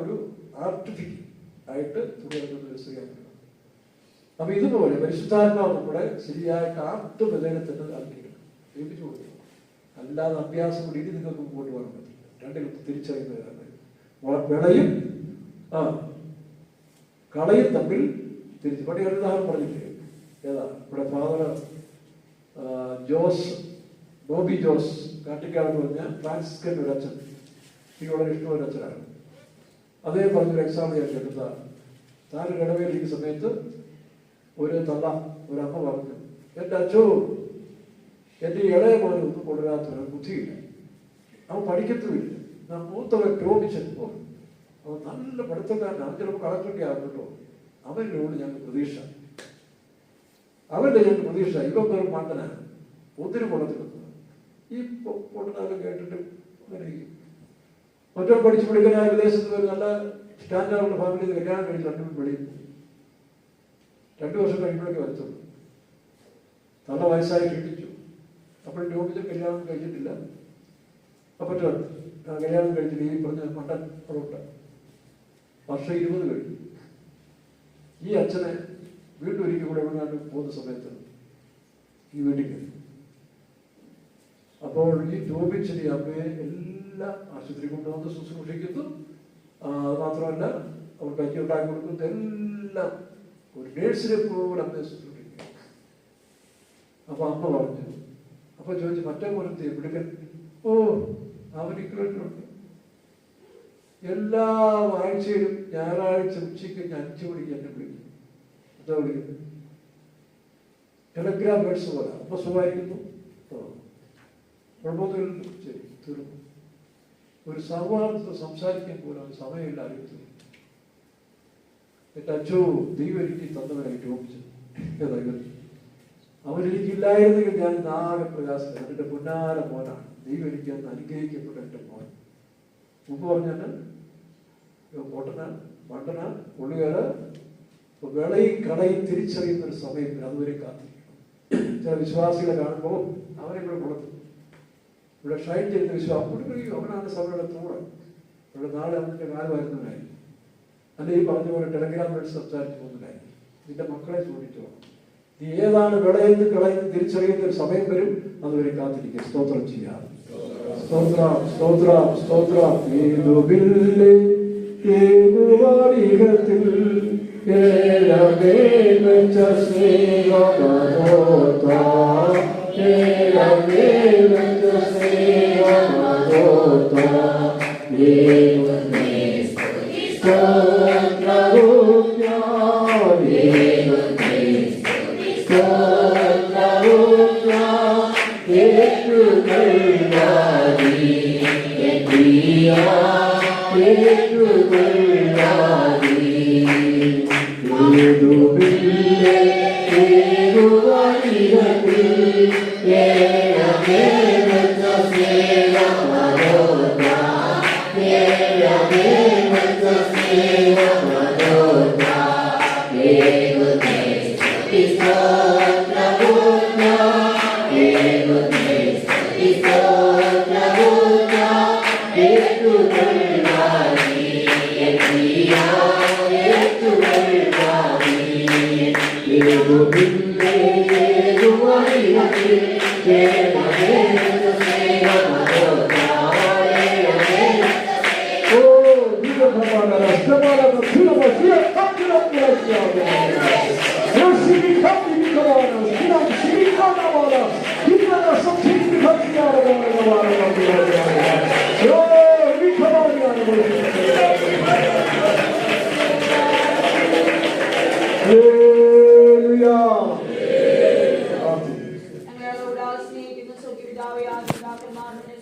ഒരു ആർട്ടിഫിഷ്യൽ ആയിട്ട് തുണി ഇറക്കുന്ന ഒരു സ്ത്രീയാണ്. അപ്പൊ ഇതുപോലെ പരിശുദ്ധാത്മാവ് നമ്മുടെ ശരിയായിട്ട് ആത്മബലനെ തന്നെ നൽകിയിട്ടുണ്ട്, ഏൽപ്പിച്ചു കൊടുക്കണം. അല്ലാതെ അഭ്യാസം കൊണ്ട് ഇനി നിങ്ങൾക്ക് മുമ്പോട്ട് പോകാൻ പറ്റില്ല. രണ്ടിലും തിരിച്ചറിയുന്നതാണ് വിളയും കളയും തമ്മിൽ തിരിച്ചു. പണി ഒരു ഉദാഹരണം പറഞ്ഞില്ലേ, ഏതാ ഇവിടെ ഫാദർ ബോബി ജോസ് കാട്ടിക്കാട് പറഞ്ഞ ഫ്രാൻസിസ്കൻ ഒരു അച്ഛൻ, എനിക്ക് വളരെ ഇഷ്ടമുള്ള അച്ഛനാണ്. അദ്ദേഹം പറഞ്ഞൊരു എക്സാമ്പിൾ ഞാൻ കേട്ടതാണ്. താൻ ഇടവേലിരിക്കുന്ന സമയത്ത് ഒരു അമ്മ പറഞ്ഞു, എൻ്റെ അച്ഛോ, എൻ്റെ ഇളയ പോലെ ഒന്നും കൊണ്ടുവരാത്തവന് ബുദ്ധിയില്ല, അവൻ പഠിക്കത്തുമില്ല. ഞാൻ മൂത്തവൻ ടോമിച്ചെന്ന് അവൻ നല്ല പഠിത്തക്കാരനാണ്, ചിലപ്പോൾ കളക്ടറൊക്കെ ആകുന്നുണ്ടോ, അവനിലോട് ഞങ്ങൾക്ക് പ്രതീക്ഷ, ഇവൻ വെറും മണ്ടനാണ്, ഒന്നിനും കൊണ്ടത്തിരുന്നത്. ഈ കൊണ്ടുനാലും കേട്ടിട്ട് അങ്ങനെ ഇരിക്കും. മറ്റൊരു പഠിച്ചു പഠിക്കാനായ വിദേശത്ത് ഒരു നല്ല സ്റ്റാൻഡേർഡുള്ള ഫാമിലിയിൽ കല്യാണം കഴിച്ച് 2 വെളിയിൽ 2 വർഷം കഴിയുമ്പോഴേക്ക് വരത്തുള്ളൂ. നല്ല വയസ്സായി ക്ഷണിച്ചു. അപ്പോഴും ടോമിച്ചൻ കല്യാണം കഴിച്ചിട്ടില്ല. അപ്പം കല്യാണം കഴിച്ചിട്ട് ഈ പറഞ്ഞ മണ്ടൻ അവിടെ വർഷം 20 കഴിഞ്ഞു. ഈ അച്ഛനെ വീണ്ടും ഒരിക്കൽ കൂടെ എവിടെയാണ് പോകുന്ന സമയത്ത് ഈ വീട്ടിൽ കയറി. അപ്പോൾ ഈ ടോമിച്ചിനെ അമ്മയെ എല്ലാ ആശുപത്രി കൊണ്ടുവന്ന് ശുശ്രൂഷിക്കുന്നു. അത് മാത്രമല്ല അവർ കഞ്ഞി ഉണ്ടാക്കി കൊടുക്കുന്നത് എല്ലാം ഒരു നേഴ്സിനെ പോലെ അമ്മയെ ശുശ്രൂഷിക്കുക. അപ്പൊ അമ്മ പറഞ്ഞു, അപ്പൊ ചോദിച്ചു മറ്റേ പോലത്തെ വിളിക്കൻ, ഓ അവൻ ഇക്വലുണ്ട്. എല്ലാ ആഴ്ചയിലും ഞായറാഴ്ച ഉച്ചയ്ക്ക് 5 മണിക്ക് എന്നെ വിളിക്കും. എന്താ വിളിക്കുന്നത്? ടെലഗ്രാം വേർഡ്സ് പോലെ. അപ്പൊ സുഖമായിരിക്കുന്നു, കുഴപ്പമൊന്നുമില്ല, ശരി, തീർന്നു. ഒരു സൗഹാർദ്ദത്തെ സംസാരിക്കാൻ പോലും അത് സമയമില്ല. അറിയത്തില്ല. എന്റെ അച്ഛോ ദൈവം എനിക്ക് തന്നവനായിട്ട് ഓർമ്മിച്ചു. അവനെനിക്കില്ലായിരുന്നെങ്കിൽ ഞാൻ നാളെ പ്രയാസം. എന്റെ പൊന്നാര മോനാണ്. ദൈവം എനിക്ക് അന്ന് അനുഗ്രഹിക്കപ്പെട്ട എന്റെ മോൻ. മുമ്പ് പറഞ്ഞാൽ പൊട്ടന മണ്ടന ഉള്ളുകേറ് വിളയും കടയും തിരിച്ചറിയുന്ന ഒരു സമയത്തിന് അതുവരെ കാത്തിരിക്കണം. ചില വിശ്വാസികളെ കാണുമ്പോൾ അവനെ ഇവിടെ കൊടുത്തു. ഇവിടെ ഷൈൻ ചെയ്യുന്ന വിശ്വാസം കൊടുക്കുകയും അവനാണ് സഭയുടെ തൂണ്. ഇവിടെ നാളെ അവന്റെ കാലമായിരുന്നവനായി. അല്ലെ ഈ പറഞ്ഞ പോലെ ടെലഗ്രാം വേണ്ടി സംസാരിച്ചു പോകുന്നതായി. നിന്റെ മക്കളെ സൂക്ഷിച്ചു പോകണം. നീ ഏതാണ് വിളയെന്ന് കളയെന്ന് തിരിച്ചറിയുന്ന ഒരു സമയം വരും. അതുവരെ കാത്തിരിക്കുക. സ്തോത്രം ചെയ്യാം. സ്തോത്രം സ്തോത്രം സ്തോത്രം.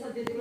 സത്യത്തിൽ